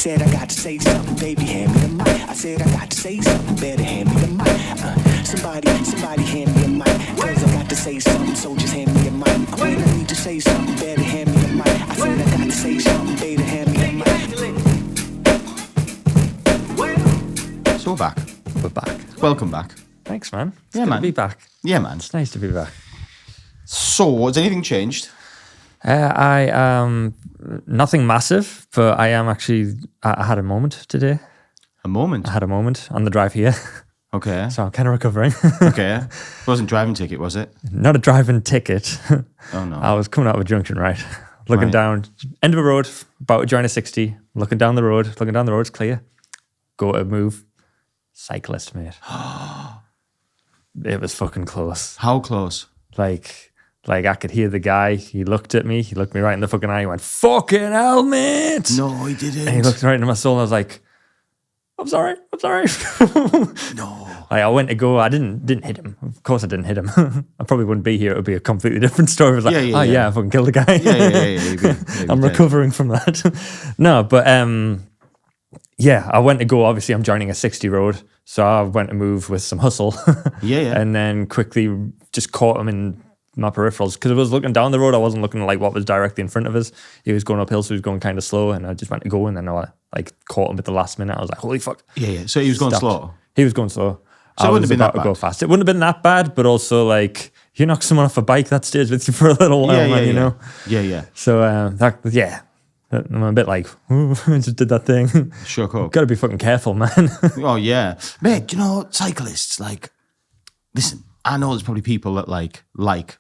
said I got to say something, baby, hand me the mic. I said I got to say something, better hand me the mic. Somebody hand me a mic. Cause I got to say something, so just hand me a mic. When I need to say something, better hand me the mic. I said I got to say something, better hand me the mic. So we're back. We're back. Welcome back. Thanks, man. It's Yeah, good man. to be back. Yeah, man. It's nice to be back. So, has anything changed? I nothing massive, but I am actually. I had a moment today. A moment. I had a moment on the drive here, Okay. so I'm kind of recovering. Okay. It wasn't driving ticket, was it? Not a driving ticket. Oh, no. I was coming out of a junction, right? Looking Right. down, end of a road, about to join a 60. Looking down the road, it's clear. Go to move. Cyclist, mate. It was fucking close. How close? Like I could hear the guy. He looked at me. He looked me right in the fucking eye. He went, "Fucking hell, mate!" No, he didn't. And he looked right into my soul. And I was like, "I'm sorry. No. Like, I went to go. I didn't hit him. Of course, I didn't hit him. I probably wouldn't be here. It would be a completely different story. It was like, Yeah. I fucking killed the guy. Yeah. I'm recovering from that. No, but yeah, I went to go. Obviously, I'm joining a 60 road, so I went to move with some hustle. Yeah. And then quickly just caught him in my peripherals because I was looking down the road. I wasn't looking like what was directly in front of us. He was going uphill, so he was going kind of slow, and I just went to go, and then I like caught him at the last minute. I was like, "Holy fuck!" Yeah. So he was going Stopped. slow. He was going slow. So I it wouldn't was have been about that to go bad. fast. It wouldn't have been that bad, but also like you knock someone off a bike that stays with you for a little while, man. You know. Yeah. So I'm a bit like, I just did that thing. Shook up. Got to be fucking careful, man. Oh, yeah. Mate, you know, cyclists, like, listen, I know there's probably people that like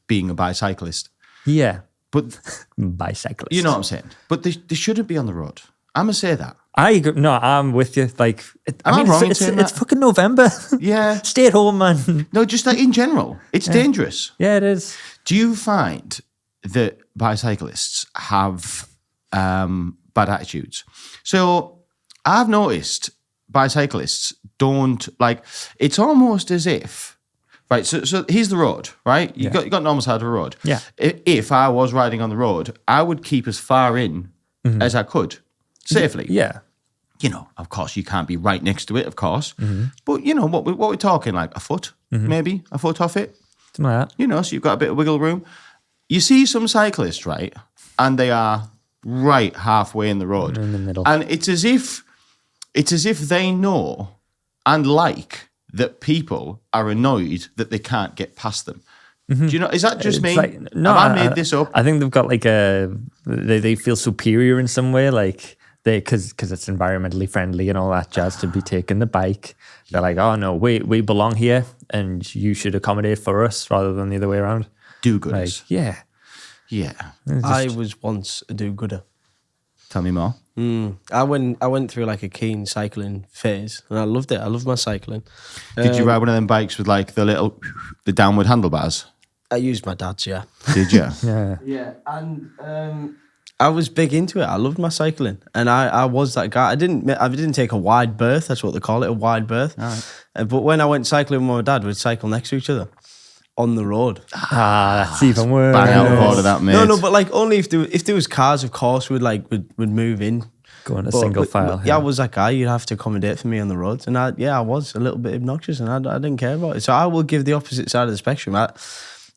being a bicyclist, Yeah. but Bicyclist. you know what I'm saying? But they shouldn't be on the road. I'm going to say that. I'm with you. Like, Am I wrong in it's saying it's that? fucking November. Yeah. Stay at home, man. No, just like in general, it's dangerous. Yeah, it is. Do you find that bicyclists have bad attitudes? So I've noticed bicyclists don't like. It's almost as if, right? So here's the road, right? You got normal side of a road. Yeah. If I was riding on the road, I would keep as far in as I could safely. Yeah. You know, of course, you can't be right next to it, of course. But you know what we're talking, like a foot, maybe a foot off it. Something like that. You know, so you've got a bit of wiggle room. You see some cyclists, right? And they are right halfway in the road. In the middle. And it's as if they know and like that people are annoyed that they can't get past them. Do you know, is that just me? Like, no, Have I made this up? I think they've got like they feel superior in some way, like because it's environmentally friendly and all that jazz to be taking the bike. They're like, oh no, we belong here and you should accommodate for us rather than the other way around. Do-gooders. Like, yeah. Yeah. I was once a do-gooder. Tell me more. I went through like a keen cycling phase, and I loved it. I loved my cycling. Did you ride one of them bikes with like the downward handlebars? I used my dad's, yeah. Did you? Yeah. Yeah, and I was big into it. I loved my cycling, and I was that guy. I didn't take a wide berth. That's what they call it, a wide berth. All right. But when I went cycling with my dad, we'd cycle next to each other on the road. That's even worse. Bang out of order that, mate. No, but like only if there was cars, of course, we'd move in. Go on a single file. Yeah, I was that guy. You'd have to accommodate for me on the roads, and I was a little bit obnoxious, and I didn't care about it. So I will give the opposite side of the spectrum.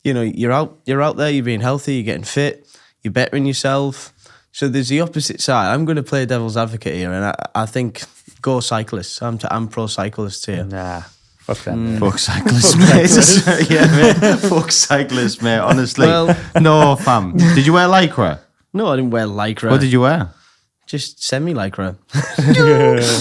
You're out there, you're being healthy, you're getting fit, you're bettering yourself. So there's the opposite side. I'm going to play devil's advocate here, and I think go cyclists. I'm pro cyclists here. Nah. Fuck that. Man. Fuck cyclists, mate. Yeah, mate. Fuck cyclists, mate. Honestly. Well- No, fam. Did you wear Lycra? No, I didn't wear Lycra. What did you wear? Just semi-Lycra.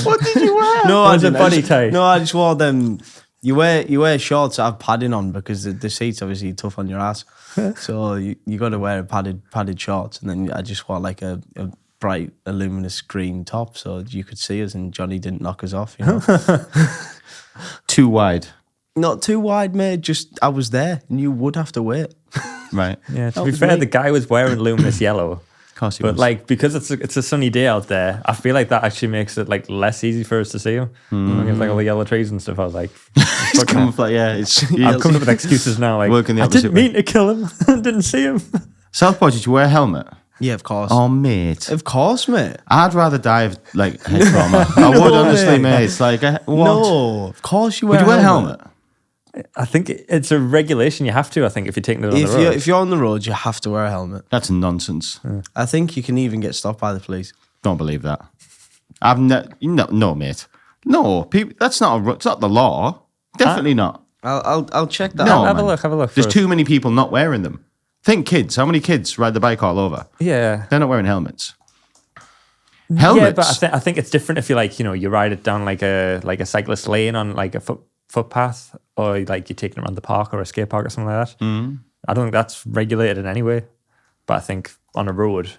What did you wear? No, Was it body tight? No, I just wore them. You wear shorts that have padding on because the seat's obviously tough on your ass. So you got to wear a padded shorts, and then I just wore like a bright, luminous green top so you could see us and Johnny didn't knock us off. You know, Too wide. not too wide, mate. Just I was there, and you would have to wait. Right. Yeah, to That be was fair, me. the guy was wearing luminous yellow. Of course he But was. like because it's a sunny day out there, I feel like that actually makes it like less easy for us to see him. Like, it's like all the yellow trees and stuff. I was like, It's camouflage, yeah. It's I'm coming up with excuses now. Like Working the I opposite didn't way. mean to kill him. Didn't see him. Southpaw, did you wear a helmet? Yeah, of course. Oh, mate. Of course, mate. I'd rather die of like head trauma. I would honestly, mate. It's like what? No, of course you Would wear you wear a helmet? I think it's a regulation you have to. I think if you're taking it on the road. If you're on the road, you have to wear a helmet. That's nonsense. I think you can even get stopped by the police. Don't believe that. No, mate. No, people. That's not. It's not the law. Definitely not. I'll check that. No, out. have a look. There's first. too many people not wearing them. Think kids. How many kids ride the bike all over? Yeah. They're not wearing helmets. Helmets. Yeah, but I think it's different if you you ride it down like a cyclist lane on like a footpath, or like you're taking it around the park or a skate park or something like that. Mm. I don't think that's regulated in any way. But I think on a road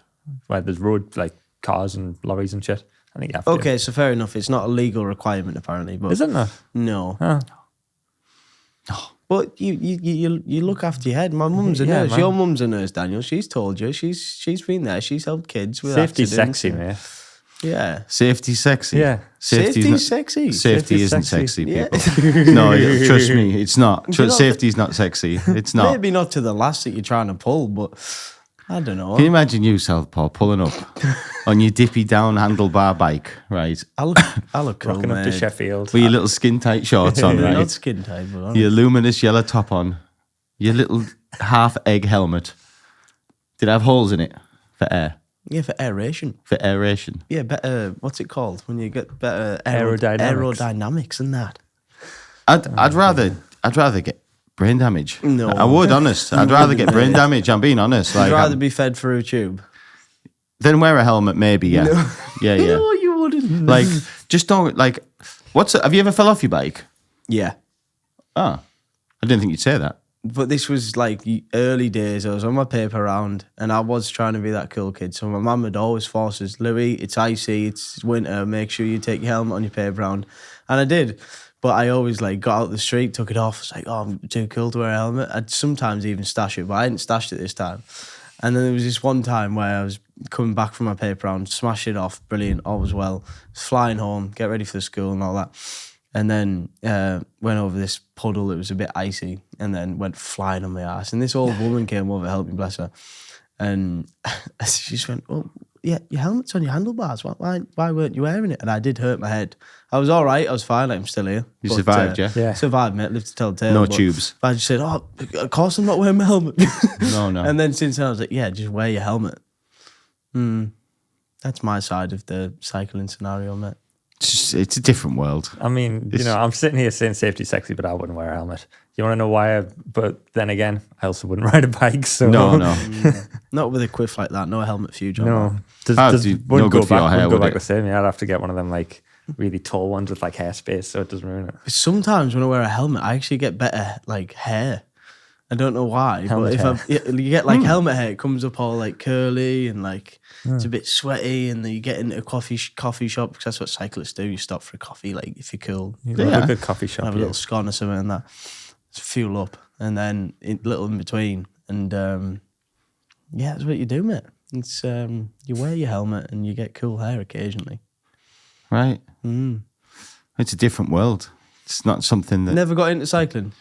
where there's road like cars and lorries and shit, I think you have to. Okay, so fair enough. It's not a legal requirement apparently, but Is it not? No. Oh. But you look after your head. My mum's a Yeah, nurse. man. Your mum's a nurse, Daniel. She's told you. She's been there. She's helped kids with Safety's accidents. sexy, mate. Yeah. Safety's sexy. Yeah. Safety's sexy. Safety Safety's isn't sexy. sexy, people. No, trust me, it's not. you know- Safety's not sexy. It's not. Maybe not to the last that you're trying to pull, but I don't know. Can you imagine you, Southpaw, pulling up on your dippy down handlebar bike, right? I look cool, Rocking up to mate. Sheffield. With your little skin tight shorts on, Not right? skin tight, but Your luminous yellow top on, your little half egg helmet. Did it have holes in it for air? yeah, for aeration. For aeration. Yeah, better. What's it called when you get better Aerodynamics. aerodynamics and that? I'd rather get brain damage. No. I would, honest. I'd rather get brain damage. I'm being honest. I'd Like, rather be fed through a tube. then wear a helmet, maybe. Yeah, yeah, yeah. No, you wouldn't. Like, just don't like. Have you ever fell off your bike? Yeah. Oh, I didn't think you'd say that. But this was like early days. I was on my paper round and I was trying to be that cool kid. So my mum would always force us, Louis, it's icy, it's winter, make sure you take your helmet on your paper round. And I did. But I always like got out the street, took it off. It's like, oh, I'm too cool to wear a helmet. I'd sometimes even stash it, but I hadn't stashed it this time. And then there was this one time where I was coming back from my paper round, smashed it off, brilliant, all was well. Was flying home, get ready for the school and all that. And then went over this puddle, it was a bit icy, and then went flying on my ass. And this old woman came over, helped me, bless her. And she just went, oh, yeah, your helmet's on your handlebars. Why weren't you wearing it? And I did hurt my head. I was all right, I was fine, I'm still here. You survived, yeah? Yeah. Survived, mate, lived to tell the tale. No but tubes. I just said, oh, of course I'm not wearing my helmet. No, no. And then since then I was like, yeah, just wear your helmet. That's my side of the cycling scenario, mate. It's a different world. I mean, I'm sitting here saying safety's sexy, but I wouldn't wear a helmet. You want to know why? But then again, I also wouldn't ride a bike. So No, no. Not with a quiff like that. No helmet for you, John. no. No good for your hair, Wouldn't go would back it? the same. Yeah, I'd have to get one of them like really tall ones with like hair space, so it doesn't ruin it. Sometimes when I wear a helmet, I actually get better like hair. I don't know why, Helmet but you get like helmet hair, it comes up all like curly and like it's a bit sweaty, and then you get into a coffee shop because that's what cyclists do. You stop for a coffee, like if you're cool, You go to a good coffee shop. have a little scone or something and that, just fuel up, and then little in between, and yeah, that's what you do, mate. It's you wear your helmet and you get cool hair occasionally. Right? It's a different world. It's not something that... Never got into cycling.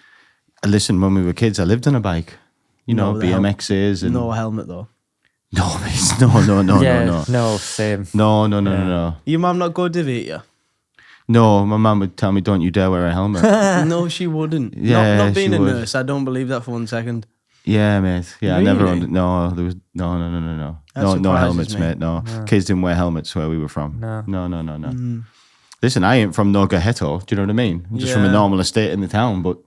Listen, when we were kids, I lived on a bike. You know, with a hel- BMXs and... No helmet though. No, mate. No, Yeah, no. no, same. No. Your mum not go divvy at you? No, my mum would tell me, don't you dare wear a helmet. No, she wouldn't. Yeah, not being she a would. nurse, I don't believe that for 1 second. Yeah, mate. Yeah, I never... Really? No, there was... No. That No surprises helmets, me. mate, no. Kids didn't wear helmets where we were from. No. No. Listen, I ain't from Noga Heto, do you know what I mean? I'm just from a Yeah. normal estate in the town, but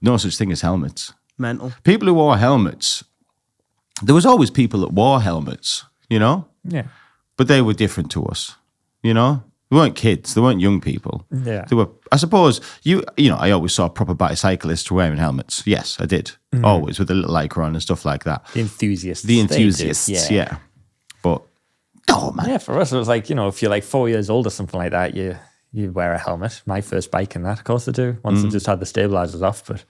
no such thing as helmets. Mental. People who wore helmets, there was always people that wore helmets, you know? Yeah. But they were different to us, you know? They weren't kids, they weren't young people. Yeah. They were, I suppose, you know, I always saw proper bicyclists wearing helmets. Yes, I did. Always, with a little lycra on and stuff like that. The enthusiasts. The they do, enthusiasts, yeah. But, oh, man. Yeah, for us, it was like, if you're like 4 years old or something like that, you wear a helmet. My first bike and that, of course I do. Once I just had the stabilizers off, but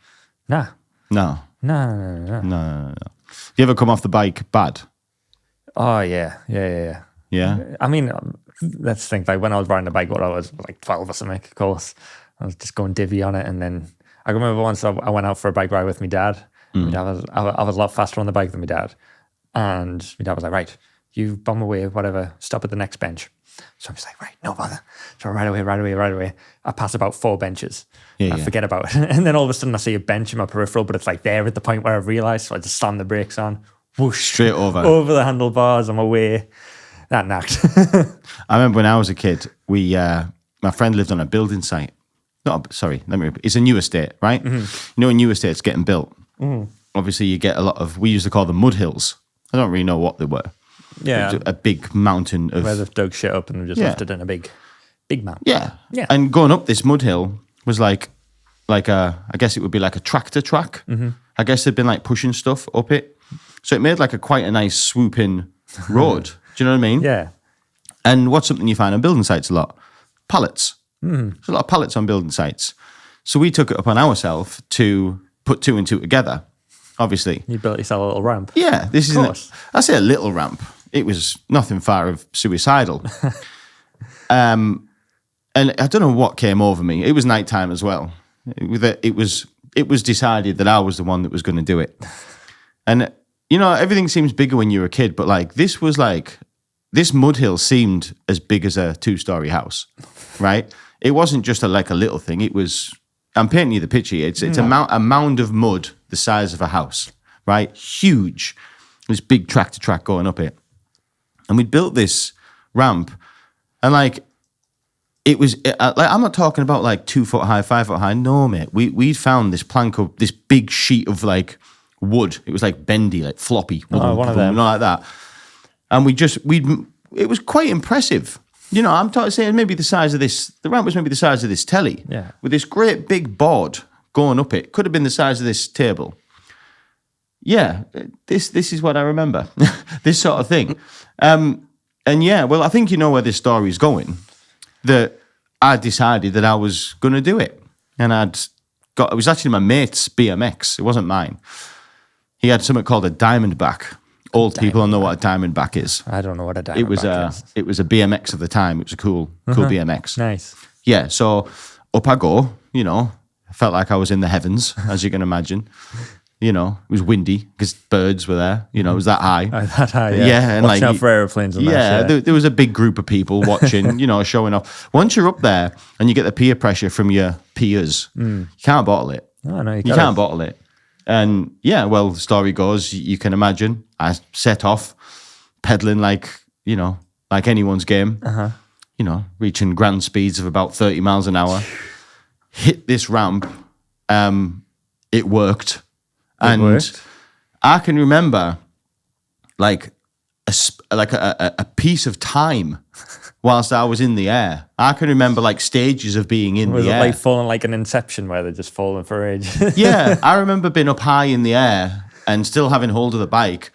nah. No. No. You ever come off the bike bad? Oh, yeah. Yeah? I mean, let's think, like when I was riding a bike when I was like 12 or something, of course, I was just going divvy on it. And then I remember once I went out for a bike ride with my dad. My dad I was a lot faster on the bike than my dad. And my dad was like, right, you bomb away, whatever, stop at the next bench. So I'm just like, right, no bother. So right away. I pass about 4 benches. Yeah, I yeah. forget about it. And then all of a sudden I see a bench in my peripheral, but it's like there at the point where I've realised. So I just slam the brakes on, whoosh. Straight over. Over the handlebars on my way. That knocked. I remember when I was a kid, my friend lived on a building site. Sorry, let me repeat. It's a new estate, right? You know, a new estate's getting built. Obviously, you get a lot of, we used to call them mud hills. I don't really know what they were. Yeah. It was a big mountain of... Where they've dug shit up and just left it in a big mountain. Yeah. Yeah. And going up this mud hill was like I guess it would be like a tractor track. I guess they'd been like pushing stuff up it. So it made like quite a nice swooping road. Do you know what I mean? Yeah. And what's something you find on building sites a lot? Pallets. There's a lot of pallets on building sites. So we took it upon ourselves to put 2 and 2 together, obviously. You built yourself a little ramp. Yeah, this is, course. I say a little ramp. It was nothing far of suicidal. And I don't know what came over me. It was nighttime as well. It was decided that I was the one that was going to do it. And, you know, everything seems bigger when you're a kid, but like this mud hill seemed as big as a 2-story house, right? It wasn't just a little thing. It was, I'm painting you the picture here. It's a mound of mud the size of a house, right? Huge. This big tractor track going up it. And we'd built this ramp and it was, I'm not talking about like 2 foot high, 5 foot high. No, mate. We found this plank of this big sheet of like wood. It was like bendy, like floppy. One of them. Not like that. And it was quite impressive. You know, I'm saying maybe the ramp was maybe the size of this telly. Yeah. With this great big board going up it. Could have been the size of this table. Yeah, this is what I remember. This sort of thing. And yeah, well, I think you know where this story is going. That I decided that I was going to do it. And it was actually my mate's BMX. It wasn't mine. He had something called a Diamondback. Old people know what a Diamondback is. I don't know what a Diamondback is. It was a BMX of the time. It was a cool BMX. Nice. Yeah, so up I go, you know. I felt like I was in the heavens, as you can imagine. You know, it was windy because birds were there. You know, it was that high. That high, yeah. Yeah, and watching out for aeroplanes and that shit. There was a big group of people watching, you know, showing off. Once you're up there and you get the peer pressure from your peers, you can't bottle it. Oh, no, you can't bottle it. And yeah, well, the story goes, you can imagine, I set off pedaling like anyone's game, you know, reaching grand speeds of about 30 miles an hour, hit this ramp. It worked. I can remember like a piece of time whilst I was in the air. I can remember like stages of being in Was the it air. like falling like an Inception where they're just falling for age? Yeah, I remember being up high in the air and still having hold of the bike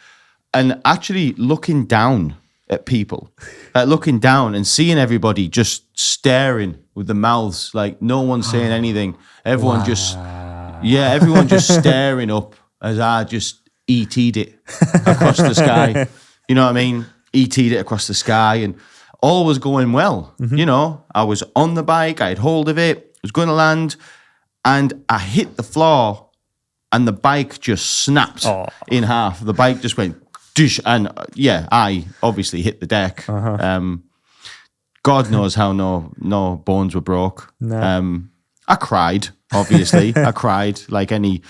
and actually looking down at people, looking down and seeing everybody just staring with the mouths, like no one saying anything. Everyone everyone just staring up as I just ET'd it across the sky. You know what I mean? ET'd it across the sky and all was going well. You know, I was on the bike, I had hold of it, was going to land, and I hit the floor and the bike just snapped in half. The bike just went dish, and I obviously hit the deck. God knows how no bones were broke. No. I cried, obviously. I cried like any,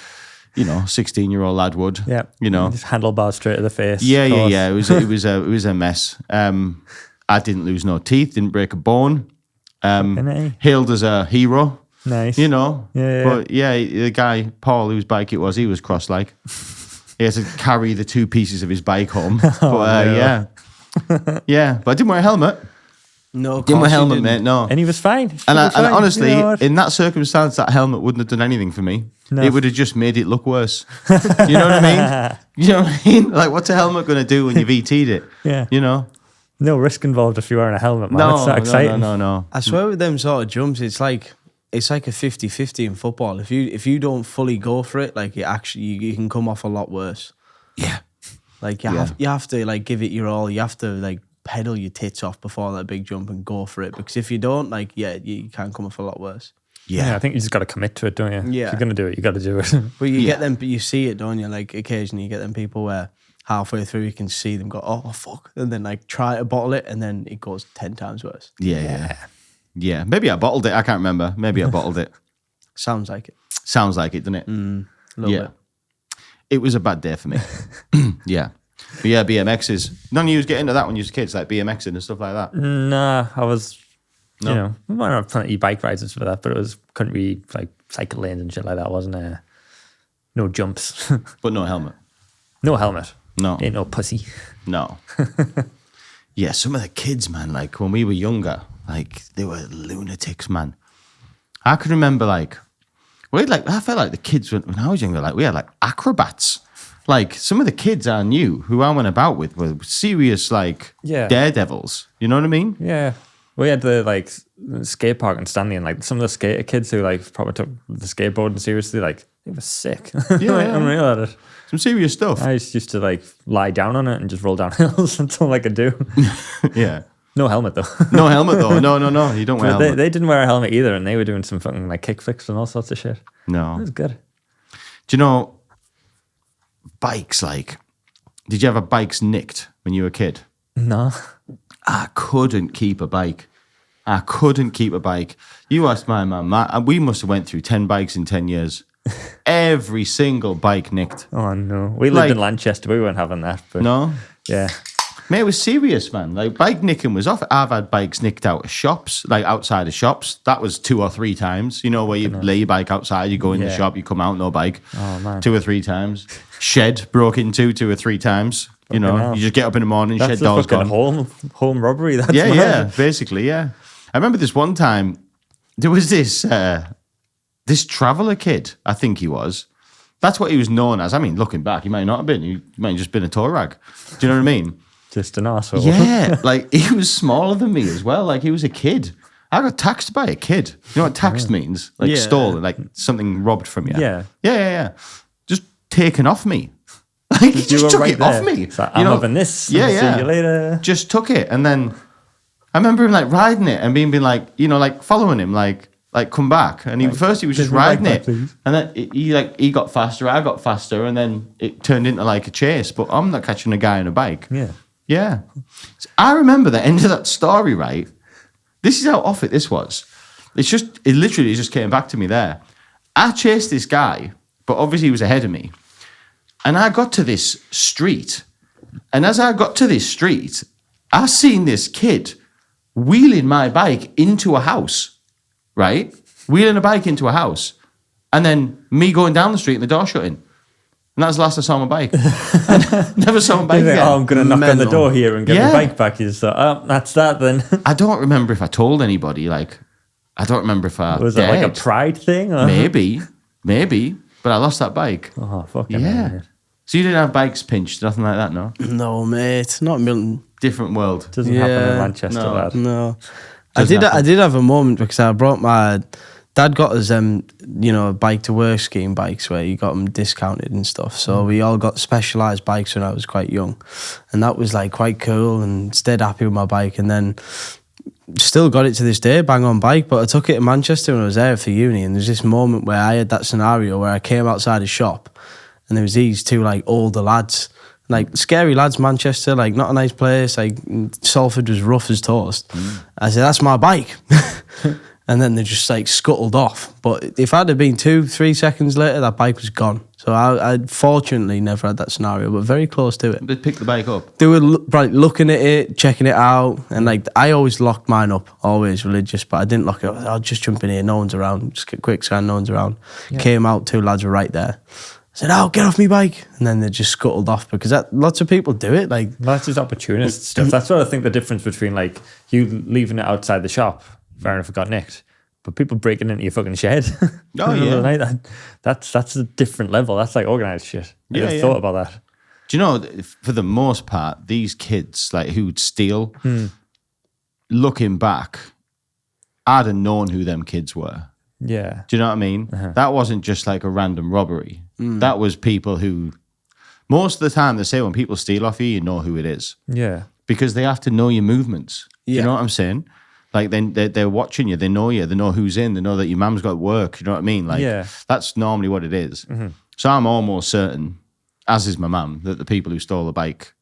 16-year-old lad would. Yeah. Just handlebars straight to the face. Yeah. It was a mess. I didn't lose no teeth, didn't break a bone. Hailed as a hero. Nice. Yeah. But yeah, the guy, Paul, whose bike it was, he was cross-like. He had to carry the 2 pieces of his bike home. Yeah. But I didn't wear a helmet. No, Didn't wear a helmet, mate, no. And he was fine. And honestly, in that circumstance, that helmet wouldn't have done anything for me. No. It would have just made it look worse. You know what I mean? You know what I mean? Like, what's a helmet going to do when you've ET'd it? Yeah. You know? No risk involved if you're wearing a helmet, man. No, It's not exciting. No. I swear with them sort of jumps, it's like a 50-50 in football. If you don't fully go for it, like you can come off a lot worse. Yeah. Like you have to like give it your all. You have to like pedal your tits off before that big jump and go for it. Because if you don't, you can come off a lot worse. Yeah. I think you just got to commit to it, don't you? Yeah. If you're going to do it, you got to do it. But you get them, but you see it, don't you? Like occasionally you get them people where halfway through you can see them go, oh fuck, and then like try to bottle it, and then it goes 10 times worse. Yeah. Maybe I bottled it. I can't remember. Maybe I bottled it. Sounds like it. Sounds like it, doesn't it? A little bit. It was a bad day for me. Yeah. But yeah, BMXs. None of you get into that when you was kids, like BMXing and stuff like that. Nah, I was, you know, we might have plenty bike rides and stuff like that, but it was couldn't be like cycle lanes and shit like that. Wasn't no jumps, But no helmet. no helmet, No. ain't no pussy. No. Yeah, some of the kids, man, like when we were younger, like they were lunatics, man. I can remember like I felt like the kids when I was younger, like we had like acrobats. Like some of the kids I knew who I went about with were serious like daredevils. You know what I mean? Yeah. We had the like skate park in Stanley, and like some of the skater kids who like probably took the skateboarding seriously, like it was sick. Yeah. Unreal at it. Some serious stuff. I used to like lie down on it and just roll down hills. That's all I could do. Yeah. No helmet though. No helmet though. No. You don't wear a helmet. They didn't wear a helmet either, and they were doing some fucking like kick flicks and all sorts of shit. No. It was good. Do you know bikes? Like, did you have a bikes nicked when you were a kid? No. I couldn't keep a bike. You asked my mum. We must have went through 10 bikes in 10 years. Every single bike nicked. Oh no. We lived in Lanchester. We weren't having that. But No? yeah. Mate, it was serious, man. Like, bike nicking was off. I've had bikes nicked out of shops, like outside of shops. That was 2 or 3 times. You know, where you lay your bike outside, you go in the shop, you come out, no bike. Oh, man. 2 or 3 times. Shed broke into 2 or 3 times. You know, hell. you just get up in the morning, That's shed a doors fucking gone. home robbery. That's Yeah, mad. yeah, basically, yeah. I remember this one time, there was this traveller kid, I think he was. That's what he was known as. I mean, looking back, he might not have been. He might have just been a tour rag. Do you know what I mean? Just an arsehole. Yeah, like he was smaller than me as well. Like he was a kid. I got taxed by a kid. You know what taxed means? Like stolen, like something robbed from you. Yeah. Just taken off me. Like he You just were took right it off there. me. It's like, You I'm know? having this. Yeah, yeah. See you later. Just took it, and then I remember him like riding it and being like, you know, like following him, like come back. And first he was just give me my riding bike it, back, please. and then he got faster, I got faster, and then it turned into like a chase. But I'm not catching a guy on a bike. Yeah. Yeah. So I remember the end of that story, right? This is how off it this was. It literally just came back to me there. I chased this guy, but obviously he was ahead of me. And I got to this street. And as I got to this street, I seen this kid wheeling my bike into a house, right? Wheeling a bike into a house. And then me going down the street and the door shutting. And that was the last I saw my bike. I never saw my bike You think, again. oh, I'm going to knock on the Mental. door here and get Yeah. my bike back. You just thought, oh, that's that then. I don't remember if I told anybody. Like, I don't remember if I Was dared. that like a pride thing? Or? Maybe. But I lost that bike. Oh, fucking Yeah. hell. So you didn't have bikes pinched, nothing like that, no? No, mate, not Milton. Different world. Doesn't happen in Yeah. Manchester, No. lad. No, Doesn't happen. I did have a moment because I brought my dad got us bike to work scheme bikes where you got them discounted and stuff. So we all got specialized bikes when I was quite young, and that was like quite cool. And stayed happy with my bike, and then still got it to this day, bang on bike. But I took it to Manchester when I was there for uni, and there's this moment where I had that scenario where I came outside a shop, and there was these 2 like older lads. Like scary lads, Manchester, like not a nice place. Like Salford was rough as toast. I said, "That's my bike," and then they just like scuttled off. But if I'd have been 2-3 seconds later, that bike was gone. So I fortunately never had that scenario, but very close to it. They picked the bike up. They were looking at it, checking it out, and like I always locked mine up, always religious, but I didn't lock it up. I'll just jump in here, no one's around, just get quick scan, no one's around. Came out, 2 lads were right there. I said, "Oh, get off me bike," and then they just scuttled off because lots of people do it. Like, That's just opportunist stuff. That's what I think the difference between like you leaving it outside the shop, fair enough, it got nicked. But people breaking into your fucking shed. Oh, in the middle of yeah. the night, that's a different level. That's like organised shit. I never thought about that. Do you know, for the most part, these kids like who'd steal, looking back, I'd have known who them kids were. Yeah. Do you know what I mean? That wasn't just like a random robbery. That was people who, most of the time, they say when people steal off you, you know who it is. Yeah. Because they have to know your movements. Do you Yeah. know what I'm saying? Like they're watching you, they know who's in, they know that your mum's got work. You know what I mean? Like Yeah. that's normally what it is. So I'm almost certain as is my mum, that the people who stole the bike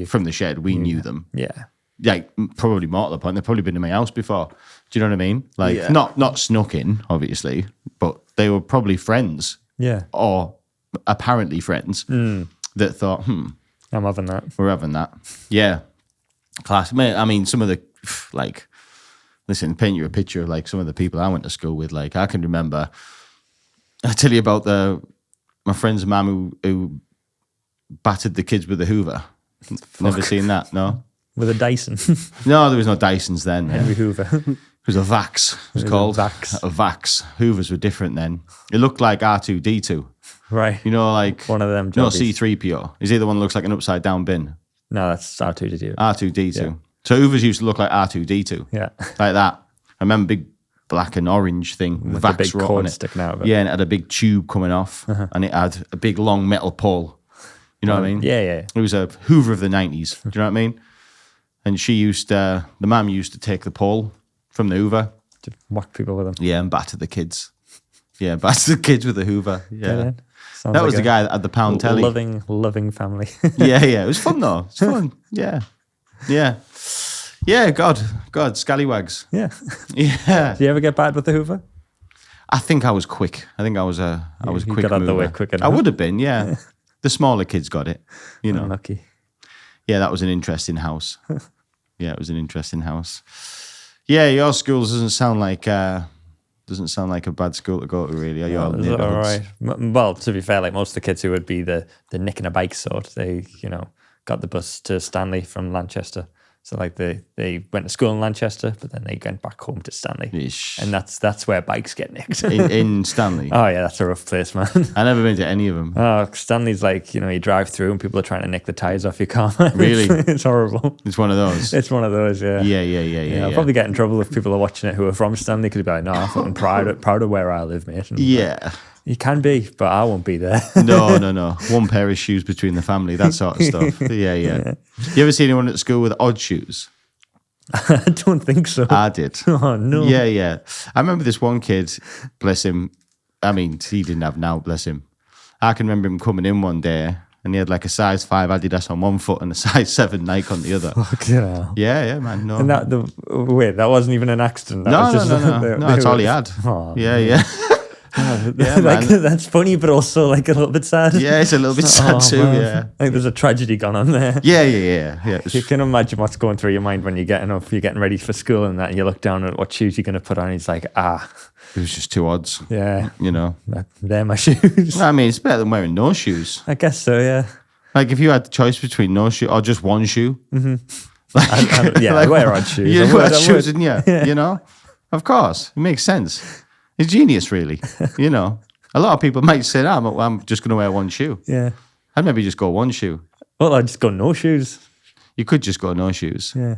from the shed, we knew them. Yeah. Like, probably more to the point, they've probably been to my house before. Do you know what I mean? Like, Yeah. not snuck in, obviously, but they were probably friends. Yeah. Or apparently friends that thought, I'm having that. we're having that. Yeah. Class. Mate, I mean, some of the, like, listen, paint you a picture of, like, some of the people I went to school with. Like, I can remember, I tell you about my friend's mum who battered the kids with a Hoover. Never seen that, no? With a Dyson. No, there was no Dysons then. Yeah. Henry Hoover. It was a Vax, it was called. Vax. A Vax. Hoovers were different then. It looked like R2D2. Right. You know, like... One of them No, jobbies. C-3PO. Is he the one that looks like an upside-down bin? No, that's R2D2. R2D2. Yeah. So Hoovers used to look like R2D2. Yeah. Like that. I remember big black and orange thing with the Vax big wrote cord on it. sticking out of it. Yeah, and it had a big tube coming off. And it had a big long metal pole. You know what I mean? Yeah. It was a Hoover of the 90s. Do you know what I mean? And she used, the mum used to take the pole from the Hoover. To whack people with them. Yeah, and batter the kids. Yeah, batter the kids with the Hoover. Yeah. Brilliant. Sounds That like was the a guy that had the pound telly. Loving family. Yeah. It was fun though. It's fun. Yeah. God, scallywags. Yeah. Yeah. Did you ever get bad with the Hoover? I think I was quick. I think I was a You quick got out of the way mover. quick I enough. would have been, yeah. The smaller kids got it, you know. Unlucky. Yeah, that was an interesting house. Yeah, it was an interesting house. Yeah, your schools doesn't sound like a bad school to go to, really. Are your All neighbourhoods? right. Well, to be fair, like most of the kids who would be the nicking a bike sort, they, got the bus to Stanley from Lanchester. So like they went to school in Lanchester, but then they went back home to Stanley. Yeesh. And that's where bikes get nicked. In Stanley. Oh yeah, that's a rough place, man. I never been to any of them. Oh, Stanley's like, you drive through and people are trying to nick the tires off your car. Man. Really? It's horrible. It's one of those. It's one of those, yeah. Yeah. I'll probably get in trouble if people are watching it who are from Stanley because they'll be like, no, I'm fucking proud of where I live, mate. And Yeah. you can be, but I won't be there. No. One pair of shoes between the family, that sort of stuff. Yeah. You ever see anyone at school with odd shoes? I don't think so. I did. Oh, no. Yeah. I remember this one kid, bless him. I mean, he didn't have now, bless him. I can remember him coming in one day and he had like a size 5 Adidas on one foot and a size 7 Nike on the other. Fucking hell. Yeah, man. No. And that wasn't even an accident. That No, was just no. That's all he had. Oh, Yeah. Yeah, like, man. that's funny, but also like a little bit sad. Yeah, it's a little bit sad too, man. yeah. Like there's a tragedy gone on there. Yeah. It was- You can imagine what's going through your mind when you're getting up, you're getting ready for school and that, and you look down at what shoes you're going to put on, and it's like, it was just two odds, yeah, you know. they're my shoes. I mean, it's better than wearing no shoes. I guess so, yeah. Like if you had the choice between no shoe or just one shoe. Yeah, I wear odd shoes. You I wear would. shoes, didn't you? You know? Of course. It makes sense. It's genius, really. You know? A lot of people might say, I'm just going to wear one shoe. Yeah. I'd maybe just go one shoe. Well, I'd just go no shoes. You could just go no shoes. Yeah.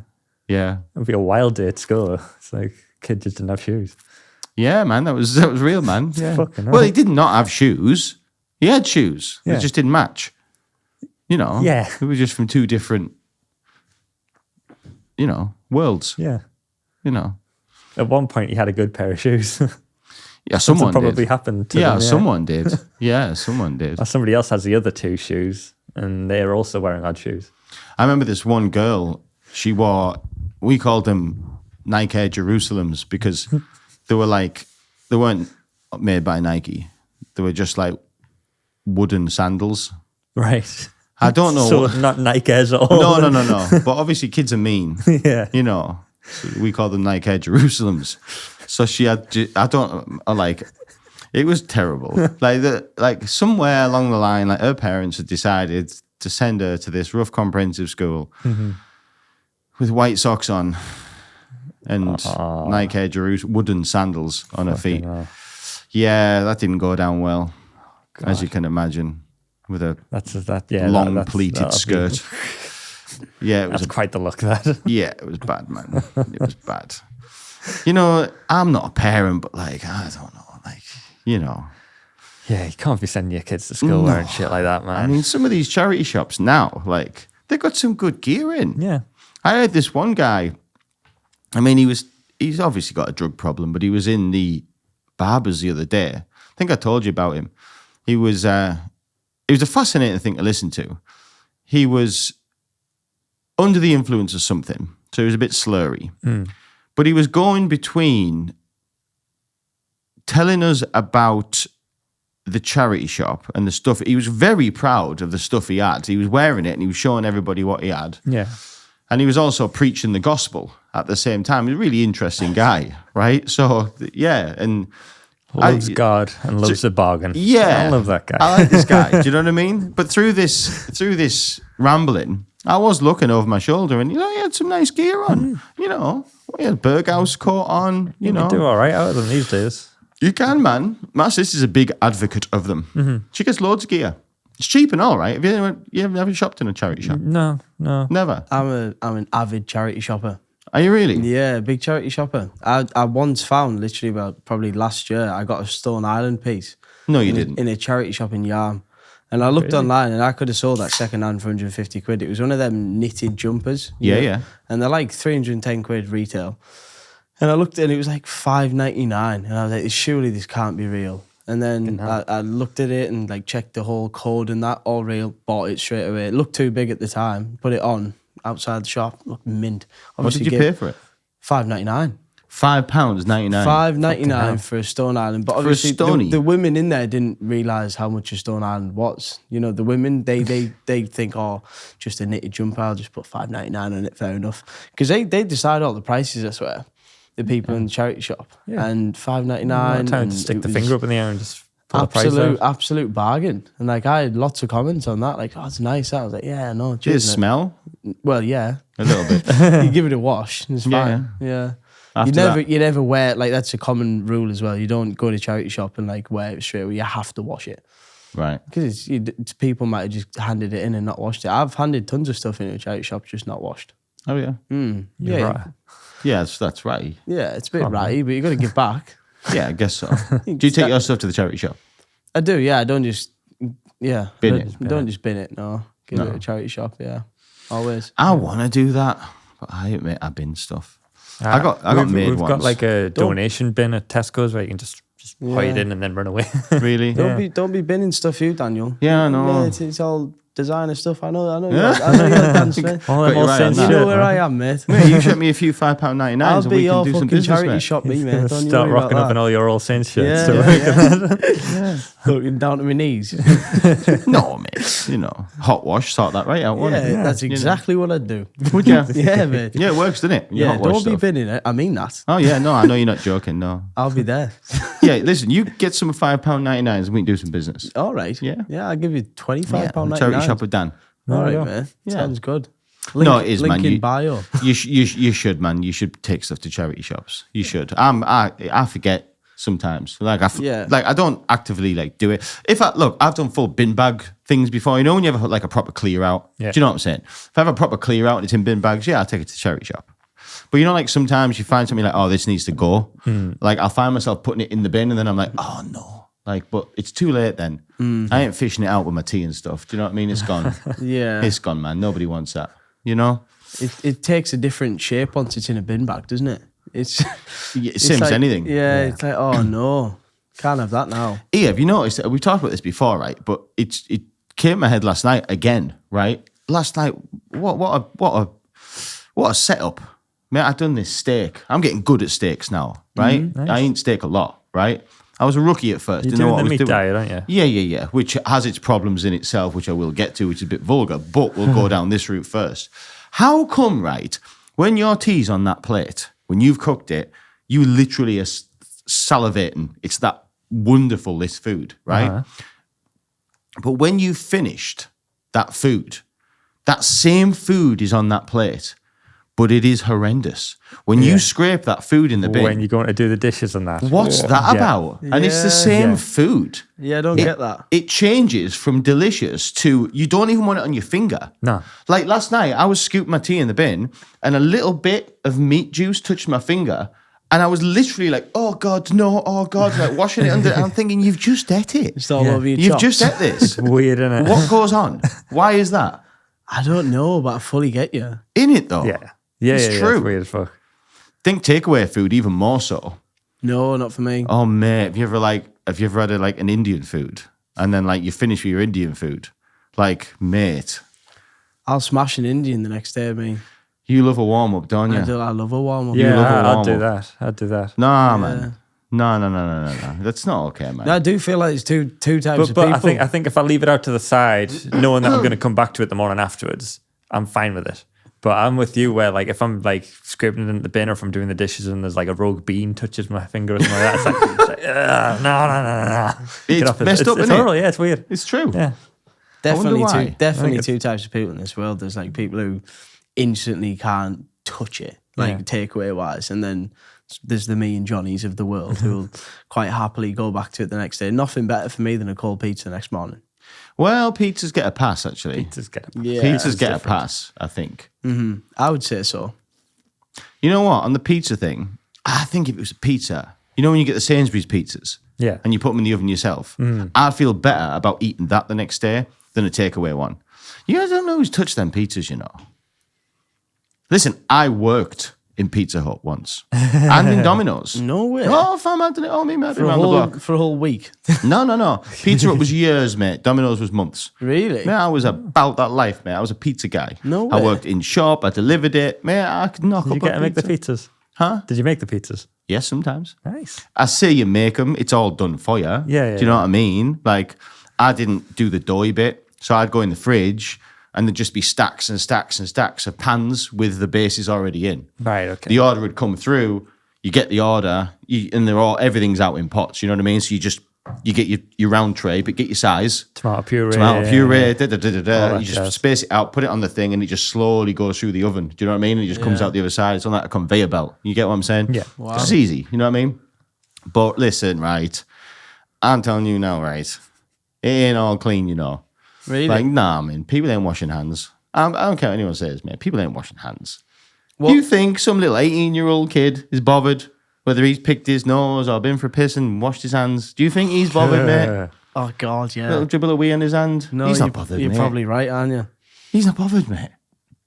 Yeah. It'd be a wild day at school. It's like, kid just didn't have shoes. Yeah, man. That was real, man. Yeah. Fucking Well, hell. he did not have shoes. He had shoes. Yeah. They just didn't match. You know? Yeah. It was just from two different, worlds. Yeah. You know? At one point, he had a good pair of shoes. Yeah, someone probably did. happened to Yeah, them, someone did. Yeah, someone did. Or somebody else has the other two shoes, and they're also wearing odd shoes. I remember this one girl, we called them Nike Air Jerusalems because they weren't made by Nike. They were just like wooden sandals. Right. I don't know. So not Nike Airs at all. No. But obviously kids are mean. Yeah. You know, so we call them Nike Air Jerusalems. So she had, it was terrible. Like somewhere along the line, like her parents had decided to send her to this rough comprehensive school with white socks on and Nike Air wooden sandals on her feet. hell. Yeah, that didn't go down well, as you can imagine, with a long pleated skirt. Yeah, it was That's quite the look, that. yeah, it was bad, man. It was bad. You know, I'm not a parent, but I don't know, Yeah, you can't be sending your kids to school wearing shit like that, man. I mean, some of these charity shops now, they got some good gear in. yeah. I had this one guy. I mean, he's obviously got a drug problem, but he was in the barbers the other day. I think I told you about him. He was it was a fascinating thing to listen to. He was under the influence of something, so he was a bit slurry. But he was going between telling us about the charity shop and the stuff. He was very proud of the stuff he had. He was wearing it and he was showing everybody what he had. Yeah. And he was also preaching the gospel at the same time. He's a really interesting guy, right? So, yeah. And Loves God and loves a bargain. yeah. I love that guy. I like this guy. Do you know what I mean? But through this rambling, I was looking over my shoulder and, he had some nice gear on. He had Berghaus coat on, You can do all right out of them these days. You can, man. My sister's a big advocate of them. She gets loads of gear. It's cheap and all right. Have you ever shopped in a charity shop? No. Never. I'm an avid charity shopper. Are you really? Yeah, big charity shopper. I once found, literally about probably last year, I got a Stone Island piece. No, you didn't. In a charity shop in Yarm. And I looked online and I could have sold that second hand for 150 quid. It was one of them knitted jumpers. Yeah. And they're like 310 quid retail. And I looked and it was like $5.99. And I was like, surely this can't be real. And then I looked at it and like checked the whole code and that, all real, bought it straight away. It looked too big at the time, put it on outside the shop, looked mint. What did you pay for it? $5.99. £5.99. $5.99 for a Stone Island. But obviously Stony? the women in there didn't realise how much a Stone Island was. The women, they think, oh, just a knitted jumper, I'll just put $5.99 on it, fair enough. Because they decide all the prices, I swear. The people in the charity shop. Yeah. And $5.99. Time to stick the finger up in the air and just pull the price out. Absolute bargain. And like I had lots of comments on that, like, oh, it's nice. I was like, yeah, no. Did it smell? Well, yeah. A little bit. You give it a wash, it's fine. Yeah. You never wear it, like that's a common rule as well. You don't go to a charity shop and like wear it straight away. You have to wash it. Right. Because people might have just handed it in and not washed it. I've handed tons of stuff in a charity shop just not washed. Oh, yeah. You're Yeah. right. Yeah, that's right. Yeah, it's a bit ratty, but you got to give back. Yeah, I guess so. Do you take your stuff to the charity shop? I do, yeah. I don't just, Bin it. Don't just bin it, no. Give it a charity shop, yeah. Always. I want to do that, but I admit I bin stuff. I got made We've once. got like a donation bin at Tesco's where you can just hide in and then run away. Really? Don't be binning stuff, you, Daniel. Yeah, I know. Yeah, it's all designer stuff. I know. I know you're Dan Smith. All them Got you all right on sense that. You know shit, where man. I am, mate. Mate, you shot me a few £5.99s I'll and be we your can do some fucking business, charity mate. shop, me, mate. Don't you Start worry rocking about up in that. all your all saints shirts. Yeah. Looking down to my knees. No, mate. Hot wash, sort that right out, won't it? Yeah, that's exactly what I'd do. Would you? Yeah, mate. Yeah, it works, doesn't it? When you Yeah, hot wash don't be stuff. binning it. I mean that. Oh, yeah, no, I know you're not joking, no. I'll be there. Yeah, listen, you get some £5.99s and we can do some business. All right. Yeah. Yeah, I'll give you £25.99. Charity shop with Dan. All right, yeah. man. Yeah. Sounds good. No, it is, link man. in bio. You should, man. You should take stuff to charity shops. You should. I forget sometimes. I don't actively do it. I've done full bin bag things before. When you have a proper clear out. Yeah. Do you know what I'm saying? If I have a proper clear out and it's in bin bags, yeah, I'll take it to charity shop. But sometimes you find something like, oh, this needs to go. I'll find myself putting it in the bin and then I'm like, oh no. But it's too late then. I ain't fishing it out with my tea and stuff. Do you know what I mean? It's gone. Yeah. It's gone, man. Nobody wants that. It takes a different shape once it's in a bin bag, doesn't it? It's Same as anything. Yeah, it's like, oh no, can't have that now. Yeah, have you noticed? We've talked about this before, right? But it came to my head last night again, right? Last night, what a setup. Man, I've done this steak. I'm getting good at steaks now, right? Nice. I eat steak a lot, right? I was a rookie at first. You're Didn't know doing what the I was meat doing. diet, aren't you? Yeah. Which has its problems in itself, which I will get to, which is a bit vulgar, but we'll go down this route first. How come, right, when your tea's on that plate, when you've cooked it, you literally are salivating. It's that wonderful, this food, right? Uh-huh. But when you've finished that food, that same food is on that plate, but it is horrendous. When you scrape that food in the bin, When you're going to do the dishes and that. what's that about? And it's the same food. Yeah, I don't get that. It changes from delicious to you don't even want it on your finger. No. Like last night, I was scooping my tea in the bin and a little bit of meat juice touched my finger. And I was literally like, oh God, no, oh God, like washing it under. And I'm thinking, you've just ate it. It's all over your You've chops. just ate this. Weird, isn't it? What goes on? Why is that? I don't know, but I fully get you. In it though. Yeah. Yeah, It's yeah, true. It's weird as fuck. Think takeaway food even more so. No, not for me. Oh mate, have you ever had an Indian food? and then like you finish with your Indian food. Like, mate, I'll smash an Indian the next day, me. you love a warm up, don't you? I love a warm up. Yeah, love a I'd do warm-up. that. I'd do that. Nah, man. No. That's not okay, man. No, I do feel like it's two types of But people. I think if I leave it out to the side, knowing that I'm going to come back to it the morning afterwards, I'm fine with it. But I'm with you where like if I'm like scraping it in the bin or if I'm doing the dishes and there's like a rogue bean touches my finger or something like that, it's like no. It's messed up, it's isn't it? horrible, yeah, it's weird. It's true. Yeah. Definitely why. two types of people in this world. There's like people who instantly can't touch it, like takeaway wise, and then there's the me and Johnnies of the world who will quite happily go back to it the next day. Nothing better for me than a cold pizza the next morning. Well, pizzas get a pass, actually. Just get it. Yeah, Pizzas get a pass, I think. I would say so. You know what? On the pizza thing, I think if it was a pizza, you know when you get the Sainsbury's pizzas Yeah. and you put them in the oven yourself, I'd feel better about eating that the next day than a takeaway one. You guys don't know who's touched them pizzas, you know. Listen, I worked in Pizza Hut once and in Domino's. No way. Oh, fam, I did it all me, mate. for, Around the block. for a whole week. No. Pizza Hut was years, mate. Domino's was months. Really? Mate, I was about that life, mate. I was a pizza guy. No I way. worked in shop. I delivered it. Mate, I could knock Did up you get a to make the pizza. pizzas? Huh? Did you make the pizzas? Yes, sometimes. Nice. I say you make them. It's all done for you. Yeah, Do you know what I mean? Like, I didn't do the doughy bit. So I'd go in the fridge and there'd just be stacks and stacks and stacks of pans with the bases already in. Right, okay. The order would come through. You get the order, and everything's out in pots. You know what I mean? So you get your round tray, but get your size. Tomato puree. Tomato puree, All You that just jazz. space it out, put it on the thing, and it just slowly goes through the oven. Do you know what I mean? And it just comes out the other side. It's on like a conveyor belt. You get what I'm saying? Yeah. Wow. It's easy. You know what I mean? But listen, right? I'm telling you now, right? It ain't all clean, you know. Really? Like, nah, man. People ain't washing hands. I don't care what anyone says, man. People ain't washing hands. What- You think some little 18-year-old kid is bothered whether he's picked his nose or been for a piss and washed his hands? Do you think he's bothered, mate? Oh God, yeah. Little dribble of wee on his hand? No, he's you're, not bothered, you're mate. probably right, aren't you? He's not bothered, mate.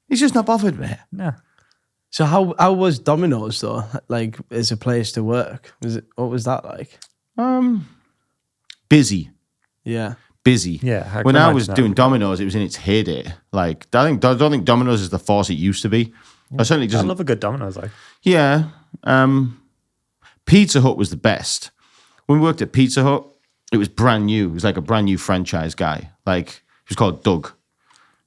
He's just not bothered, mate. No. So how was Domino's though? Like as a place to work? What was that like? Busy. Yeah. Busy. Yeah, I When can I was imagine that. doing Domino's, it was in its heyday. Like, I don't think Domino's is the force it used to be. I certainly I just love a good Domino's, like. Yeah. Pizza Hut was the best. When we worked at Pizza Hut, it was brand new. It was like a brand new franchise guy. Like, he was called Doug.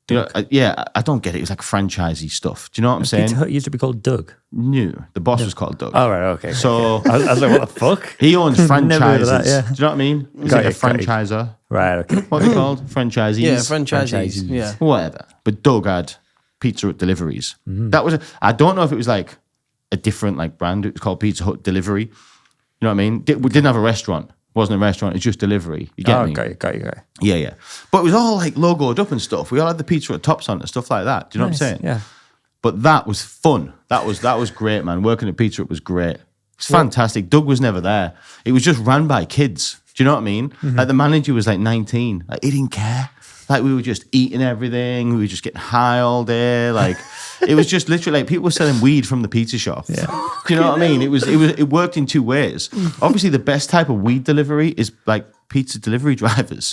You know, I don't get it. It was like franchisey stuff. Do you know what I'm saying? Pizza Hut used to be called Doug. New. The boss was called Doug. Oh, right, okay. So I was like, what the fuck? he owns Never heard franchises. of that, yeah. Do you know what I mean? He's Got like a it, got it. franchiser. Right, okay. What are they called? Franchisees. Yeah, franchisees. Yeah. Whatever. But Doug had Pizza Hut deliveries. That was I don't know if it was like a different like brand. It was called Pizza Hut Delivery. You know what I mean? We didn't have a restaurant. It wasn't a restaurant. It's just delivery. You get me? Got you. Yeah. But it was all like logoed up and stuff. We all had the Pizza Hut tops on and stuff like that. Do you know what I'm saying? Yeah. But that was fun. That was great, man. Working at Pizza Hut was great. It's fantastic. Doug was never there. It was just ran by kids. Do you know what I mean? Like the manager was like 19. Like he didn't care. Like we were just eating everything. We were just getting high all day. Like it was just literally like people were selling weed from the pizza shop. Yeah. Do you know what I mean? It worked in two ways. Obviously, the best type of weed delivery is like pizza delivery drivers.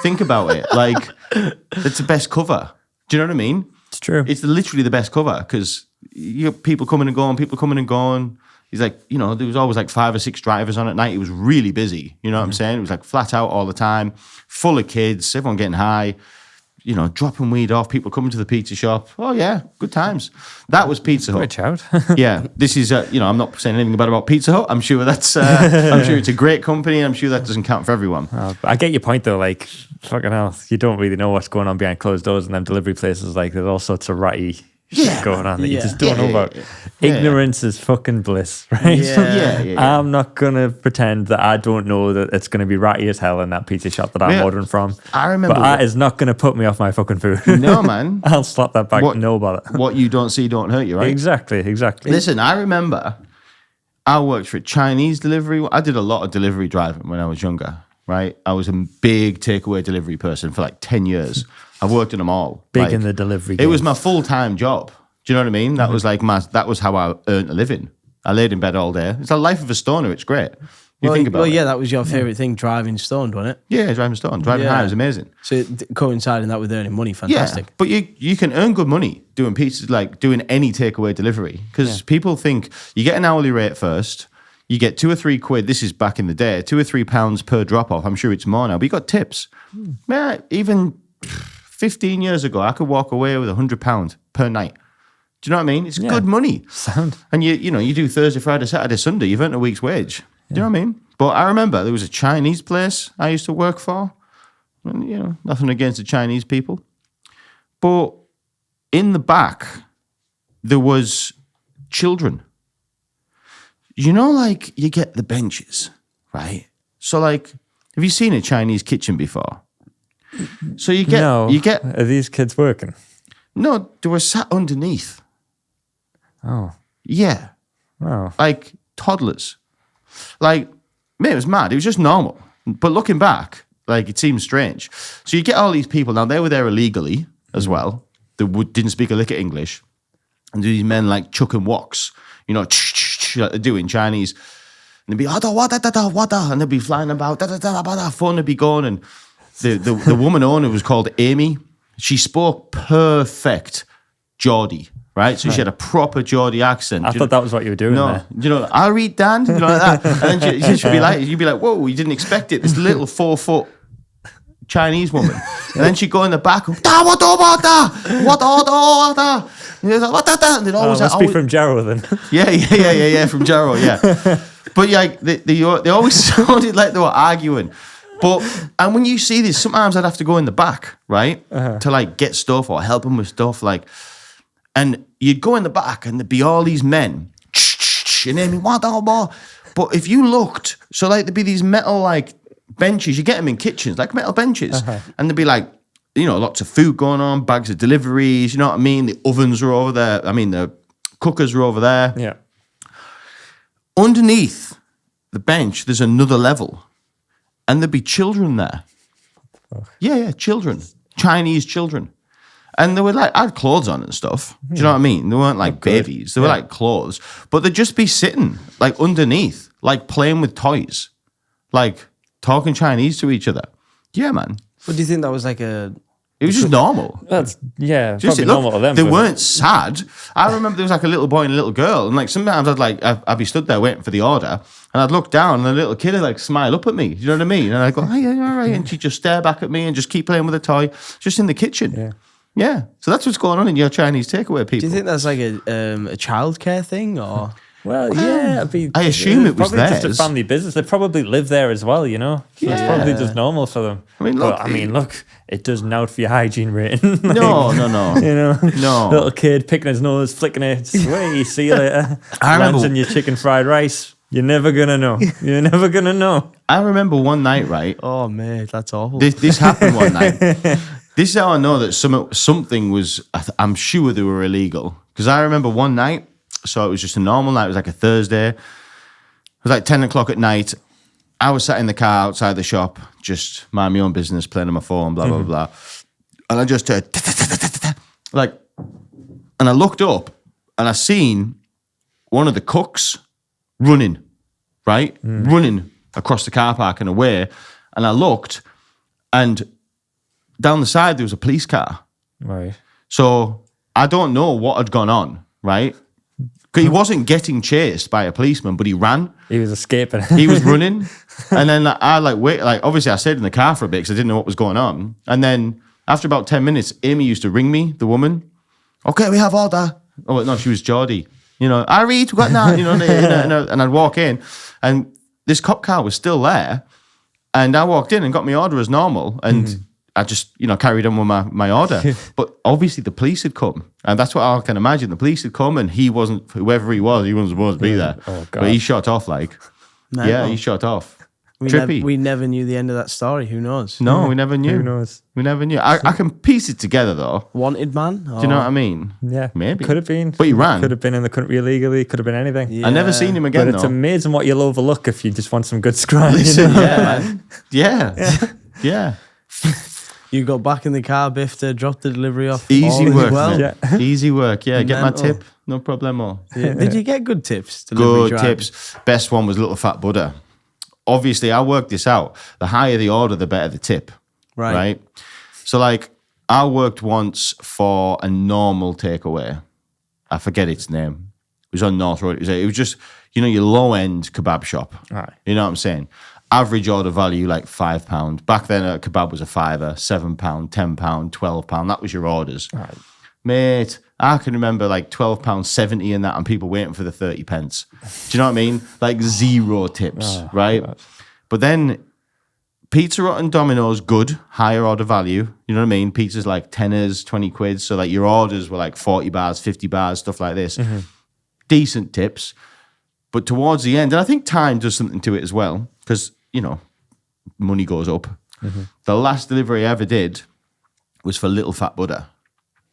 Think about it. Like it's the best cover. Do you know what I mean? It's true. It's literally the best cover because you have people coming and going. He's like, you know, there was always like 5 or 6 drivers on at night. It was really busy. You know what I'm saying? It was like flat out all the time, full of kids, everyone getting high, you know, dropping weed off, people coming to the pizza shop. Oh, yeah, good times. That was Pizza Hut. Great shout. Yeah, this is, you know, I'm not saying anything bad about Pizza Hut. I'm sure that's, I'm sure it's a great company. I'm sure that doesn't count for everyone. I get your point though. Like, fucking hell, you don't really know what's going on behind closed doors in them delivery places. Like, there's all sorts of ratty shit going on that you just don't know about. Ignorance is fucking bliss, right? Yeah. I'm not gonna pretend that I don't know that it's gonna be ratty as hell in that pizza shop that I'm Yeah. ordering from. I remember but that is not gonna put me off my fucking food. No, man. I'll slap that back. No bother. What you don't see don't hurt you, right? Exactly. Listen, I remember I worked for a Chinese delivery. I did a lot of delivery driving when I was younger, right? I was a big takeaway delivery person for like 10 years. I've worked in them all. Big in the delivery It was game. my full-time job. Do you know what I mean? That was like that was how I earned a living. I laid in bed all day. It's a life of a stoner. It's great. You think about it. yeah, that was your favourite thing, driving stoned, wasn't it? Yeah, driving stoned. Driving high was amazing. So coinciding that with earning money, fantastic. Yeah, but you can earn good money doing pizzas, like doing any takeaway delivery, because people think you get an hourly rate first, you get £2 or £3. This is back in the day, £2 or £3 per drop off. I'm sure it's more now, but you got tips. Yeah, even 15 years ago, I could walk away with £100 per night. Do you know what I mean? It's good money. Sound. And you do Thursday, Friday, Saturday, Sunday. You've earned a week's wage. Do you know what I mean? But I remember there was a Chinese place I used to work for. And, nothing against the Chinese people. But in the back, there was children. Like you get the benches, right? So like, have you seen a Chinese kitchen before? So you get, Are these kids working? No, they were sat underneath. Oh. Yeah. Oh. Like toddlers. Like, mate, it was mad. It was just normal. But looking back, like, it seems strange. So you get all these people. Now, they were there illegally as well. They didn't speak a lick of English. And these men, like, chucking woks, like they do in Chinese. And they'd be, and they'd be flying about, phone would be going. And the woman owner was called Amy. She spoke perfect Geordie. Right, so she had a proper Geordie accent. I thought that was what you were doing there. I'll read Dan, like that. And then she'd be like, you'd be like, whoa, you didn't expect it. This little 4-foot Chinese woman. And then she'd go in the back, and they'd always must be from Jarrow then. Yeah, from Jarrow, yeah. But yeah, they always sounded like they were arguing. And when you see this, sometimes I'd have to go in the back, right, to like get stuff or help them with stuff, like. And you'd go in the back and there'd be all these men, and then but if you looked, so like there'd be these metal like benches, you get them in kitchens, like metal benches, and there'd be like, lots of food going on, bags of deliveries, you know what I mean? The ovens are over there. I mean, the cookers are over there. Yeah. Underneath the bench, there's another level, and there'd be children there. Yeah, children, Chinese children. And they were like, I had clothes on and stuff. Do you know what I mean? They weren't like babies. They were like clothes. But they'd just be sitting like underneath, like playing with toys, like talking Chinese to each other. Yeah, man. But do you think that was like a... It was just normal. That's, Just, probably normal to them. They weren't sad. I remember there was like a little boy and a little girl. And like sometimes I'd be stood there waiting for the order. And I'd look down and the little kid would like smile up at me. You know what I mean? And I'd go, oh, yeah, all right. And she'd just stare back at me and just keep playing with a toy, just in the kitchen. Yeah. Yeah, so that's what's going on in your Chinese takeaway, people. Do you think that's like a childcare thing, or? Well, yeah, I assume it was probably just theirs. a family business. They probably live there as well, So it's probably just normal for them. Look, it doesn't out for your hygiene rating. No. No. Little kid picking his nose, flicking it. Sway, see you later. Lands in your chicken fried rice. You're never gonna know. You're never gonna know. I remember one night, right? Oh, mate, that's awful. This happened one night. This is how I know that something was, I'm sure they were illegal. Because I remember one night, so it was just a normal night, it was like a Thursday. It was like 10 o'clock at night. I was sat in the car outside the shop, just mind my own business, playing on my phone, blah, blah, blah. And I just heard, like, and I looked up and I seen one of the cooks running, right? Running across the car park and away. And I looked and down the side, there was a police car. Right. So I don't know what had gone on, right? Because he wasn't getting chased by a policeman, but he ran. He was escaping. He was running. And then obviously I stayed in the car for a bit because I didn't know what was going on. And then after about 10 minutes, Amy used to ring me, the woman. Okay, we have order. Oh, no, she was Geordie. I read, we got now, and I'd walk in and this cop car was still there. And I walked in and got my order as normal. And I just, carried on with my order. But obviously the police had come. And that's what I can imagine. The police had come and he wasn't, whoever he wasn't supposed to be there. Oh, God. But he shot off he shot off. Trippy. We never knew the end of that story. Who knows? No, we never knew. Who knows? We never knew. I can piece it together though. Wanted man? Do you know what I mean? Yeah. Maybe. Could have been. But he ran. Could have been in the country illegally. Could have been anything. Yeah. I never seen him again But it's amazing what you'll overlook if you just want some good scrum. Listen, yeah, man. Yeah. You got back in the car, Biff, to drop the delivery off. Easy work, well. man. Yeah. Easy work. Yeah, get my tip. No problemo. Yeah. Did you get good tips? Good tips. Best one was Little Fat Buddha. obviously I worked this out. The higher the order, the better the tip. Right. So like I worked once for a normal takeaway. I forget its name. It was on North Road. It was just, your low end kebab shop. Right. You know what I'm saying? Average order value like £5. Back then a kebab was a £5, £7, £10, £12. That was your orders. Right. Mate, I can remember like £12.70 in that and people waiting for the 30 pence. Do you know what I mean? Like zero tips, right? God. But then Pizza Hut and Domino's, good, higher order value. You know what I mean? Pizza's like tenors, 20 quid. So like your orders were like 40 bars, 50 bars, stuff like this. Decent tips. But towards the end, and I think time does something to it as well, because, money goes up. The last delivery I ever did was for Little Fat Buddha.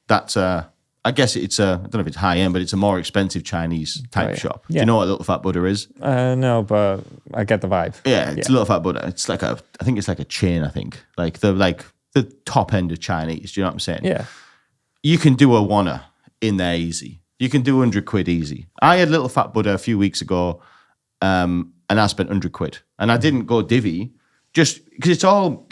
That's I guess it's I don't know if it's high end, but it's a more expensive Chinese type shop. Yeah. Do you know what Little Fat Buddha is? No, but I get the vibe. Yeah, it's Little Fat Buddha. It's like I think it's like a chain. I think like the top end of Chinese. Do you know what I'm saying? Yeah. You can do a wanna in there easy. You can do 100 quid easy. I had Little Fat Buddha a few weeks ago, and I spent 100 quid, and I didn't go divvy, just because it's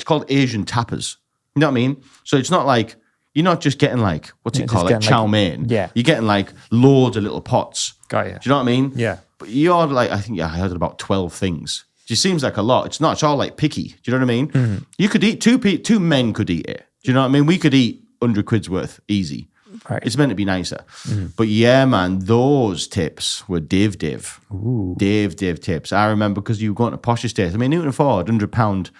called Asian tapas. You know what I mean? So it's not like. You're not just getting like, what's it called? Like chow mein. Yeah. You're getting like loads of little pots. Got you. Do you know what I mean? Yeah. But you order like, I think I ordered about 12 things. It just seems like a lot. It's not, it's all like picky. Do you know what I mean? You could eat, two men could eat it. Do you know what I mean? We could eat 100 quid's worth easy. Right. It's meant to be nicer. But yeah, man, those tips were div. Div tips. I remember because you were going to posh estates. I mean, Newton Ford, £100, £100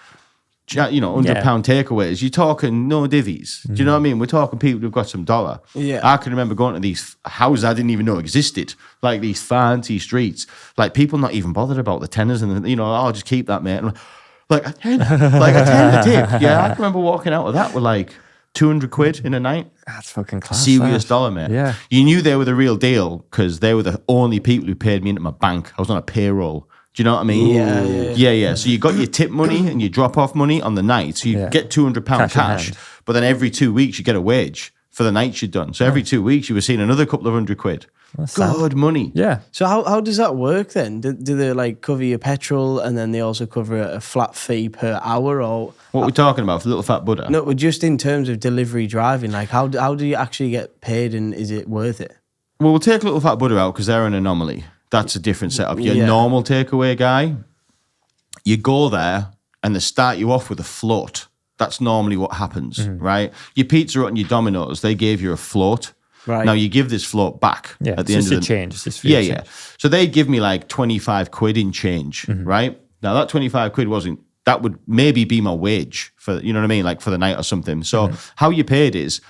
takeaways. You're talking no divvies. Do you know what I mean? We're talking people who've got some dollar. Yeah. I can remember going to these houses I didn't even know existed, like these fancy streets, like people not even bothered about the tenors and I'll just keep that, mate. And like a tenner a tip. Yeah, I can remember walking out of that with like 200 quid in a night. That's fucking class. Serious that. dollar, mate. Yeah. You knew they were the real deal because they were the only people who paid me into my bank. I was on a payroll. Do you know what I mean? Yeah. So you got your tip money and your drop off money on the night. So you get £200 cash, but then every 2 weeks you get a wage for the nights you'd done. So every 2 weeks you were seeing another couple of £100. Good money. Yeah. So how does that work then? Do they like cover your petrol and then they also cover a flat fee per hour, or What are we talking about for Little Fat Buddha? no? Just in terms of delivery driving, like how do you actually get paid, and is it worth it? Well, we'll take Little Fat Buddha out because they're an anomaly. That's a different setup. Your normal takeaway guy, you go there and they start you off with a float. That's normally what happens, right? Your Pizza Hut and your Domino's, they gave you a float. Right. Now you give this float back at the end of the change. It's just yeah. So they give me like 25 quid in change, right? Now that 25 quid that would maybe be my wage for, you know what I mean? Like for the night or something. So how you paid is,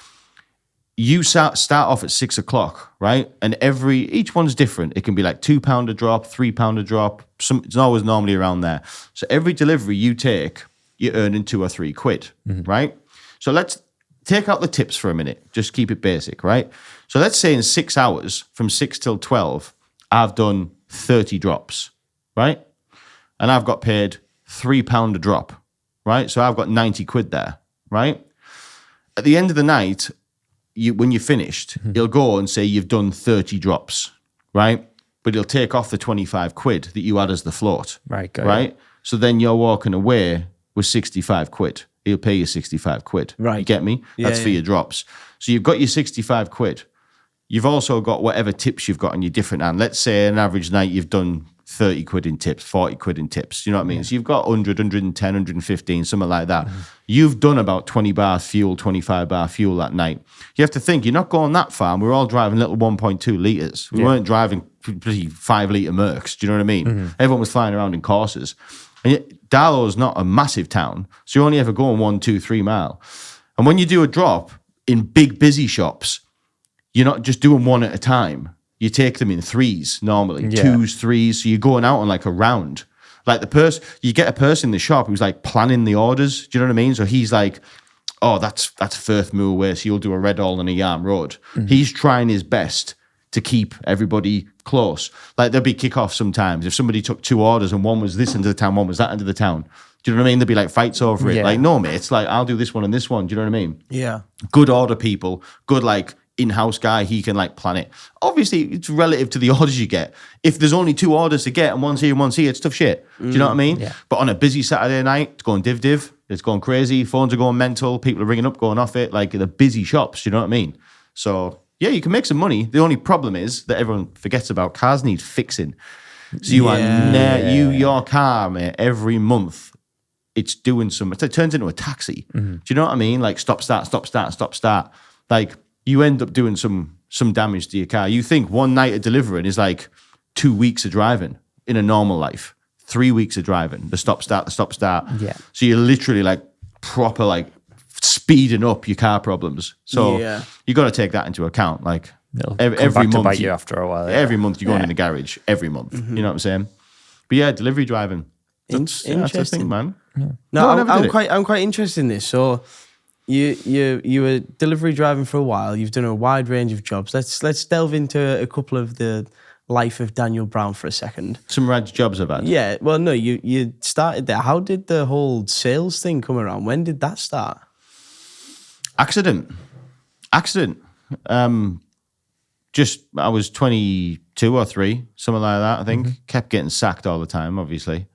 you start off at 6 o'clock, right? And each one's different. It can be like £2 a drop, £3 a drop. It's always normally around there. So every delivery you take, you're earning 2 or 3 quid, right? So let's take out the tips for a minute. Just keep it basic, right? So let's say in 6 hours, from 6 till 12, I've done 30 drops, right? And I've got paid £3 a drop, right? So I've got 90 quid there, right? At the end of the night, when you're finished, he'll go and say you've done 30 drops, right? But he'll take off the 25 quid that you had as the float, Right, got right? So then you're walking away with 65 quid. He'll pay you 65 quid. Right. You get me? That's for your drops. So you've got your 65 quid. You've also got whatever tips you've got on your different hand. Let's say an average night you've done 30 quid in tips, 40 quid in tips. You know what I mean? So you've got 100, 110, 115, something like that. You've done about 20 bar fuel, 25 bar fuel that night. You have to think, you're not going that far. And we're all driving little 1.2 litres. We weren't driving 5 litre Mercs. Do you know what I mean? Everyone was flying around in courses. And yet, Darlow's not a massive town, so you're only ever going 1, 2, 3 mile. And when you do a drop in big, busy shops, you're not just doing one at a time. You take them in threes normally, 2s, 3s. So you're going out on like a round. Like you get a person in the shop who's like planning the orders. Do you know what I mean? So he's like, oh, that's Firth Moor way, so you'll do a Red All and a Yarm Road. He's trying his best to keep everybody close. Like there'll be kickoffs sometimes. If somebody took 2 orders and one was this end of the town, one was that end of the town. Do you know what I mean? There'd be like fights over it. Yeah. Like, no, mate, it's like, I'll do this one and this one. Do you know what I mean? Yeah. Good order people, good like in-house guy, he can like plan it. Obviously, it's relative to the orders you get. If there's only 2 orders to get and one's here and one's here, it's tough shit. Do you know what I mean? Yeah. But on a busy Saturday night, it's going div. It's going crazy. Phones are going mental. People are ringing up, going off it. Like, the busy shops, you know what I mean? So, yeah, you can make some money. The only problem is that everyone forgets about cars need fixing. So your car, mate, every month, it's doing it turns into a taxi. Do you know what I mean? Like, stop, start. Like, you end up doing some damage to your car. You think one night of delivering is like 2 weeks of driving in a normal life. 3 weeks of driving, the stop, start. Yeah. So you're literally like proper like speeding up your car problems. So you got to take that into account. Like every back to month, bite you after a while. Yeah. Every month you're going in the garage. Every month, you know what I'm saying? But yeah, delivery driving. That's a thing, man. No, I'm quite interested in this. So you were delivery driving for a while. You've done a wide range of jobs. Let's delve into a couple of the life of Daniel Brown for a second. Some rad jobs I've had. Yeah, well, no, you started there. How did the whole sales thing come around? When did that start? Accident. Just I was 22 or 3, something like that. I think kept getting sacked all the time. Obviously,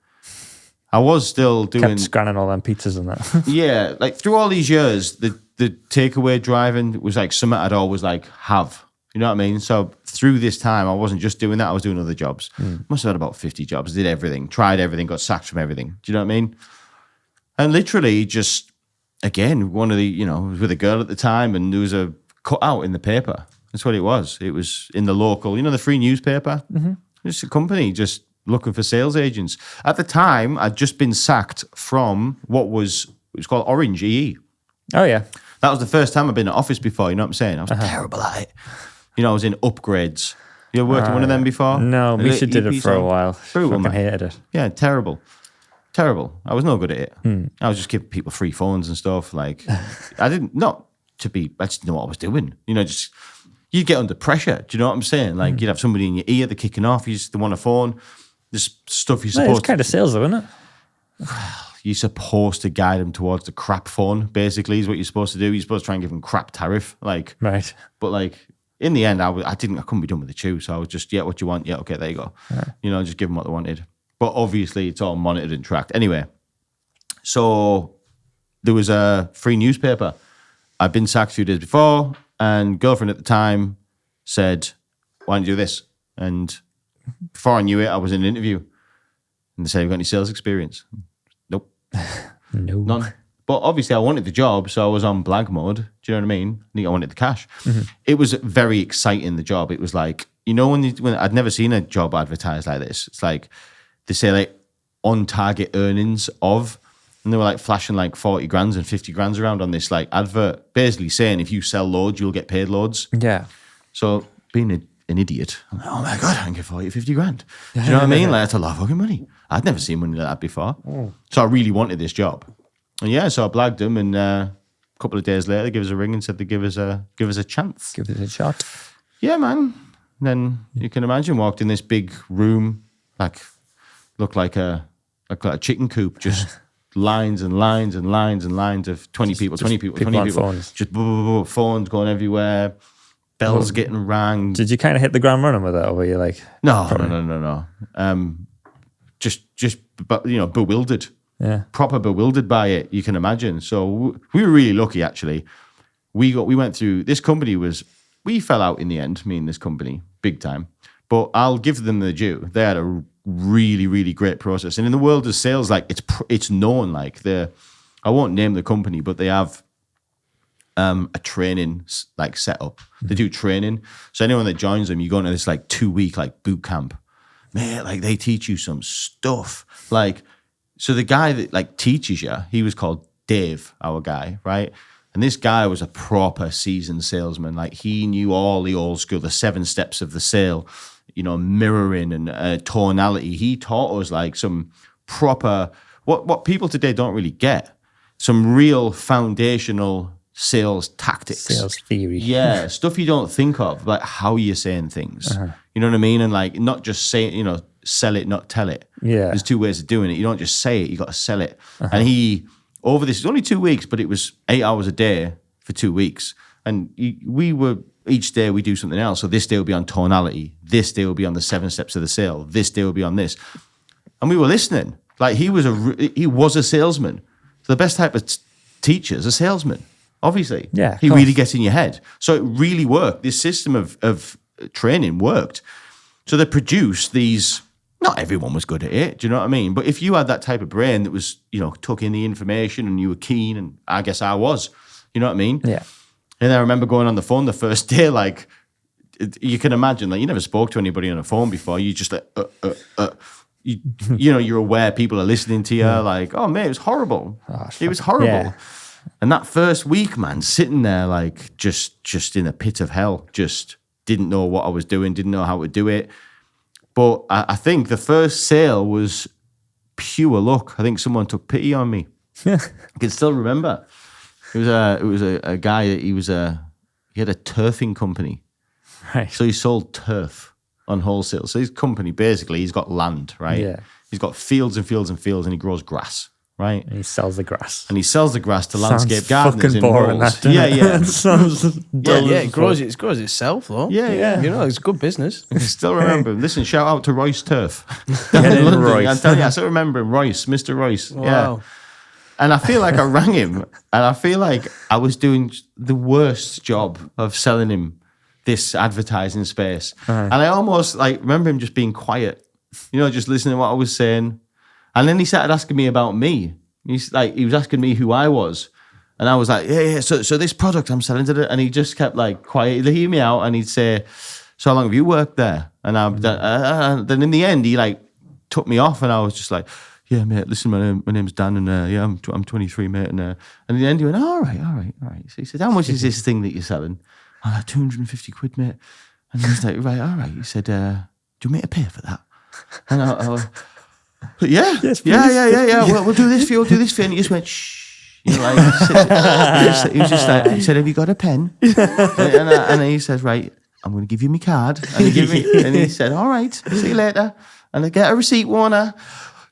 I was still doing Kept scanning all them pizzas and that. Yeah, like through all these years, the takeaway driving was like something I'd always like have. You know what I mean? So through this time, I wasn't just doing that. I was doing other jobs. Must have had about 50 jobs. Did everything, tried everything, got sacked from everything. Do you know what I mean? And literally just, again, one of the, I was with a girl at the time and there was a cutout in the paper. That's what it was. It was in the local, the free newspaper. Just a company just looking for sales agents. At the time, I'd just been sacked from it was called Orange EE. Oh, yeah. That was the first time I've been in an office before, you know what I'm saying? I was terrible at it. I was in upgrades. You ever worked in one of them before? No, Misha did it for a while. Brutal, Fucking hated it. Yeah, terrible. I was no good at it. I was just giving people free phones and stuff. Like, I just didn't know what I was doing. Just, you get under pressure. Do you know what I'm saying? Like, you'd have somebody in your ear, they're kicking off, you just want a phone. There's stuff you're supposed to... It's kind of sales though, isn't it? You're supposed to guide them towards the crap phone, basically, is what you're supposed to do. You're supposed to try and give them crap tariff. Like, right. But like, in the end, I couldn't be done with the chew. So I was just, what you want? Yeah, okay, there you go. Right. Just give them what they wanted. But obviously, it's all monitored and tracked. Anyway, so there was a free newspaper. I'd been sacked a few days before, and girlfriend at the time said, why don't you do this? And before I knew it, I was in an interview. And they said, have you got any sales experience? Nope. No. None. But obviously I wanted the job, so I was on blag mode. Do you know what I mean? I wanted the cash. It was very exciting, the job. It was like, when I'd never seen a job advertised like this. It's like, they say like on target earnings of, and they were like flashing like 40 grand and 50 grand around on this like advert, basically saying if you sell loads, you'll get paid loads. Yeah. So being an idiot, I'm like, oh my God, I can get 40, 50 grand. Do you know what I mean? Like, that's a lot of fucking money. I'd never seen money like that before. So I really wanted this job. And yeah, so I blagged them, and a couple of days later, they gave us a ring and said they'd give us a chance. Give it a shot. Yeah, man. And then you can imagine, walked in this big room, looked like a chicken coop, just lines and lines and lines and lines of 20 people. Phones. Just phones going everywhere, bells getting rang. Did you kind of hit the ground running with it, or were you like... No. Just bewildered. Yeah. Proper bewildered by it, you can imagine. So we were really lucky, actually. We went through, this company we fell out in the end, me and this company, big time. But I'll give them the due. They had a really, really great process. And in the world of sales, like it's known, like I won't name the company, but they have a training like set up. They do training. So anyone that joins them, you go into this like 2-week like boot camp. Man, like they teach you some stuff. Like, so the guy that like teaches you, he was called Dave, our guy, right? And this guy was a proper seasoned salesman. Like he knew all the old school, the 7 steps of the sale, mirroring and tonality. He taught us like some proper, what people today don't really get, some real foundational sales tactics. Sales theory. Yeah, stuff you don't think of, like how you're saying things. You know what I mean? And like not just say, sell it, not tell it. Yeah. There's 2 ways of doing it. You don't just say it, you got to sell it. And he, over this, it's only 2 weeks, but it was 8 hours a day for 2 weeks. And we were each day we do something else. So this day will be on tonality. This day will be on the 7 steps of the sale. This day will be on this. And we were listening. Like he was a salesman. So the best type of teacher is a salesman, obviously. Yeah, he really gets in your head. So it really worked. This system of training worked. So they produced these. Not everyone was good at it. Do you know what I mean? But if you had that type of brain that was, took in the information and you were keen, and I guess I was, you know what I mean? Yeah. And I remember going on the phone the first day, like, you can imagine, like, you never spoke to anybody on the phone before. You just like, you're aware people are listening to you. Like, oh, mate, it was horrible. It was horrible. Yeah. And that first week, man, sitting there, like, just in a pit of hell, just didn't know what I was doing, didn't know how to do it. But I think the first sale was pure luck. I think someone took pity on me. I can still remember. It was a guy that he had a turfing company. Right. So he sold turf on wholesale. So his company, basically, he's got land, right? Yeah. He's got fields and fields and fields, and he grows grass, right? And he sells the grass. And he sells the grass to landscape Sounds gardeners fucking in boring, Wales. that, Yeah, yeah. It sounds dull Yeah, as it grows itself, though. Yeah, yeah. It's good business. I still remember him. Listen, shout out to Royce Turf. Get in, London, Royce. I'm telling you, I still remember him, Royce, Mr. Royce. Wow. Yeah. And I feel like I rang him, and I feel like I was doing the worst job of selling him this advertising space. And I almost remember him just being quiet, just listening to what I was saying. And then he started asking me about me. He was asking me who I was. And I was like, yeah. So this product I'm selling to and he just kept quiet. He'd hear me out and he'd say, so how long have you worked there? And then in the end, he took me off and I was just like, yeah, mate, listen, my name's Dan and I'm 23, mate. And in the end, he went, all right. So he said, how much is this thing that you're selling? I'm like, 250 quid, mate. And he was like, right, all right. He said, do you want me to pay for that? And I yeah, yes, yeah. We'll do this for you, And he just went, shh. He was just like, he said, have you got a pen? and he says, right, I'm going to give you my card. And he said, all right, see you later. And I get a receipt, Warner.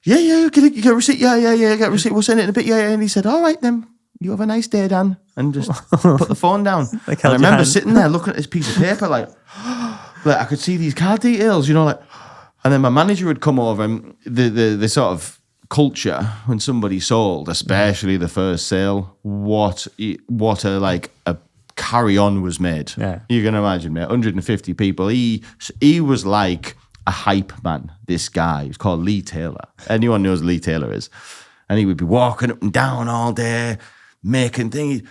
Yeah, get a receipt. Yeah, get a receipt. We'll send it in a bit. Yeah. And he said, all right then. You have a nice day, Dan. And just put the phone down. And I remember sitting there looking at this piece of paper, like I could see these card details, and then my manager would come over, and the sort of culture when somebody sold, especially the first sale, what a carry on was made. Yeah. You can imagine, mate, 150 people. He was like a hype man, this guy. He's called Lee Taylor. Anyone knows who Lee Taylor is. And he would be walking up and down all day, making things,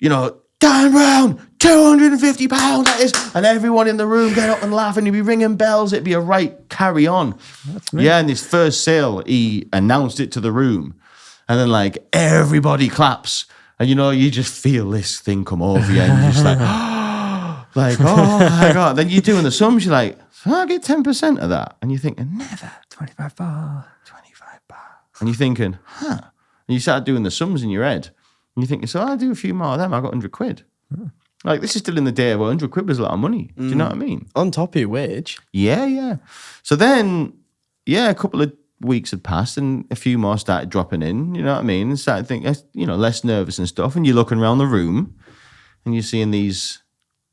Dan Brown, £250, that is. And everyone in the room get up and laugh, and he'd be ringing bells. It'd be a right carry on. Yeah, and his first sale, he announced it to the room. And then everybody claps. And you just feel this thing come over you, and you're just oh my God. Then you're doing the sums, you're like, I'll get 10% of that. And you're thinking, never. 25 bar. And you're thinking, And you start doing the sums in your head. And you're thinking, so I'll do a few more of them. I got 100 quid. This is still in the day where 100 quid was a lot of money. Do you know what I mean? On top of your wage. Yeah. So then, a couple of weeks had passed and a few more started dropping in. You know what I mean? And started thinking, less nervous and stuff. And you're looking around the room and you're seeing these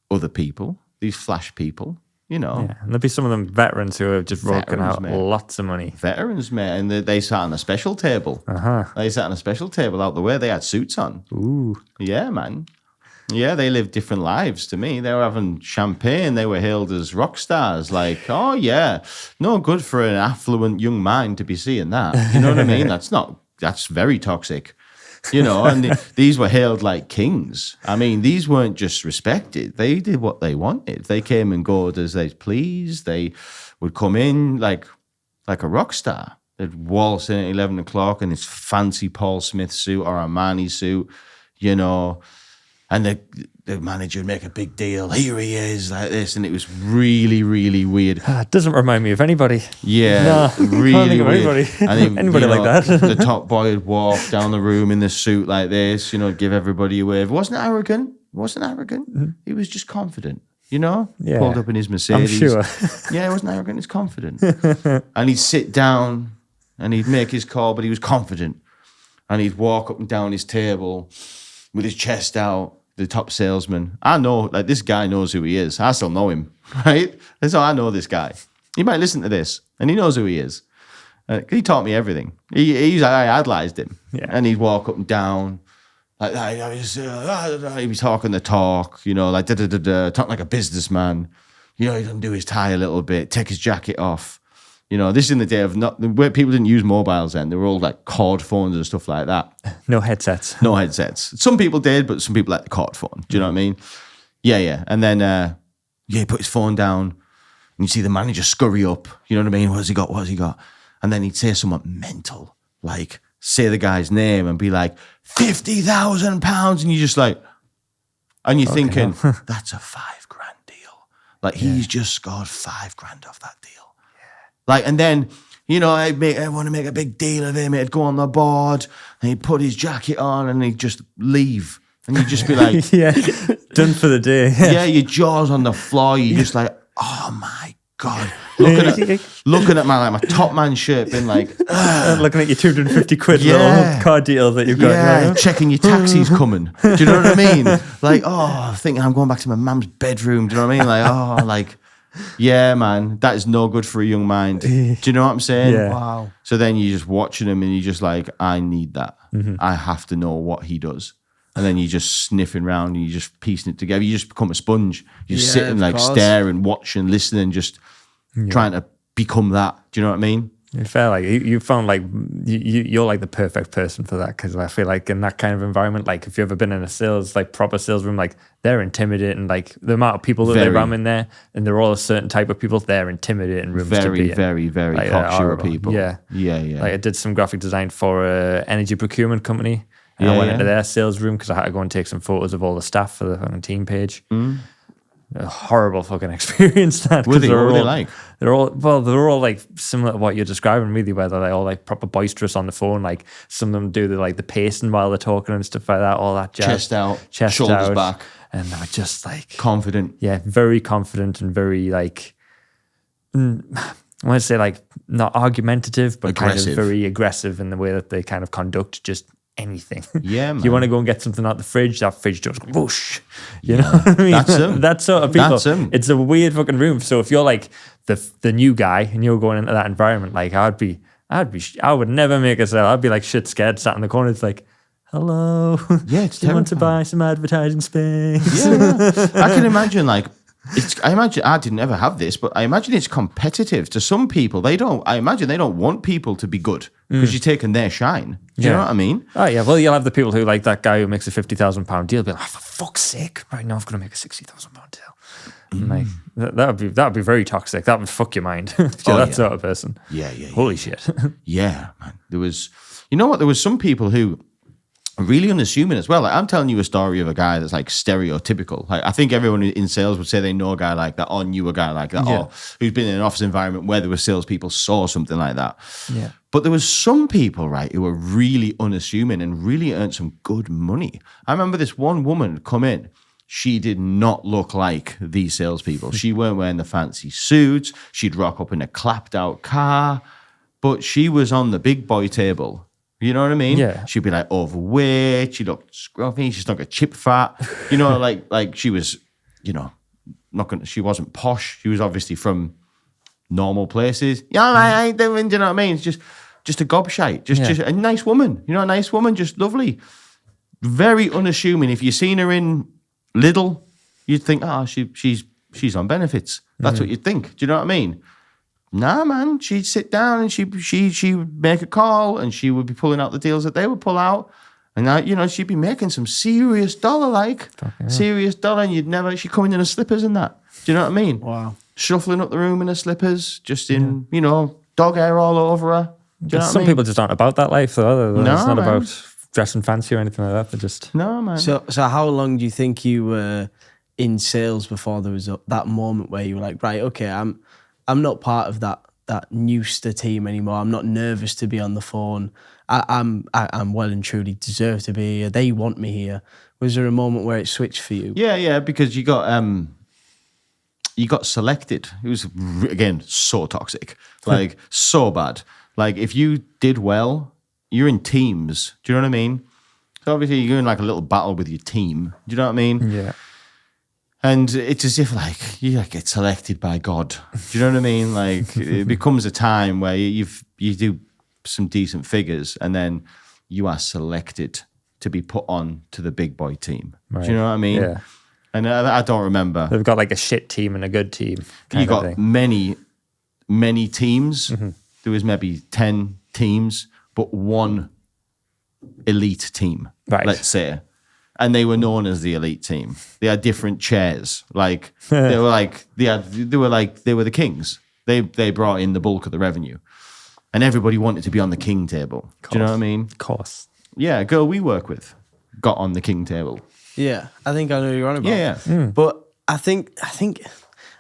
other people, these flash people. Yeah, and there'll be some of them veterans who have just broken out lots of money. Veterans, mate, and they sat on a special table. They sat on a special table out the way. They had suits on. Ooh. Yeah, man. Yeah, they lived different lives to me. They were having champagne. They were hailed as rock stars. Oh, yeah. No good for an affluent young mind to be seeing that. You know what I mean? That's very toxic. And these were hailed like kings. I mean, these weren't just respected. They did what they wanted. They came and go as they pleased. They would come in like a rock star. They'd waltz in at 11 o'clock in this fancy Paul Smith suit or Armani suit, and the manager would make a big deal. Here he is, like this. And it was really, really weird. It doesn't remind me of anybody. Yeah, no, really can't think of weird. Anybody, And anybody like that. The top boy would walk down the room in the suit like this, give everybody a wave. It wasn't arrogant. Mm-hmm. He was just confident, Yeah. Pulled up in his Mercedes. I'm sure. Yeah, he wasn't arrogant. He's confident. And he'd sit down and he'd make his call, but he was confident. And he'd walk up and down his table with his chest out. the top salesman. I know, like, this guy knows who he is. I still know him, right? So I know this guy. He might listen to this, and he knows who he is. He taught me everything. I idolized him. Yeah. And he'd walk up and down. Like, he'd be talking the talk, like, talking like a businessman. He doesn't do his tie a little bit, take his jacket off. This is in the day of where people didn't use mobiles then. They were all like cord phones and stuff like that. No headsets. No headsets. Some people did, but some people like the cord phone. Do you know what I mean? Yeah. And then, he put his phone down and you see the manager scurry up. You know what I mean? What has he got? And then he'd say something mental, like say the guy's name and be like, £50,000. And you're just like, and you're thinking, that's a $5,000 deal. Like he's just scored $5,000 off that deal. Like, and then, I want to make a big deal of him. He'd go on the board and he'd put his jacket on and he'd just leave. And you'd just be like, Yeah, done for the day. yeah, your jaw's on the floor. You're just like, oh my God. Looking at my top man shirt, being like, looking at your 250 quid little car deal that you've got. Yeah, checking your taxi's coming. Do you know what I mean? Like, thinking I'm going back to my mum's bedroom. Do you know what I mean? Like, yeah, man, that is no good for a young mind. Do you know what I'm saying? Yeah. Wow. So then you're just watching him and you're just like, I need that. I have to know what he does. And then you're just sniffing around and you're just piecing it together. You just become a sponge. You're sitting like staring, watching, listening, just trying to become that. Do you know what I mean? You feel like you found like you're like the perfect person for that, because I feel like in that kind of environment, like if you've ever been in a proper sales room, like they're intimidating. Like the amount of people that they ram in there, and they're all a certain type of people. They're intimidating rooms to be in. Very, very like, cocksure people. Yeah. Like I did some graphic design for an energy procurement company. And I went into their sales room because I had to go and take some photos of all the staff for the fucking team page. A horrible fucking experience. That what were they like? They're all like similar to what you're describing, really, where they're all like proper boisterous on the phone. Like some of them do the pacing while they're talking and stuff like that, all that jazz. Chest out, shoulders back. And they're just like confident. Yeah, very confident and very like, I want to say like not argumentative, but aggressive. Kind of very aggressive in the way that they kind of conduct just anything. Yeah, man. You want to go and get something out the fridge, that fridge does whoosh. You know what I mean? That's them. That sort of people. That's them. It's a weird fucking room. So if you're like the new guy and you're going into that environment, like I would never make a sale. I'd be like shit scared, sat in the corner. It's like, hello. Yeah, it's do you want to buy some advertising space? Yeah. I can imagine I didn't ever have this, but I imagine it's competitive. To some people, I imagine they don't want people to be good because you're taking their shine. Do you know what I mean? Oh yeah, well you'll have the people who like that guy who makes a £50,000 deal, be like, for fuck's sake, right now I'm going to make a £60,000 deal. And like that'd be very toxic. That would fuck your mind. That sort of person. Yeah. Holy shit. Yeah, man. There was some people who are really unassuming as well. Like, I'm telling you a story of a guy that's like stereotypical. Like, I think everyone in sales would say they know a guy like that or knew a guy like that or who's been in an office environment where there were salespeople saw something like that. Yeah. But there was some people, right, who were really unassuming and really earned some good money. I remember this one woman come in. She did not look like these salespeople. She weren't wearing the fancy suits. She'd rock up in a clapped out car, but she was on the big boy table. You know what I mean? Yeah. She'd be like overweight. She looked scruffy. She's not got chip fat. You know, like she was, she wasn't posh. She was obviously from normal places. Yeah, I ain't doing, do you know what I mean? It's just a gobshite. Just a nice woman. A nice woman, just lovely. Very unassuming. If you seen her in Lidl, you'd think, she's on benefits. That's what you'd think. Do you know what I mean? Nah, man. She'd sit down and she would make a call and she would be pulling out the deals that they would pull out. And she'd be making some serious dollar, serious dollar. And she'd come in her slippers and that. Do you know what I mean? Wow. Shuffling up the room in her slippers, just in, dog hair all over her. Do you know what I mean? People just aren't about that life, though. No, it's not man. about dressing fancy or anything like that. They're just... No, man. So how long do you think you were in sales before there was that moment where you were like, right, okay, I'm not part of that Newster team anymore. I'm not nervous to be on the phone. I'm well and truly deserve to be here. They want me here. Was there a moment where it switched for you? Yeah, because you got selected. It was again so toxic, like so bad. Like if you did well, you're in teams. Do you know what I mean? So obviously you're in like a little battle with your team. Do you know what I mean? Yeah. And it's as if like you get selected by God. Do you know what I mean? Like it becomes a time where you do some decent figures, and then you are selected to be put on to the big boy team. Right. Do you know what I mean? Yeah. And I don't remember. They've got like a shit team and a good team. You got thing. many teams. There was maybe 10 teams, but one elite team, Right. let's say. And they were known as the elite team. They had different chairs. Like they were the kings. They brought in the bulk of the revenue. And everybody wanted to be on the king table. Do you know what I mean? Of course. Yeah, a girl we work with got on the king table. Yeah, I think I know who you're on about. Yeah. But I think,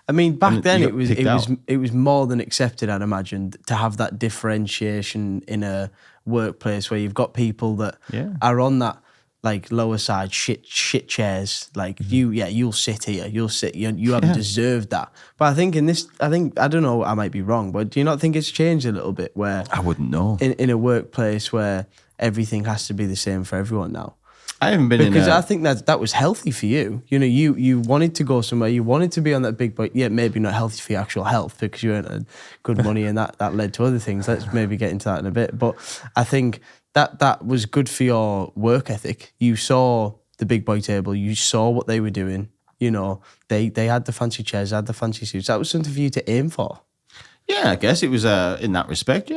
I mean, back And then you it got was picked it was more than accepted. I'd imagine to have that differentiation in a workplace where you've got people that are on that like lower side shit chairs. Like you'll sit here, you haven't deserved that. But I think I don't know, I might be wrong, but do you not think it's changed a little bit where I wouldn't know. in a workplace where everything has to be the same for everyone now? I haven't been Because in I think that was healthy for you. You know, you wanted to go somewhere, you wanted to be on that big boy. Yeah, maybe not healthy for your actual health because you earned good money and that led to other things. Let's maybe get into that in a bit. But I think that was good for your work ethic. You saw the big boy table, you saw what they were doing. You know, they had the fancy chairs, had the fancy suits. That was something for you to aim for. Yeah, I guess it was in that respect,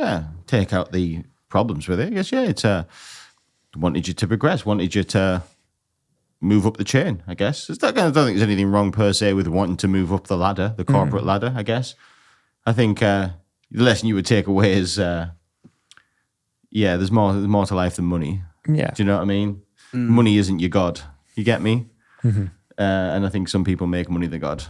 take out the problems with it. I guess, it's wanted you to progress, wanted you to move up the chain, I guess. I don't think there's anything wrong per se with wanting to move up the ladder, the corporate ladder, I guess. I think the lesson you would take away is, there's more to life than money. Yeah. Do you know what I mean? Money isn't your God. You get me? And I think some people make money the God.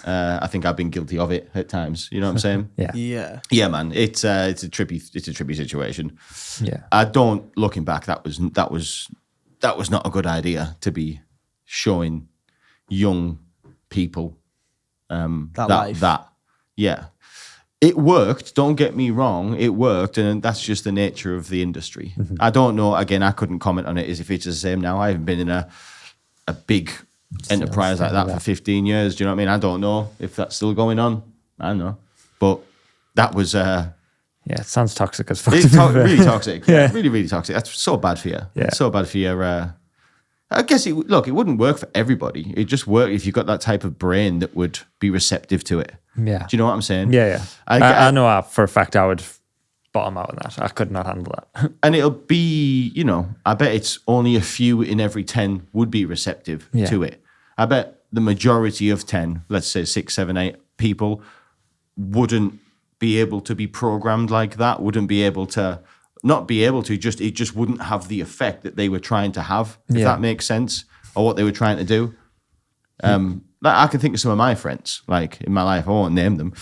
I think I've been guilty of it at times. You know what I'm saying? Yeah. Yeah, man. It's a trippy situation. Yeah. I don't. Looking back, that was not a good idea to be showing young people life. Yeah, it worked. Don't get me wrong. It worked, and that's just the nature of the industry. I don't know. Again, I couldn't comment on it as if it's the same now. I haven't been in a big enterprise like that for 15 years. Do you know what I mean? I don't know if that's still going on. I don't know, but that was. Yeah, it sounds toxic as fuck. It's really toxic. Yeah, really, really toxic. That's so bad for you. Yeah. It's so bad for your. I guess it wouldn't work for everybody. It just work if you got that type of brain that would be receptive to it. Yeah. Do you know what I'm saying? Yeah. I know for a fact I would bottom out on that. I could not handle that. And it'll be, I bet it's only a few in every 10 would be receptive to it. I bet the majority of 10, let's say 6, 7, 8 people wouldn't be able to be programmed like that, wouldn't be able to, not be able to, it just wouldn't have the effect that they were trying to have, if that makes sense, or what they were trying to do. Like I can think of some of my friends, like in my life, I won't name them,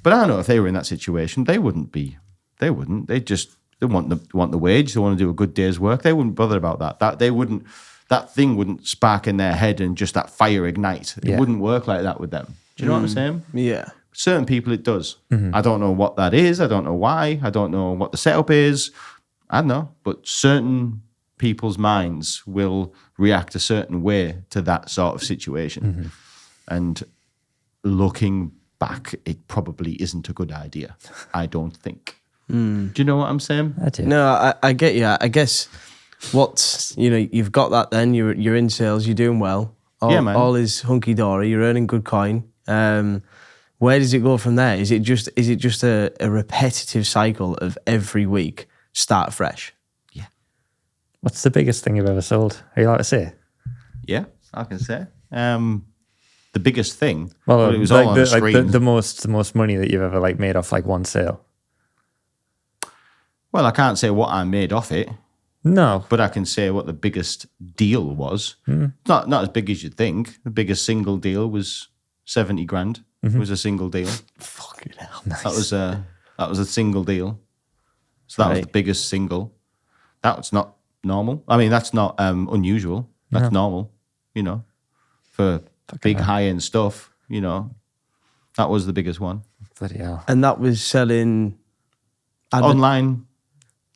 but I know if they were in that situation, they wouldn't. They want the wage, they want to do a good day's work, they wouldn't bother about that. That thing wouldn't spark in their head and just that fire ignite. It wouldn't work like that with them. Do you know what I'm saying? Yeah. Certain people it does. I don't know what that is. I don't know why. I don't know what the setup is. I don't know. But certain people's minds will react a certain way to that sort of situation. And looking back, it probably isn't a good idea. I don't think. Do you know what I'm saying? I do. No, I get you. I guess you've got that then. You're in sales, you're doing well. Yeah, man. All is hunky-dory, you're earning good coin. Where does it go from there? Is it just a repetitive cycle of every week start fresh? Yeah. What's the biggest thing you've ever sold? Are you allowed to say? Yeah, I can say. The biggest thing. Well, it was all on the screen. The most money that you've ever made off one sale. Well, I can't say what I made off it, No. but I can say what the biggest deal was. Not as big as you'd think. The biggest single deal was 70 grand. Was a single deal. Fucking hell. That was a single deal. So that was the biggest single. That's not normal. I mean, that's not unusual. That's normal, for big high-end stuff, That was the biggest one. Bloody hell. And that was selling Online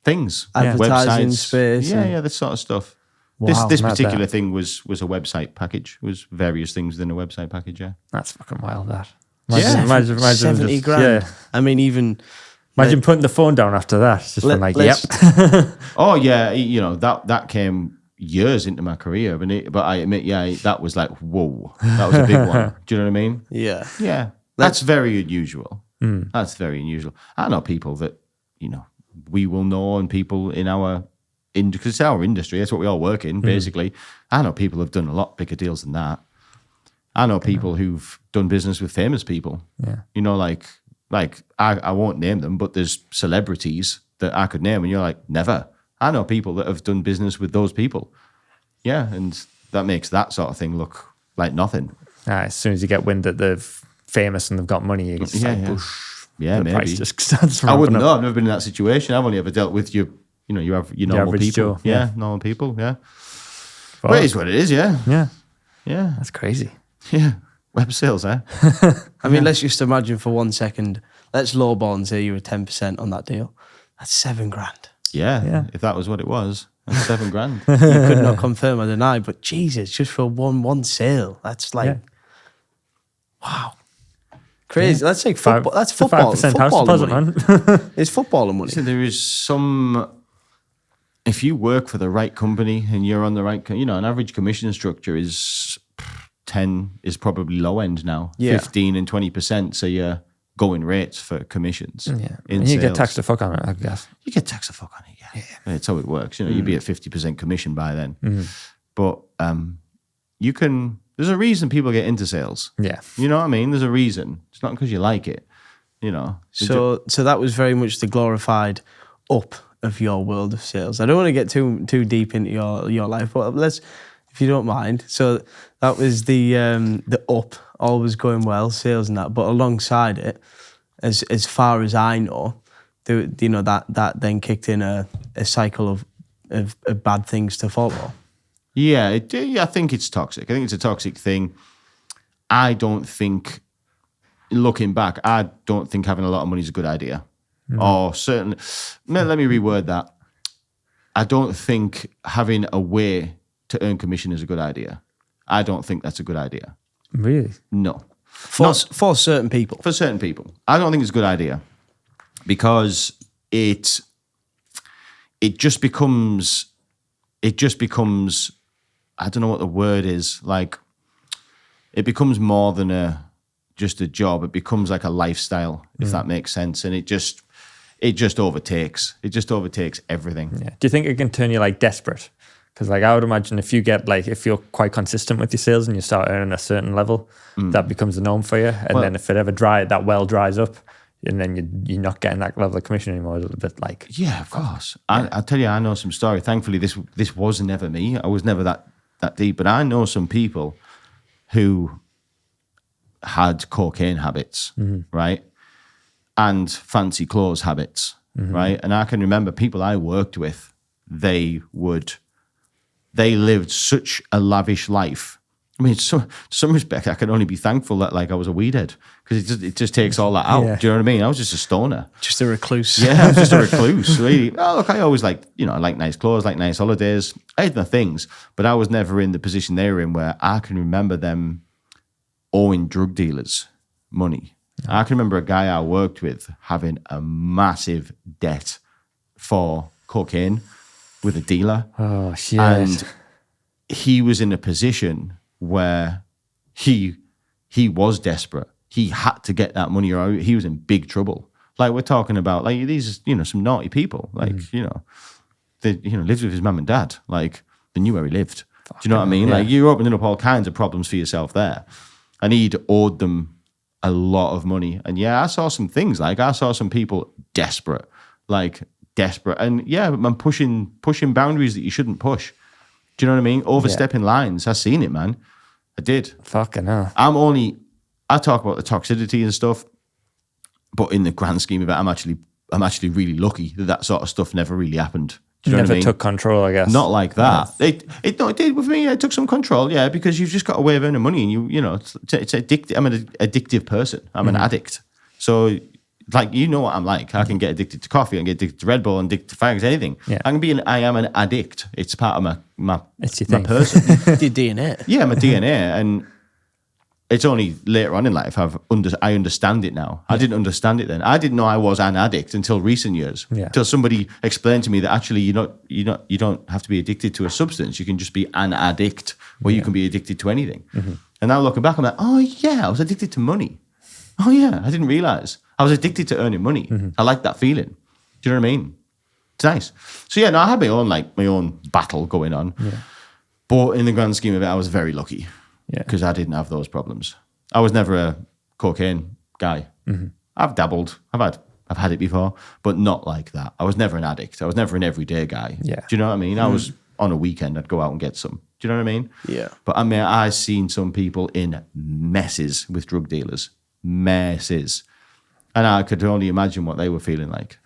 things. advertising Websites. space. Yeah, this sort of stuff. Wow, this mad particular that. thing was a website package. It was various things within a website package. Yeah. That's fucking wild. That. Yeah. Imagine 70 just- grand. Yeah. I mean, even Imagine putting the phone down after that. Just from like, yep. let's- Oh yeah, you know that came years into my career, but I admit, yeah, that was like whoa, that was a big one. Do you know what I mean? yeah. Yeah, that's very unusual. That's very unusual. I know people that we will know, and people in our because it's our industry. That's what we all work in, basically. I know people who've done a lot bigger deals than that. I know people who've done business with famous people. Yeah. Like I won't name them, but there's celebrities that I could name, and you're like, never. I know people that have done business with those people. Yeah, and that makes that sort of thing look like nothing. As soon as you get wind that they're famous and they've got money, you just like, Yeah. whoosh, Yeah, the maybe. price just starts I ramping wouldn't up. know. I've never been in that situation. I've only ever dealt with your normal average people. Joe, yeah. Normal people. Yeah, But- but it is what it is. Yeah, Yeah, yeah, that's crazy. yeah. Web sales, eh? I mean, let's just imagine for 1 second. Let's lowball and say you were 10% on that deal. That's 7 grand. Yeah, Yeah. If that was what it was, that's 7 grand. You could not confirm or deny, but Jesus, just for one sale, that's like, Yeah. wow, crazy. Let's say Five- football. That's it's a football. 5% house Football deposit, money. man. It's footballer money. So there is some. If you work for the right company and you're on the right, an average commission structure is 10 is probably low end now. Yeah. 15 and 20%. So you're going rates for commissions. Yeah, in and you get sales. taxed the fuck on it, I guess. You get taxed the fuck on it, yeah. That's how it works. You'd be at 50% commission by then. But you can. There's a reason people get into sales. Yeah, You know what I mean? There's a reason. It's not because you like it. So that was very much the glorified up of your world of sales. I don't want to get too deep into your life, but let's, if you don't mind. So that was the up, always going well, sales and that. But alongside it, as far as I know, that then kicked in a cycle of bad things to follow. Yeah, I think it's toxic. I think it's a toxic thing. I don't think, looking back, I don't think having a lot of money is a good idea. Or certainly, let me reword that. I don't think having a way to earn commission is a good idea. I don't think that's a good idea. really. No. For certain people. For certain people. I don't think it's a good idea because it just becomes, I don't know what the word is, like, it becomes more than just a job. It becomes like a lifestyle, if that makes sense. And it just overtakes. It just overtakes everything. Yeah. Do you think it can turn you like desperate? Because like I would imagine if you're quite consistent with your sales and you start earning a certain level, that becomes the norm for you. And then if it ever dries up, and then you're not getting that level of commission anymore, it's a bit like Yeah, of course. I'll tell you, I know some story. Thankfully, this was never me. I was never that deep. But I know some people who had cocaine habits, right? And fancy clothes habits, right? And I can remember people I worked with, they lived such a lavish life. I mean, so, to some respect, I can only be thankful that like I was a weedhead because it just takes all that out. Yeah. Do you know what I mean? I was just a stoner. Just a recluse. Yeah, I was just a recluse. Really. Oh, look, I always like nice clothes, like nice holidays. I had my things, but I was never in the position they were in where I can remember them owing drug dealers money. I can remember a guy I worked with having a massive debt for cocaine with a dealer. oh shit. And he was in a position where he was desperate. He had to get that money or he was in big trouble. Like we're talking about like these, some naughty people. Like, they lived with his mum and dad. Like they knew where he lived. Do you know what I mean? yeah. Like you're opening up all kinds of problems for yourself there. And he'd owed them a lot of money. And yeah, I saw some things. Like I saw some people desperate. And yeah, man, pushing boundaries that you shouldn't push. Do you know what I mean? Overstepping lines. I seen it, man. I did. Fucking hell. I talk about the toxicity and stuff, but in the grand scheme of it, I'm actually really lucky that sort of stuff never really happened. Do you know Never what I mean? took control, I guess. Not like that. It did with me. It took some control, yeah, because you've just got a way of earning money, and it's addictive. I'm an addictive person. I'm an addict. So like, you know what I'm like. I can get addicted to coffee, I can get addicted to Red Bull, and addicted to fags, anything. Yeah. I am an addict. It's part of my It's your my thing. person. Your DNA. Yeah, my DNA, and it's only later on in life I understand it now. I didn't understand it then. I didn't know I was an addict until recent years. Yeah. Until somebody explained to me that actually you don't have to be addicted to a substance. You can just be an addict, or you can be addicted to anything. And now looking back, I'm like, oh yeah, I was addicted to money. Oh yeah, I didn't realize I was addicted to earning money. I like that feeling. Do you know what I mean? It's nice. So yeah, no, I had my own battle going on. Yeah. But in the grand scheme of it, I was very lucky. Yeah. Because I didn't have those problems. I was never a cocaine guy. I've dabbled. I've had it before, but not like that. I was never an addict. I was never an everyday guy. Yeah. Do you know what I mean? I was on a weekend, I'd go out and get some. Do you know what I mean? Yeah. But I mean, I've seen some people in messes with drug dealers. Messes. And I could only imagine what they were feeling like.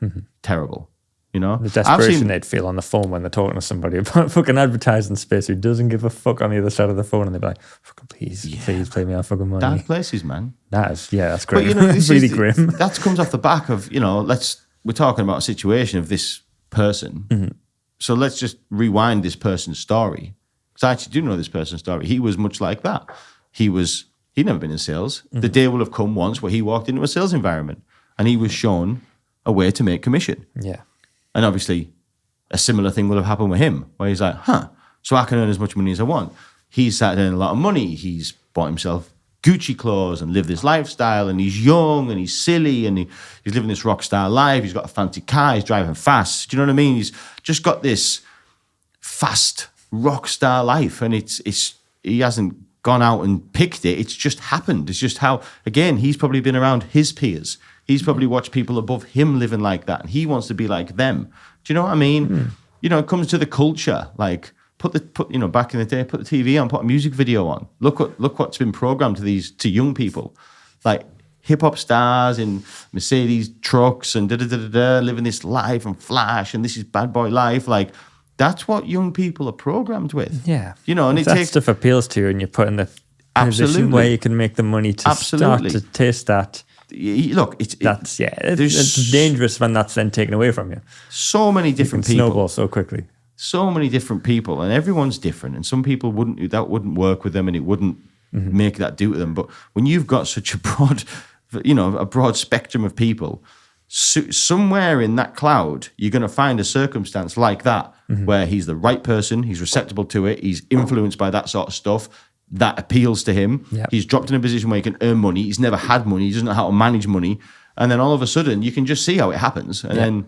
Terrible. You know? The desperation they'd feel on the phone when they're talking to somebody about fucking advertising space who doesn't give a fuck on the other side of the phone, and they'd be like, fucking please pay me our fucking money. Dark places, man. That's But great. you know, this really is grim. That comes off the back of, you know, we're talking about a situation of this person. So let's just rewind this person's story. Because I actually do know this person's story. He was much like that. He'd never been in sales. The day will have come once where he walked into a sales environment and he was shown a way to make commission. Yeah. And obviously, a similar thing will have happened with him, where he's like, so I can earn as much money as I want. He's started earning a lot of money. He's bought himself Gucci clothes and lived this lifestyle, and he's young and he's silly and he's living this rock star life. He's got a fancy car. He's driving fast. Do you know what I mean? He's just got this fast rock star life, and he hasn't gone out and picked it. It's just happened. It's just how, again, he's probably been around his peers. He's probably watched people above him living like that, and he wants to be like them. Do you know what I mean? You know, it comes to the culture. Like, back in the day, put the TV on, put a music video on. Look what's been programmed to young people, like hip hop stars in Mercedes trucks and living this life and flash, and this is bad boy life. Like, that's what young people are programmed with. Yeah. You know, and if that stuff appeals to you, and you're put in the position where you can make the money to start to taste that. Look, it's dangerous when that's then taken away from you. So many different people. Snowball so quickly. So many different people, and everyone's different. And some people wouldn't work with them, and it wouldn't make that do to them. But when you've got such a broad spectrum of people, somewhere in that cloud, you're going to find a circumstance like that where he's the right person, he's receptible to it, he's influenced by that sort of stuff. That appeals to him. Yep. He's dropped in a position where he can earn money. He's never had money. He doesn't know how to manage money. And then all of a sudden, you can just see how it happens. And then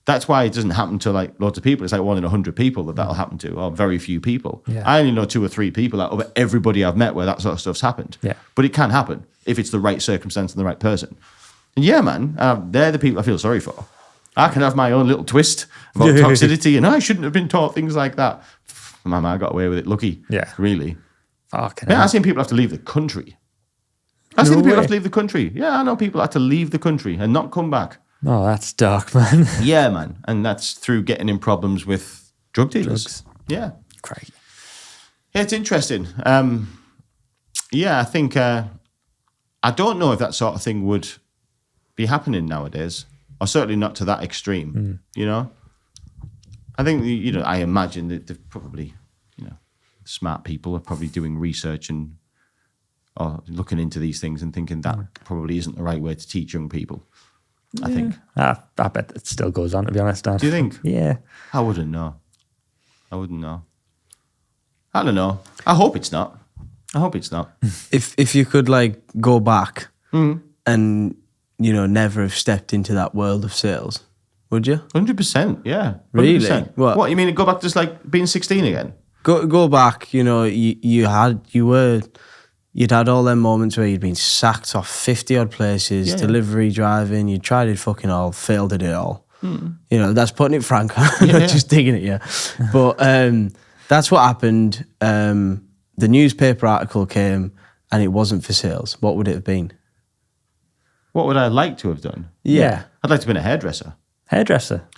that's why it doesn't happen to like loads of people. It's like 1 in 100 people that'll happen to, or very few people. Yeah. I only know 2 or 3 people out of everybody I've met where that sort of stuff's happened. Yeah. But it can happen if it's the right circumstance and the right person. And yeah, man, they're the people I feel sorry for. I can have my own little twist about toxicity, and I shouldn't have been taught things like that. Man, I got away with it. Lucky. Yeah. Really. I've seen people have to leave the country. I've seen people have to leave the country. Yeah, I know people have to leave the country and not come back. Oh, that's dark, man. Yeah, man. And that's through getting in problems with drug dealers. Yeah. Crazy. Yeah, it's interesting. Yeah, I think, I don't know if that sort of thing would be happening nowadays, or certainly not to that extreme, you know? I think, I imagine that they've probably, smart people are probably doing research or looking into these things and thinking that probably isn't the right way to teach young people. I think. I bet it still goes on, to be honest, Dan. Do you think? Yeah. I wouldn't know. I don't know. I hope it's not. If you could like go back and never have stepped into that world of sales, would you? 100%. Yeah. 100%. Really? What you mean? Go back to just like being 16 again? Go back. You'd had all them moments where you'd been sacked off 50 odd places, delivery, driving. You tried it fucking all, failed at it all. That's putting it frank. Not just digging at you. But that's what happened. The newspaper article came and it wasn't for sales. What would it have been? What would I like to have done? Yeah. I'd like to have been a hairdresser.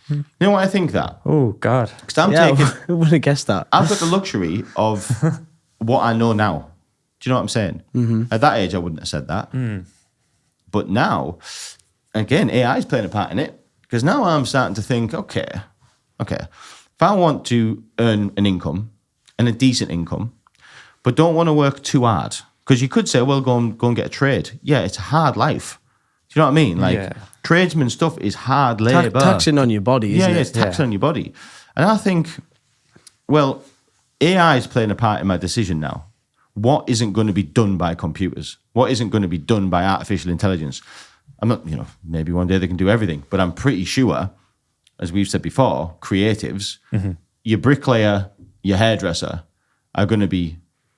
You know why I think that? Oh, God. Because I would have guessed that. I've got the luxury of what I know now. Do you know what I'm saying? At that age, I wouldn't have said that. But now, again, AI is playing a part in it because now I'm starting to think, okay, if I want to earn an income and a decent income, but don't want to work too hard, because you could say, well, go and get a trade. Yeah, it's a hard life. Do you know what I mean? Like tradesman stuff is hard labor. Taxing on your body, isn't it? Yeah, it's taxing on your body. And I think, well, AI is playing a part in my decision now. What isn't going to be done by computers? What isn't going to be done by artificial intelligence? I'm not, maybe one day they can do everything, but I'm pretty sure, as we've said before, creatives, your bricklayer, your hairdresser are going to be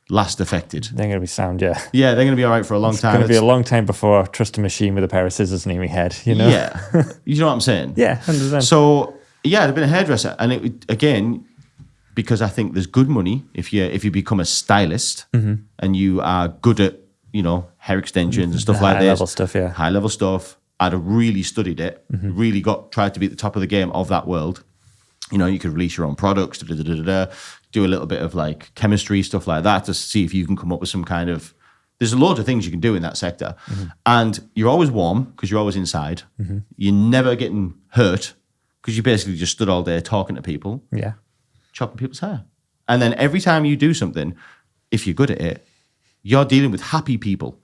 last affected. They're going to be sound, yeah. Yeah, they're going to be all right for a long time. It's going to be a long time before I trust a machine with a pair of scissors near my head, Yeah. You know what I'm saying? Yeah, 100%. So, yeah, I've been a hairdresser. And it, again, because I think there's good money if you become a stylist and you are good at, hair extensions and stuff like this. High-level stuff, yeah. High-level stuff. I'd have really studied it, really tried to be at the top of the game of that world. You could release your own products, do a little bit of like chemistry, stuff like that to see if you can come up with some kind of... There's a load of things you can do in that sector. And you're always warm because you're always inside. You're never getting hurt because you basically just stood all day talking to people. Yeah. Chopping people's hair. And then every time you do something, if you're good at it, you're dealing with happy people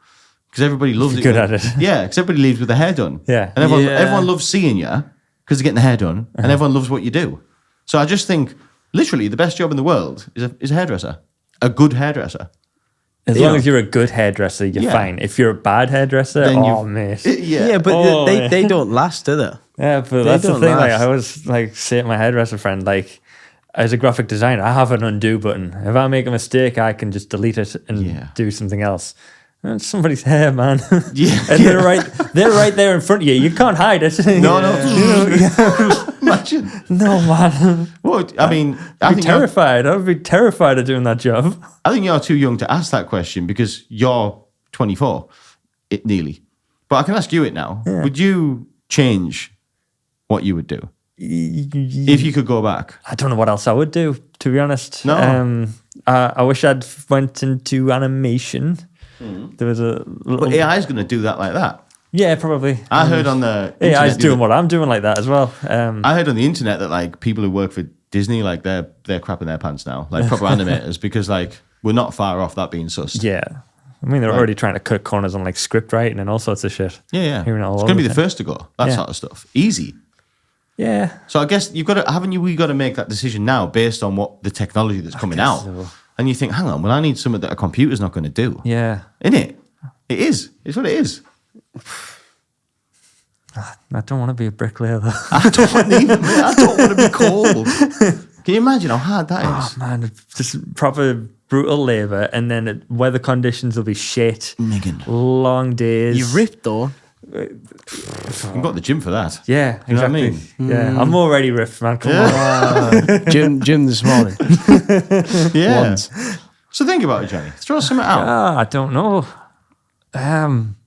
because everybody loves it. Good at it. Yeah, because everybody leaves with their hair done. Yeah. And everyone loves seeing you because they're getting their hair done and everyone loves what you do. So I just think literally the best job in the world is a hairdresser, a good hairdresser. As long as you're a good hairdresser, you're fine. If you're a bad hairdresser, mate. Yeah, but they don't last, do they? Yeah, but that's the thing. Like, I always say to my hairdresser friend, like, as a graphic designer, I have an undo button. If I make a mistake, I can just delete it and do something else. And it's somebody's hair, man. Yeah. And they're right there in front of you. You can't hide it. No. Imagine. No, man. Well, I mean, I'd be terrified. I would be terrified of doing that job. I think you're too young to ask that question because you're 24, nearly. But I can ask you it now. Yeah. Would you change what you would do if you could go back? I don't know what else I would do, to be honest. No. I wish I'd went into animation. There was a little... But AI is going to do that like that. Yeah, probably. I heard on the internet... AI is doing what I'm doing like that as well. I heard on the internet that like people who work for Disney, like they're crapping their pants now, like proper animators, because like we're not far off that being sussed. Yeah. I mean, they're already trying to cut corners on like script writing and all sorts of shit. Yeah. It's going to be the first to go. That sort of stuff. Easy. Yeah. So I guess we got to make that decision now based on what the technology that's coming out. So. And you think, hang on, well, I need something that a computer's not going to do. Yeah. Innit? It is. It's what it is. I don't want to be a bricklayer, though. I don't want to be cold. Can you imagine how hard that is? Oh, man, just proper brutal labour, and then weather conditions will be shit. Niggin. Long days. You ripped, though. You've got the gym for that. Yeah, exactly. You know what I mean? Yeah, I'm already ripped, man. Come on. Gym this morning. Yeah. Once. So think about it, Johnny. Throw something out. I don't know.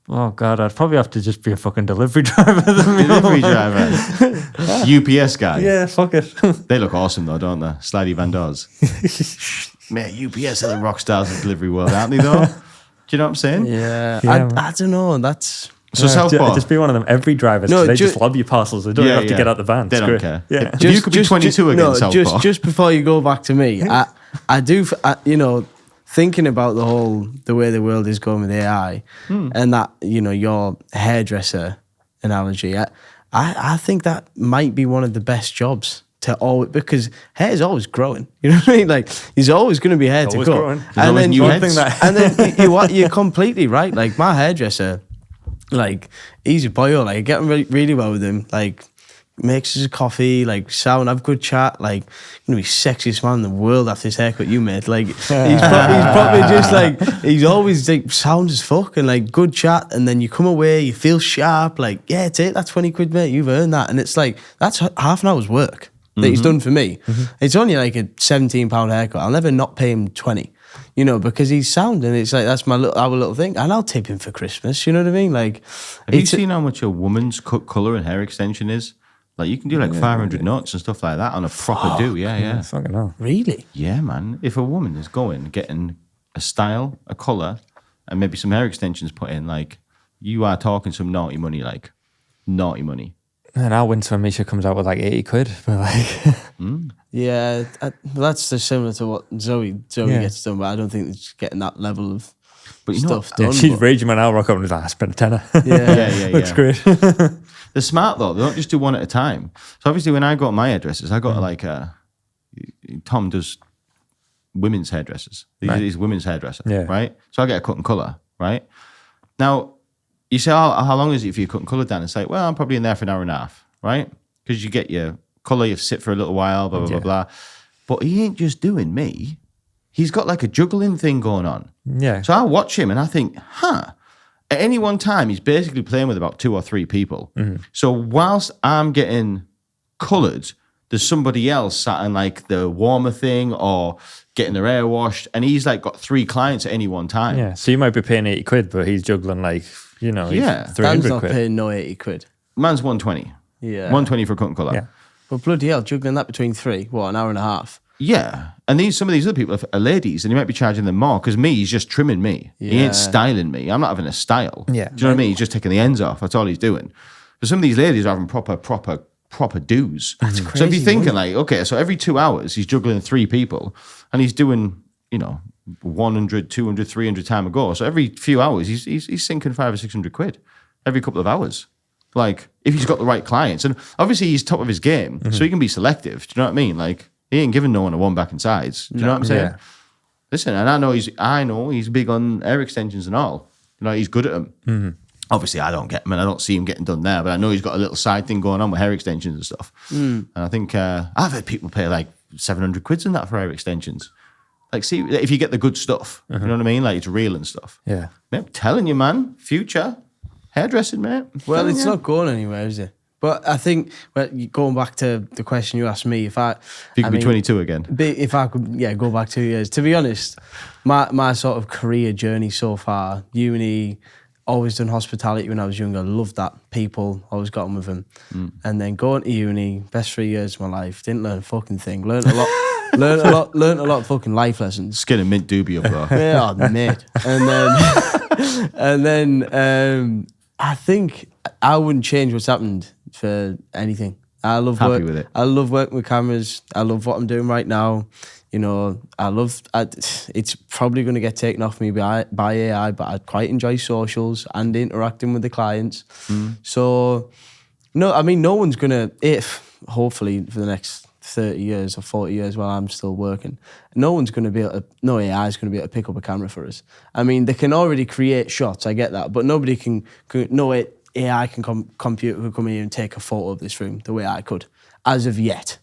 Oh God, I'd probably have to just be a fucking delivery driver. Delivery driver. UPS guy. Yeah, fuck it. They look awesome though, don't they? Slidey Van Doors. Man, UPS are the rock stars of the delivery world, aren't they though? Do you know what I'm saying? Yeah. I don't know. That's... So Southpaw. Just be one of them every drivers. No, they just lob your parcels. They don't have to get out the van. They don't care. Yeah. If you could be 22 again, Southpaw. Just before you go back to me, I do, thinking about the way the world is going with AI and that, your hairdresser analogy, I think that might be one of the best jobs to always, because hair is always growing. You know what I mean? Like, there's always going to be hair to grow. And then you're completely right. Like, my hairdresser, like, he's a boyo. Like, I get on really well with him. Like, makes us a coffee, like, sound, have good chat. Like, gonna be sexiest man in the world after his haircut you made. Like, he's probably just like, he's always like sound as fuck and like good chat. And then you come away, you feel sharp. Like, yeah, take that 20 quid, mate. You've earned that. And it's like, that's half an hour's work that he's done for me. It's only like a £17 haircut. I'll never not pay him 20. Because he's sound, and it's like, that's our little thing. And I'll tip him for Christmas, you know what I mean? Like, have you seen how much a woman's cut colour and hair extension is? Like, you can do like 500 knots and stuff like that on a proper do. Yeah. Fucking hell. Really? Yeah, man. If a woman is getting a style, a colour, and maybe some hair extensions put in, like, you are talking some naughty money, like. naughty money. And our winter Misha comes out with like 80 quid. But like, Yeah, that's just similar to what Zoe Yeah. gets done, but I don't think she's getting that level of But you know stuff yeah, done. she's but- raging when I'll rock up and he's like, I spent a tenner. Yeah. Looks great. They're smart though. They don't just do one at a time. So obviously, when I got my hairdressers, I got like Tom does women's hairdressers. He's a women's hairdresser, Yeah. right? So I get a cut and color, right? Now, you say, oh, how long is it for your cut and color, Dan? It's like, well, I'm probably in there for an hour and a half, right? Because you get your color, you sit for a little while, blah, blah, blah, blah. But he ain't just doing me. He's got like a juggling thing going on. Yeah. So I watch him and I think, At any one time, he's basically playing with about 2 or 3 people. So whilst I'm getting coloured, there's somebody else sat in like the warmer thing or getting their hair washed, and he's like got 3 clients at any one time. Yeah. So you might be paying 80 quid, but he's juggling like, he's Yeah. 300 Dan's not quid. paying no 80 quid. Man's 120. Yeah. 120 for a cut and colour. Yeah. But bloody hell, juggling that between 3, an hour and a half? Yeah. And some of these other people are ladies, and he might be charging them more because he's just trimming me. He Yeah. ain't styling me. I'm not having a style. Yeah. Do you know what I mean? He's just taking the ends off. That's all he's doing. But some of these ladies are having proper dues. That's crazy So if you're thinking money. like, okay, so every 2 hours he's juggling 3 people and he's doing, 100, 200, 300 time ago. So every few hours he's sinking 500 or 600 quid every couple of hours. Like if he's got the right clients, and obviously he's top of his game, so he can be selective. Do you know what I mean? Like he ain't giving no one a one back and sides. Do you know what I'm saying? Yeah. Listen, and I know he's big on hair extensions and all. He's good at them. Obviously, I don't get them, and I don't see him getting done there. But I know he's got a little side thing going on with hair extensions and stuff. And I think I've heard people pay like 700 quid in that for hair extensions. Like, see if you get the good stuff. You know what I mean? Like it's real and stuff. Yeah. Mate, I'm telling you, man, future hairdressing, mate. Well, Telling it's you. not going anywhere, is it? But I think, going back to the question you asked me, You could be 22 again. If I could, go back 2 years. To be honest, my sort of career journey so far, uni, always done hospitality when I was younger. Loved that. People, always got on with them. And then going to uni, best 3 years of my life. Didn't learn a fucking thing. Learned a lot. learned a lot of fucking life lessons. Skin and mint doobie up there. Yeah, mate. And then I think I wouldn't change what's happened for anything. I love Happy with it. I love working with cameras. I love what I'm doing right now. It's probably going to get taken off me by AI, but I quite enjoy socials and interacting with the clients. So, no one's going to, hopefully for the next 30 years or 40 years while I'm still working, no AI is going to be able to pick up a camera for us. I mean, they can already create shots, I get that, but nobody can AI can computer could come in here and take a photo of this room the way I could, as of yet.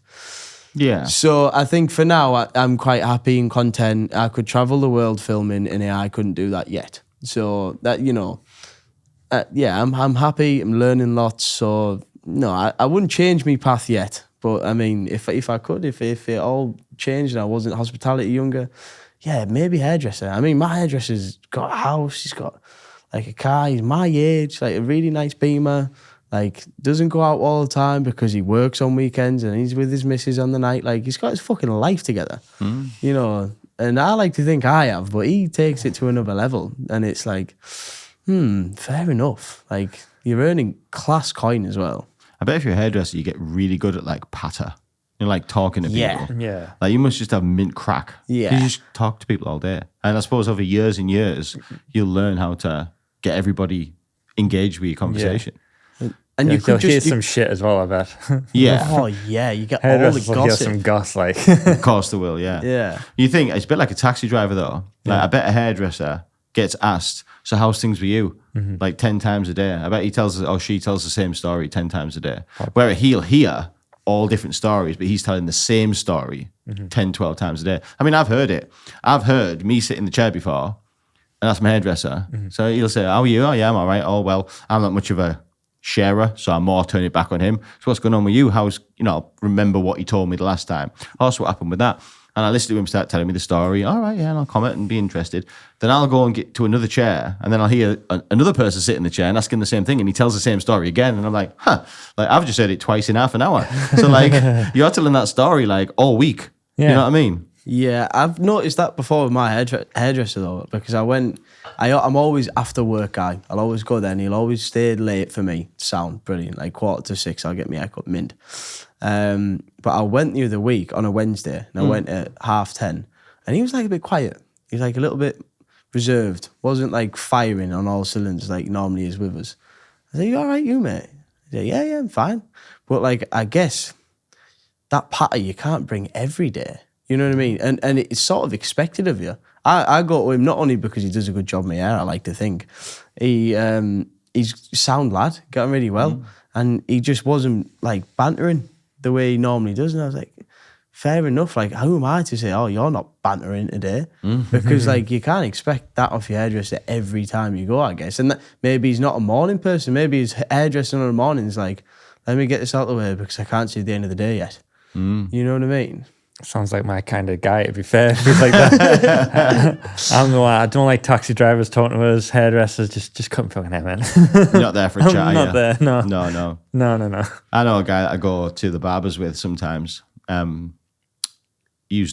Yeah. So I think for now, I'm quite happy and content. I could travel the world filming, and AI couldn't do that yet. So that, I'm happy. I'm learning lots. So no, I wouldn't change my path yet. But I mean, if I could, if it all changed and I wasn't hospitality younger, yeah, maybe hairdresser. I mean, my hairdresser's got a house. He's got like a car. He's my age, like a really nice Beamer. Like, doesn't go out all the time because he works on weekends and he's with his missus on the night. Like, he's got his fucking life together, And I like to think I have, but he takes it to another level. And it's like, fair enough. Like, you're earning class coin as well. I bet if you're a hairdresser, you get really good at like patter. Like talking to people. Yeah. Like you must just have mint crack. Yeah. 'Cause you just talk to people all day. And I suppose over years and years, you'll learn how to get everybody engaged with your conversation. And you could hear just... some shit as well, I bet. Yeah. Oh, yeah, you get all the Hairdressers will hear gossip. some goss, like. Of course they will, yeah. Yeah. You think it's a bit like a taxi driver though. Like I bet a hairdresser gets asked, so how's things with you? Like 10 times a day. I bet he tells us, or she tells the same story 10 times a day. Where he'll hear all different stories, but he's telling the same story 10, 12 times a day. I mean, I've heard it. I've heard me sit in the chair before, and that's my hairdresser. So he'll say, how are you? Oh yeah, I'm all right. Oh, well, I'm not much of a sharer, so I'm more turning it back on him. So what's going on with you? How's, remember what he told me the last time. Also, what happened with that? And I listen to him start telling me the story. All right, yeah, and I'll comment and be interested. Then I'll go and get to another chair, and then I'll hear another person sit in the chair and asking the same thing, and he tells the same story again. And I'm like, like I've just heard it twice in half an hour. So like, you're telling that story like all week. Yeah. You know what I mean? Yeah, I've noticed that before with my hairdresser though, because I'm always after work guy. I'll always go there and he'll always stay late for me. Sound brilliant, like 5:45, I'll get my haircut mint. But I went the other week on a Wednesday and I went at 10:30 and he was like a bit quiet. He was like a little bit reserved, wasn't like firing on all cylinders like he normally is with us. I said, "You all right, you mate?" He said, "Yeah, I'm fine." But like, I guess that patter you can't bring every day. You know what I mean? And it's sort of expected of you. I go to him not only because he does a good job in my hair, I like to think. He's a sound lad, got on really well. And he just wasn't like bantering the way he normally does. And I was like, fair enough. Like, who am I to say, oh, you're not bantering today? Because like you can't expect that off your hairdresser every time you go, I guess. And maybe he's not a morning person. Maybe his hairdresser in the morning is like, let me get this out of the way because I can't see the end of the day yet. You know what I mean? Sounds like my kind of guy, to be fair. He's like that. I'm the one, I don't like taxi drivers talking to us, hairdressers, just come fucking here, man. You're not there for a chat, I'm not there, no. No. No. I know a guy that I go to the barbers with sometimes. You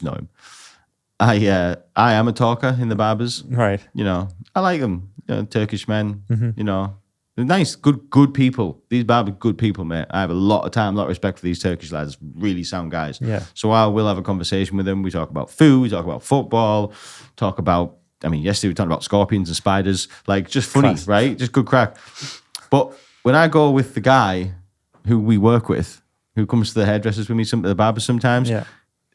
know him. I am a talker in the barbers. Right. You know, I like them. You know, Turkish men, you know. They're nice, good people. These barbers, good people, mate. I have a lot of time, a lot of respect for these Turkish lads. Really sound guys. Yeah. So I will have a conversation with them. We talk about food, we talk about football, talk about, yesterday we talked about scorpions and spiders. Like, just funny, right? Just good crack. But when I go with the guy who we work with, who comes to the hairdressers with me, the barbers sometimes,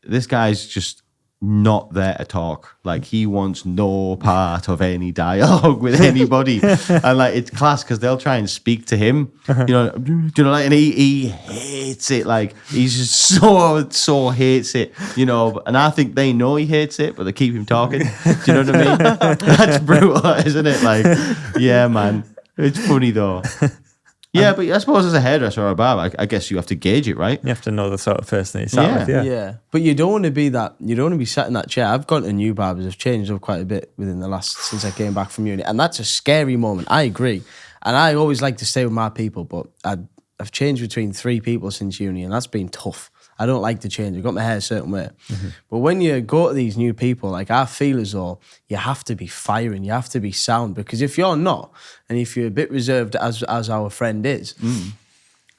this guy's just not there to talk. Like, he wants no part of any dialogue with anybody. And like, it's class because they'll try and speak to him, you know, like, and he hates it. Like, he's just so hates it, you know. And I think they know he hates it, but they keep him talking. Do you know what I mean? That's brutal, isn't it? Like, yeah, man. It's funny though. Yeah, but I suppose as a hairdresser or a barber, I guess you have to gauge it, right? You have to know the sort of person that you sat with, Yeah. But you don't want to be that. You don't want to be sat in that chair. I've gone to new barbers. I've changed up quite a bit since I came back from uni, and that's a scary moment. I agree, and I always like to stay with my people, but I've changed between 3 people since uni, and that's been tough. I don't like to change. I've got my hair a certain way. But when you go to these new people, like, I feel as though you have to be firing, you have to be sound, because if you're not, and if you're a bit reserved as our friend is,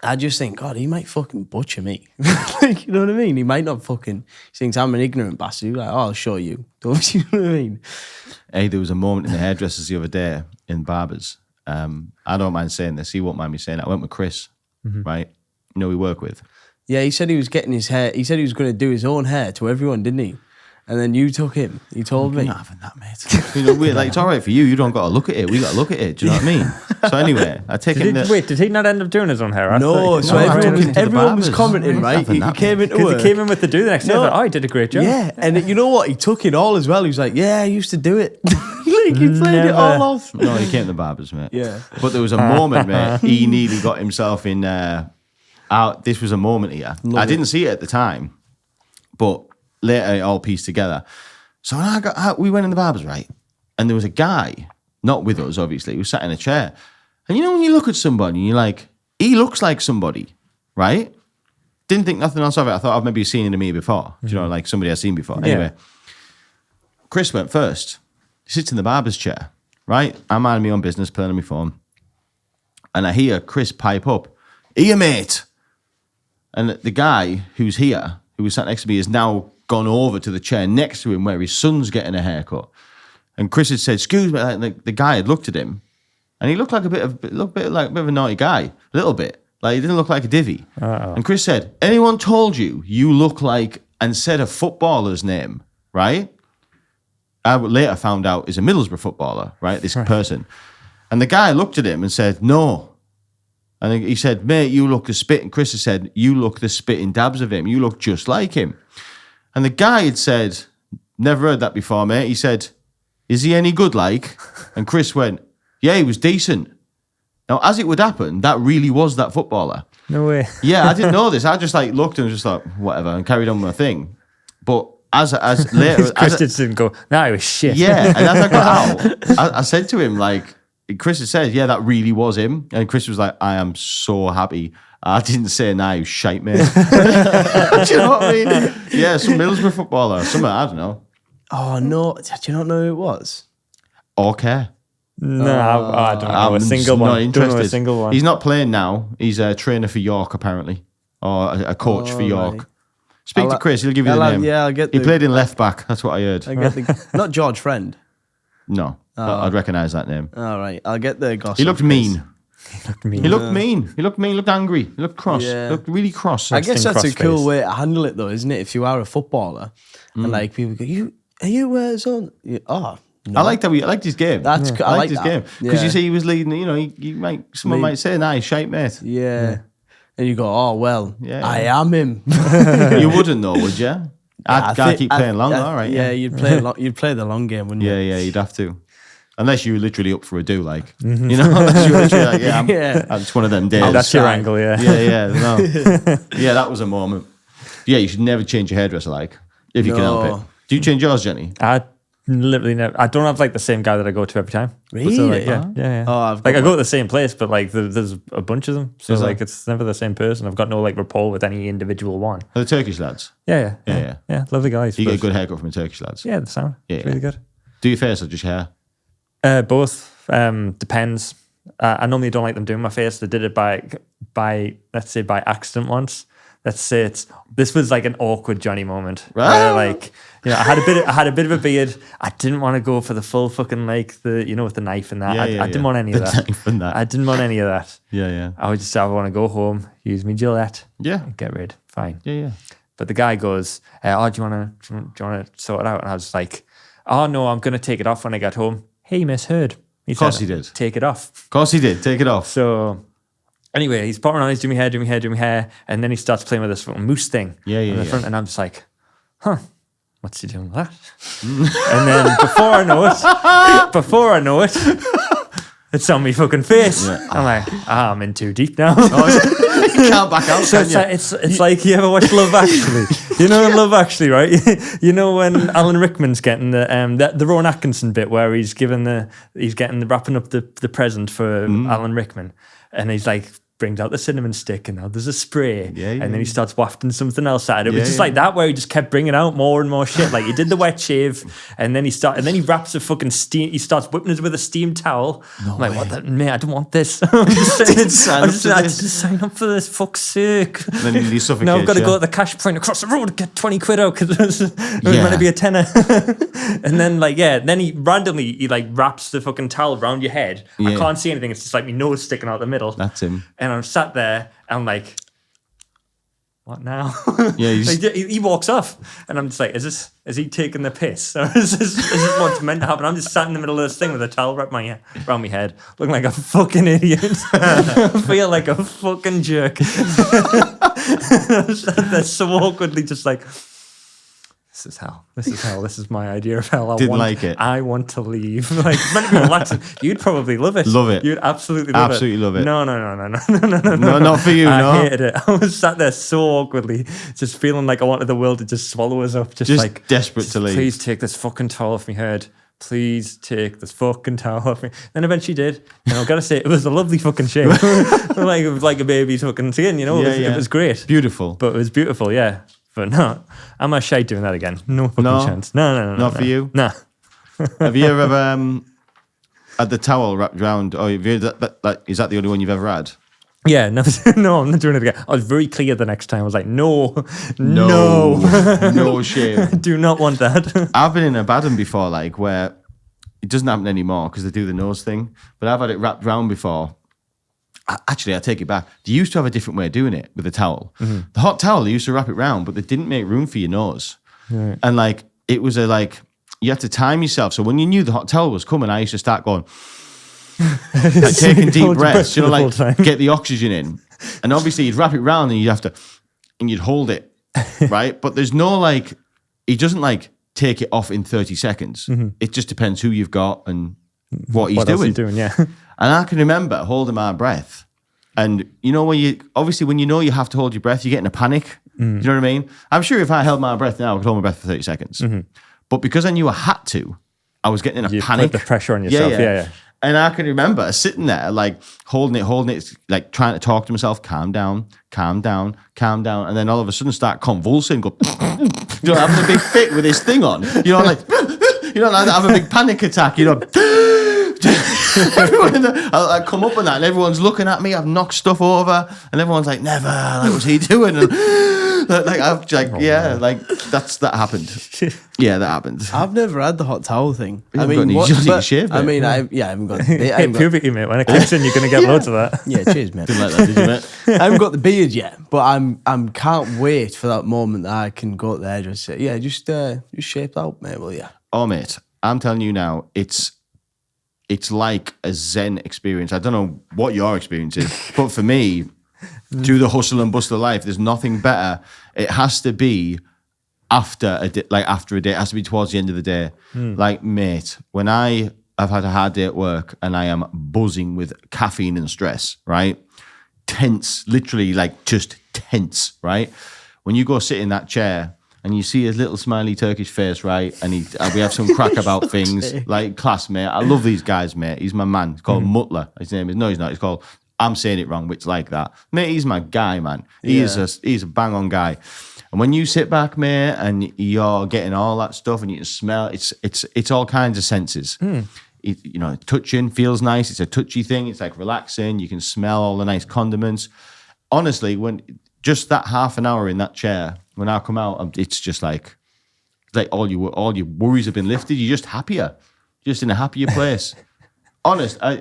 I just think, God, he might fucking butcher me. Like, you know what I mean? He might not fucking, he thinks I'm an ignorant bastard. He's like, oh, I'll show you. Don't you know what I mean? Hey, there was a moment in the hairdressers the other day in barbers. I don't mind saying this. He won't mind me saying it. I went with Chris, right? You know, we work with. Yeah, he said he was getting his hair. He said he was going to do his own hair to everyone, didn't he? And then you took him. You told me. You're not having that, mate. You know, like, it's all right for you. You don't got to look at it. We got to look at it. Do you know what I mean? So anyway, I take him. Wait, did he not end up doing his own hair? No, so everyone was commenting, right? He came into work. He came in with the do the next day. I thought, he did a great job. Yeah, and you know what? He took it all as well. He was like, yeah, I used to do it. Like, he played it all off. No, he came to the barbers, mate. Yeah. But there was a moment, mate, he nearly got himself in... this was a moment here. I didn't see it at the time, but later it all pieced together. So we went in the barbers, right? And there was a guy, not with us, obviously, who sat in a chair. And you know when you look at somebody and you're like, he looks like somebody, right? Didn't think nothing else of it. I thought I've maybe seen him to me before. Do you know, like somebody I've seen before. Anyway, Chris went first. He sits in the barber's chair, right? I'm minding my own business, playing on my phone. And I hear Chris pipe up, "Here, mate." And the guy who's here, who was sat next to me, has now gone over to the chair next to him where his son's getting a haircut. And Chris had said, "Excuse me." And the guy had looked at him, and he looked like a bit of a naughty guy, a little bit. Like, he didn't look like a divvy. And Chris said, "Anyone told you look like," and said a footballer's name, right? I later found out is a Middlesbrough footballer, right? This person. And the guy looked at him and said, "No." And he said, "Mate, you look the spit." And Chris had said, "You look the spitting dabs of him. You look just like him." And the guy had said, "Never heard that before, mate." He said, "Is he any good, like?" And Chris went, "Yeah, he was decent." Now, as it would happen, that really was that footballer. No way. Yeah, I didn't know this. I just looked and was just like, whatever, and carried on with my thing. But as later... Chris didn't go, "No, it was shit." Yeah, and as I got out, I said to him, like, Chris had said, "Yeah, that really was him." And Chris was like, "I am so happy." I didn't say nah, you shite, mate. Do you know what I mean? Yeah, some Middlesbrough footballer, something, I don't know. Oh no, do you not know who it was? Okay. No, I don't know a single not one. interested. Don't know a single one. He's not playing now. He's a trainer for York, apparently, or a coach for York. right. Speak to Chris; he'll give you the name. Yeah, I'll get. He played in left back. That's what I heard. I get not George Friend. No, I'd recognise that name. All right, I'll get the gossip. He looked mean. He looked mean. He looked mean. He looked angry. He looked cross. Yeah. He looked really cross. I guess that's a cross cool face. way to handle it, though, isn't it? If you are a footballer and like people go, are you son? Oh, no. I liked his game. That's I liked his game because Yeah. you see he was leading. You know, someone might say, "Nah, he's shite, mate." Yeah. And you go, oh well, Yeah. I am him. You wouldn't know, would you? I'd keep playing long, all right. Yeah, you'd play the long game, wouldn't you? Yeah, you'd have to. Unless you were literally up for a do, like, you know, unless you were literally like, I'm just one of them days. Oh, that's your angle, yeah. Yeah, no. Yeah, that was a moment. Yeah, you should never change your hairdresser, like, if you can help No. it. Do you change yours, Jenny? I literally never. I don't have like the same guy that I go to every time. Really? So, like, yeah. Oh, I've got like I go one. to the same place, but like there's a bunch of them. So Is there? like it's never the same person. I've got no like rapport with any individual one. Are the Turkish lads? Yeah. Lovely guys. You get a but- good haircut from the Turkish lads? Yeah, the sound. Yeah, It's really good. Do your face or just your hair? Both. Depends. I normally don't like them doing my face. They did it by let's say by accident once. Let's say this was like an awkward Johnny moment. Right. Where like, you know, I had a bit of a beard. I didn't want to go for the full fucking like with the knife and that. I didn't want any of The that. knife and that. I didn't want any of that. Yeah. I want to go home, use me Gillette, Yeah. get rid. Fine. Yeah. But the guy goes, "Oh, do you want to sort it out?" And I was like, "Oh no, I'm gonna take it off when I get home." Hey, misheard. Of course he did. Take it off. Of course he did. Take it off. So anyway, he's popping on, he's doing my hair, and then he starts playing with this fucking moose thing. Yeah, in the yeah. front, and I'm just like, huh, what's he doing with that? And then before I know it, it's on me fucking face. Yeah. I'm like, I'm in too deep now. You can't back out, So can you? it's like you ever watch Love Actually? You know in Love Actually, right? You know when Alan Rickman's getting the Rowan Atkinson bit where he's wrapping up the present for Alan Rickman, and he's like brings out the cinnamon stick and now there's a spray, Yeah, and then yeah. he starts wafting something else at it. It was Yeah, just yeah. like that where he just kept bringing out more and more shit. Like he did the wet shave, and then he wraps a fucking steam. He starts whipping it with a steam towel. I'm like, what the mate? I don't want this. I Didn't sign up to this. didn't sign up for this. Fuck's sake. Then he suffocates Now I've got to you. go to the cash point across the road to get 20 quid out because it was Yeah. meant to be a tenner. And then then he randomly wraps the fucking towel around your head. I Yeah. can't see anything. It's just like my nose sticking out the middle. That's him. And I'm sat there and I'm like, what now? Yeah, he's- Like, he walks off and I'm just like, is he taking the piss? Or is this what's meant to happen? I'm just sat in the middle of this thing with a towel around my head, looking like a fucking idiot. I feel like a fucking jerk. I'm sat there so awkwardly just like, this is hell. This is my idea of hell. Didn't like it. I want to leave. Like, it's meant to be relaxing. You'd probably love it. Love it. You'd absolutely love Absolutely love it. No. No, not for you, I no. hated it. I was sat there so awkwardly, just feeling like I wanted the world to just swallow us up. Just like desperate to leave. Please take this fucking towel off me head. Please take this fucking towel off me. Then eventually did. And I've got to say, it was a lovely fucking shave. It was like a baby's fucking skin, you know? It was great. Beautiful. But it was beautiful, yeah. But no, am I shy doing that again? No fucking No? chance. No. Not for you? Nah. Have you ever had the towel wrapped around? Oh, have you, is that the only one you've ever had? Yeah, no, I'm not doing it again. I was very clear the next time. I was like, no, No shame. do not want that. I've been in a bad one before, like where it doesn't happen anymore because they do the nose thing. But I've had it wrapped round before. Actually, I take it back. They used to have a different way of doing it with the towel. Mm-hmm. The hot towel, they used to wrap it round, but they didn't make room for your nose. Right. And like it was you had to time yourself. So when you knew the hot towel was coming, I used to start going, like taking deep Hold your breaths, breath the whole like time. get the oxygen in. And obviously you'd wrap it round and you'd hold it, right? But there's no he doesn't take it off in 30 seconds. Mm-hmm. It just depends who you've got and what he's What else are doing. you doing? Yeah. And I can remember holding my breath. And you know, when you know you have to hold your breath, you get in a panic. Do you know what I mean? I'm sure if I held my breath now, I could hold my breath for 30 seconds. But because I knew I had to, I was getting in a You panic. put the pressure on yourself. Yeah. And I can remember sitting there, like holding it, like trying to talk to myself, calm down. And then all of a sudden start convulsing, go, having a big fit with this thing on. Like have a big panic attack, I come up and that, and everyone's looking at me. I've knocked stuff over, and everyone's like, "Never!" Like, what's he doing? And that happened. Yeah, that happened. I've never had the hot towel thing. You haven't got any shave, mate. I mean, I haven't got. I haven't got, Puberty, mate. When it kicks in, you're going to get loads of that. yeah, cheers, mate. Didn't like that, did you, mate? I haven't got the beard yet, but I'm can't wait for that moment that I can go up there and just say, yeah, just shape out, mate. Well, yeah. Oh, mate, I'm telling you now, it's like a Zen experience. I don't know what your experience is, but for me, do the hustle and bustle of life, there's nothing better. It has to be after a day, it has to be towards the end of the day. Like, mate, when I have had a hard day at work and I am buzzing with caffeine and stress, right? Tense, literally like just tense, right? When you go sit in that chair and you see his little smiley Turkish face, right? And we have some crack about things, like class, mate. I love these guys, mate. He's my man. He's called Mutler. His name is, no, he's not. He's called, I'm saying it wrong, but it's like that. Mate, he's my guy, man. He's a bang-on guy. And when you sit back, mate, and you're getting all that stuff and you can smell, it's all kinds of senses. Touching feels nice. It's a touchy thing. It's like relaxing. You can smell all the nice condiments. Honestly, when just that half an hour in that chair, when I come out, it's just like all your worries have been lifted. You're just happier, just in a happier place. Honest, we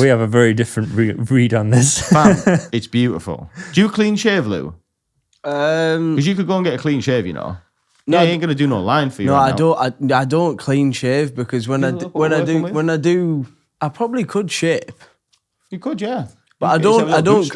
have a very different read on this. Fam, it's beautiful. Do you clean shave, Lou? Because you could go and get a clean shave, No, he ain't gonna do no line for you. No, right I don't. I don't clean shave because when I do, I probably could shave. You could, yeah. But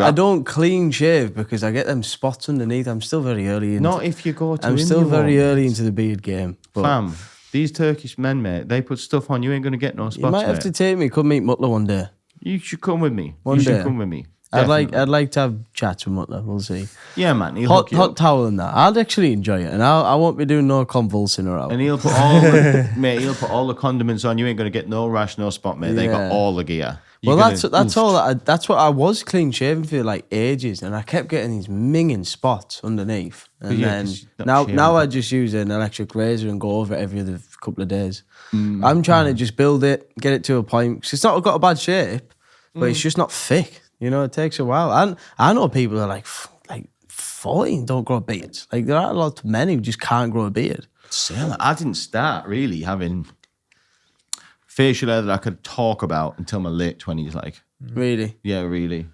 I don't clean shave because I get them spots underneath. I'm still very early. Not if you go to. I'm still very early into the beard game. But fam, these Turkish men, mate, they put stuff on. You ain't gonna get no spots. You might have to take me. Come meet Mutler one day. You should come with me. One day. Come with me. I'd like to have chats with Mutler. We'll see. Yeah, man. Hot towel and that. I'd actually enjoy it, and I won't be doing no convulsing around. And he'll put all the condiments on. You ain't gonna get no rash, no spot, mate. They got all the gear. That's what I was clean shaven for like ages, and I kept getting these minging spots underneath. And then now I just use an electric razor and go over it every other couple of days. I'm trying to just build it, get it to a point. 'Cause it's not got a bad shape, but it's just not thick. It takes a while. And I know people are like 40 and don't grow beards. Like there are a lot of men who just can't grow a beard. I didn't start really having facial hair that I could talk about until my late 20s, like. Really? Yeah, really.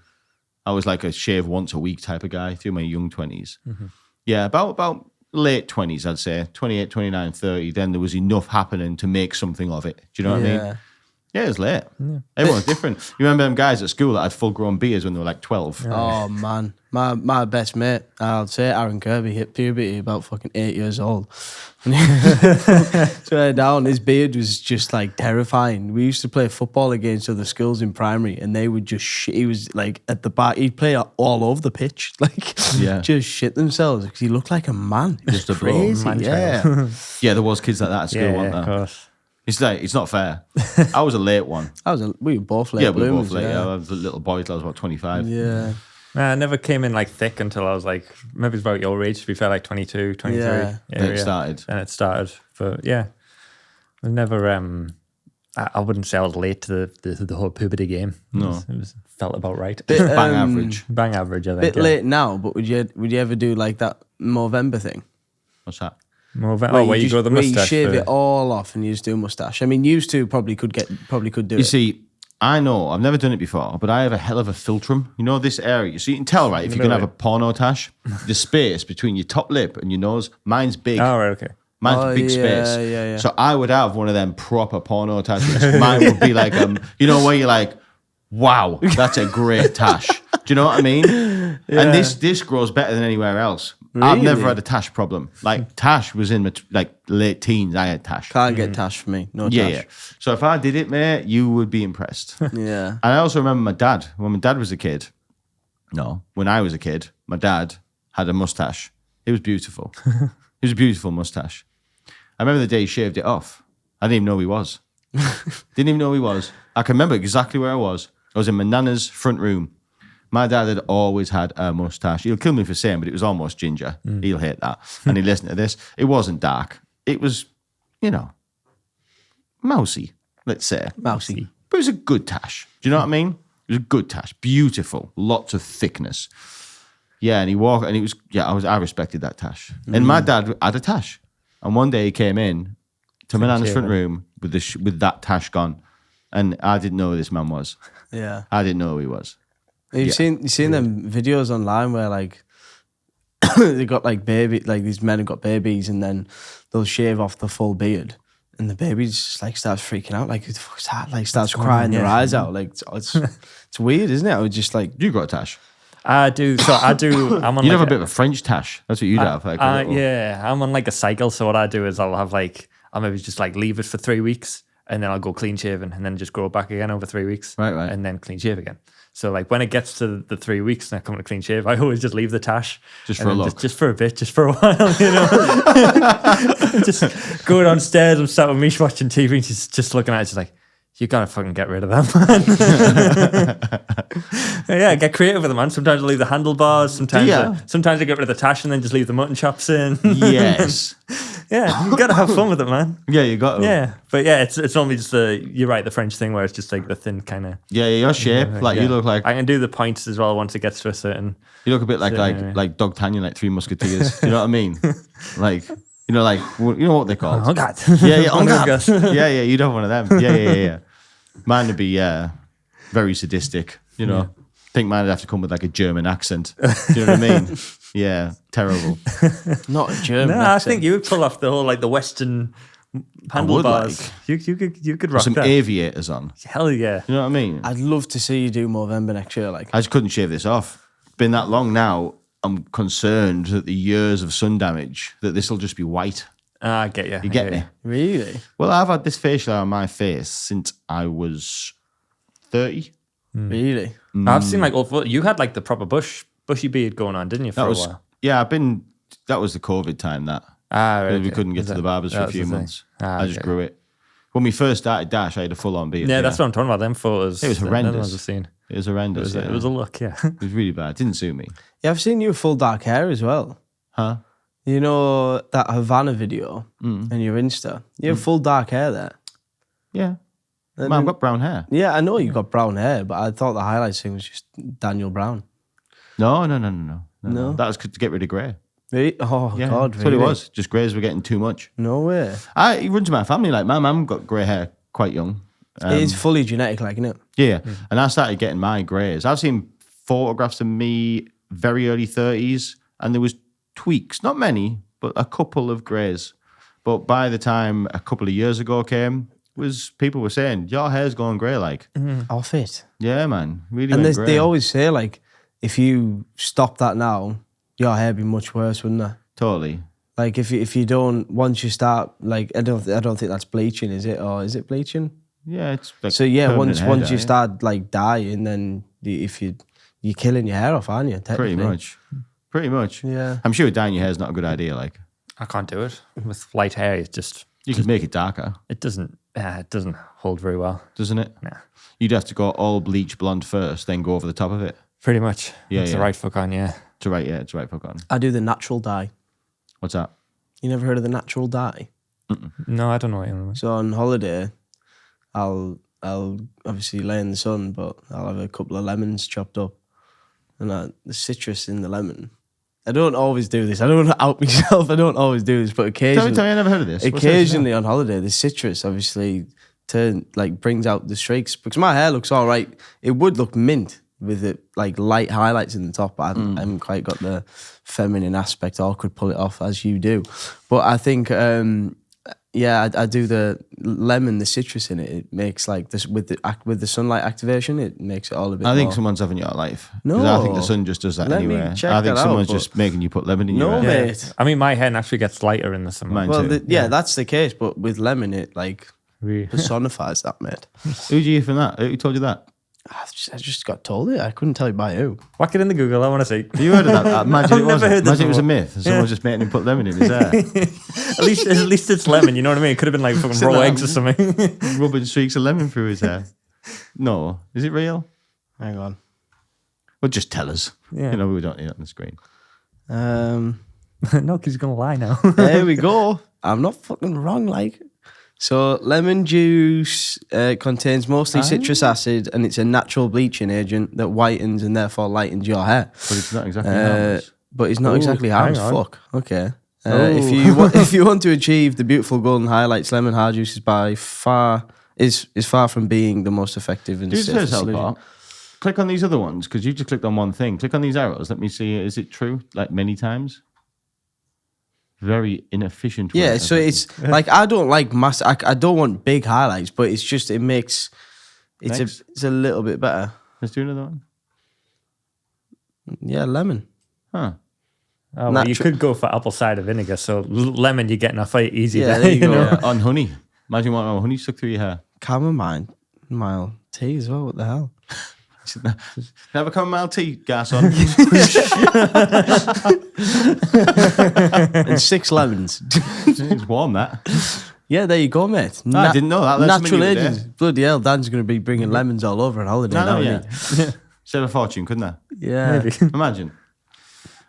I was like a shave once a week type of guy through my young 20s. Mm-hmm. Yeah, about late 20s, I'd say. 28, 29, 30. Then there was enough happening to make something of it. Do you know what I mean? Yeah, it was late. Yeah. Everyone's different. You remember them guys at school that had full-grown beards when they were like 12? Oh, man. My best mate, I'll say Aaron Kirby, hit puberty about fucking 8 years old. So down, his beard was just like terrifying. We used to play football against other schools in primary, and they would just he was like at the back, he'd play all over the pitch, like just shit themselves because he looked like a man. Just a crazy, yeah. Yeah, there was kids like that at school, weren't there? Of course. It's not fair. I was a late one. We were both late. Yeah, we were both late. I was a little boy till I was about 25. Yeah. I never came in like thick until I was like, maybe it's about your age, to be fair, like 22, 23. Yeah. Then it started. And it started. But yeah, I never, I wouldn't say I was late to the whole puberty game. No. It was felt about right. Bang average. Bang average, I think. Bit late now, but would you ever do like that Movember thing? What's that? Where you grow the mustache. Where you shave it all off and you just do a mustache. I mean, used to probably could do it. You see, I know, I've never done it before, but I have a hell of a philtrum. You know this area? So you can tell, right, if you're going to have a porno tash, the space between your top lip and your nose, mine's big. Oh, right, okay. Mine's a big space. Yeah. So I would have one of them proper porno tashes. Mine would be like, where you're like, wow, that's a great tash. Do you know what I mean? Yeah. And this grows better than anywhere else. Really? I've never had a tash problem. Like tash was in my late teens. I had tash. Can't get tash for me. No tash. Yeah. So if I did it, mate, you would be impressed. Yeah. And I also remember my dad. When my dad was a kid. No, when I was a kid, my dad had a mustache. It was beautiful. It was a beautiful mustache. I remember the day he shaved it off. I didn't even know who he was. Didn't even know who he was. I can remember exactly where I was. I was in my nana's front room. My dad had always had a mustache. He'll kill me for saying, but it was almost ginger. He'll hate that. And he listened to this. It wasn't dark. It was, mousy, let's say. Mousy. But it was a good tash. Do you know what I mean? It was a good tash. Beautiful. Lots of thickness. Yeah, and he walked, and it was, I respected that tash. And my dad had a tash. And one day he came in to my nana's front room with that tash gone. And I didn't know who this man was. Yeah. I didn't know who he was. You've seen them videos online where like they got like these men have got babies and then they'll shave off the full beard and the baby just like starts freaking out, like who the fuck's that? Like starts crying their eyes out. Like it's weird, isn't it? I was just like, You got a tash. I do. So I do. I'm on. You'd like have a bit of a French tash. That's what you'd have. Like yeah, I'm on like a cycle. So what I do is I'll maybe just like leave it for 3 weeks and then I'll go clean shaven and then just grow it back again over 3 weeks. Right. And then clean shave again. So like when it gets to the 3 weeks and I come to clean shave, I always just leave the tash. Just for a look. Just for a bit, just for a while, Just go downstairs and sat with Mish watching TV and she's just looking at it, she's like, you gotta fucking get rid of that, man. Yeah, get creative with it, man. Sometimes I leave the handlebars, sometimes I get rid of the tash and then just leave the mutton chops in. Yes. Yeah, you gotta have fun with it, man. Yeah, you got to. Yeah, but yeah, it's only just you're right, the French thing where it's just like the thin kind of. Yeah, your shape. You look like. I can do the points as well once it gets to a certain. You look a bit like D'Artagnan, like Three Musketeers. You know what I mean? Like you know what they're called. Oh God. Yeah. On God. Yeah. You'd have one of them. Yeah. Mine would be very sadistic. I think mine would have to come with like a German accent. Do you know what I mean? Yeah, terrible. not a German No, accent. I think you would pull off the whole like the Western handlebars. You could rock Some that. aviators on. Hell yeah. You know what I mean? I'd love to see you do Movember next year. Like I just couldn't shave this off. It's been that long now. I'm concerned that the years of sun damage, that this will just be white. I get you. You get me? really? Well, I've had this facial on my face since I was 30. Really? I've seen like you had like the proper bushy beard going on, didn't you, for a while? Yeah, that was the COVID time that. Right, We couldn't get to the barbers for a few months. I just grew it. When we first started Dash, I had a full-on beard. Yeah, that's what I'm talking about. Them photos. It was horrendous. The ones I've seen. It was horrendous. It was a look, yeah. It was really bad. It didn't suit me. Yeah, I've seen you with full dark hair as well. Huh? You know that Havana video and your Insta? You have full dark hair there. Yeah. Man, I've got brown hair. Yeah, I know you got brown hair, but I thought the highlights thing was just Daniel Brown. No. No? That was to get rid of grey. Really? Oh, Yeah, God, that's really? what it was. Just greys were getting too much. No way. It runs in my family. Like, my mum got grey hair quite young. It's fully genetic, like, isn't it? Yeah. And I started getting my greys. I've seen photographs of me very early 30s, and there was tweaks. Not many, but a couple of greys. But by the time a couple of years ago came, people were saying, your hair's going grey, like. Off it. Yeah, man. Really And went grey. they always say, like, if you stop that now, your hair would be much worse, wouldn't it? Totally. Like, if you don't, once you start, like, I don't think that's bleaching, is it? Or is it bleaching? Yeah, it's like So, yeah, permanent hair once dye, you yeah. start, like, dying, then you're killing your hair off, aren't you? Pretty technically? Pretty much. Yeah. I'm sure dyeing your hair is not a good idea. Like, I can't do it. With light hair, it just you could make it darker, it doesn't hold very well. doesn't it? Nah. You'd have to go all bleach blonde first, then go over the top of it. Pretty much. Yeah, It's the yeah. right fuck on, yeah. It's right fuck on. I do the natural dye. What's that? You never heard of the natural dye? No, I don't know what you mean. So on holiday, I'll obviously lay in the sun, but I'll have a couple of lemons chopped up, and the citrus in the lemon. I don't always do this. I don't want to out myself. I don't always do this, but occasionally, Tell me, I never heard of this. What's this? occasionally on holiday, the citrus obviously brings out the streaks, because my hair looks all right. It would look mint with it like light highlights in the top, but I haven't quite got the feminine aspect, or could pull it off as you do. But I think I do the lemon, the citrus in it. It makes like this with the sunlight activation. It makes it all a bit. I think more. someone's having your life. 'Cause No. I think the sun just does that Let me anyway. check I think that someone's out, just making you put lemon in No, your hair. mate. I mean, my hair naturally gets lighter in the summer. Mine Well, too. that's the case. But with lemon, it like Really? personifies that, mate. Who do you hear from that? Who told you that? I just got told it. I couldn't tell you by who. Whack it in the Google. I want to see. Have you heard of that? Imagine it I've never wasn't. heard this Imagine it was a before. myth. And someone just making him put lemon in his hair. At least it's lemon. You know what I mean? It could have been like fucking So raw that- eggs or something. Rubbing streaks of lemon through his hair. No. Is it real? Hang on. Well, just tell us. Yeah. You know, we don't need it on the screen. No, because he's gonna lie now. There we go. I'm not fucking wrong, like. So lemon juice contains mostly citrus acid, and it's a natural bleaching agent that whitens and therefore lightens your hair. But it's not exactly harmless. But it's not Ooh, exactly hang harmless. on. Fuck. Okay. If you want to achieve the beautiful golden highlights, lemon hard juice is far from being the most effective and Do us safest help solution. out. Click on these other ones because you just clicked on one thing. Click on these arrows. Let me see. Is it true? Like many times? Very inefficient. Yeah, way, so I think. it's like I don't like mass. I don't want big highlights, but it's just it makes Next. it's a little bit better. Let's do another one. Yeah, lemon. Huh. Oh, well, you Natural- could go for apple cider vinegar. So lemon, you're getting a fight easy. Yeah, there, there you go. know? Yeah, on honey. Imagine what honey stuck through your hair. Chamomile tea as well. What the hell? Have a chamomile tea, gas on. And 6 lemons. It's warm, that. Yeah, there you go, mate. I didn't know that. Learned something Natural new today. agents. Bloody hell, Dan's going to be bringing lemons all over on holiday No, now, yeah. isn't Save a fortune, couldn't I? he? Yeah. Imagine.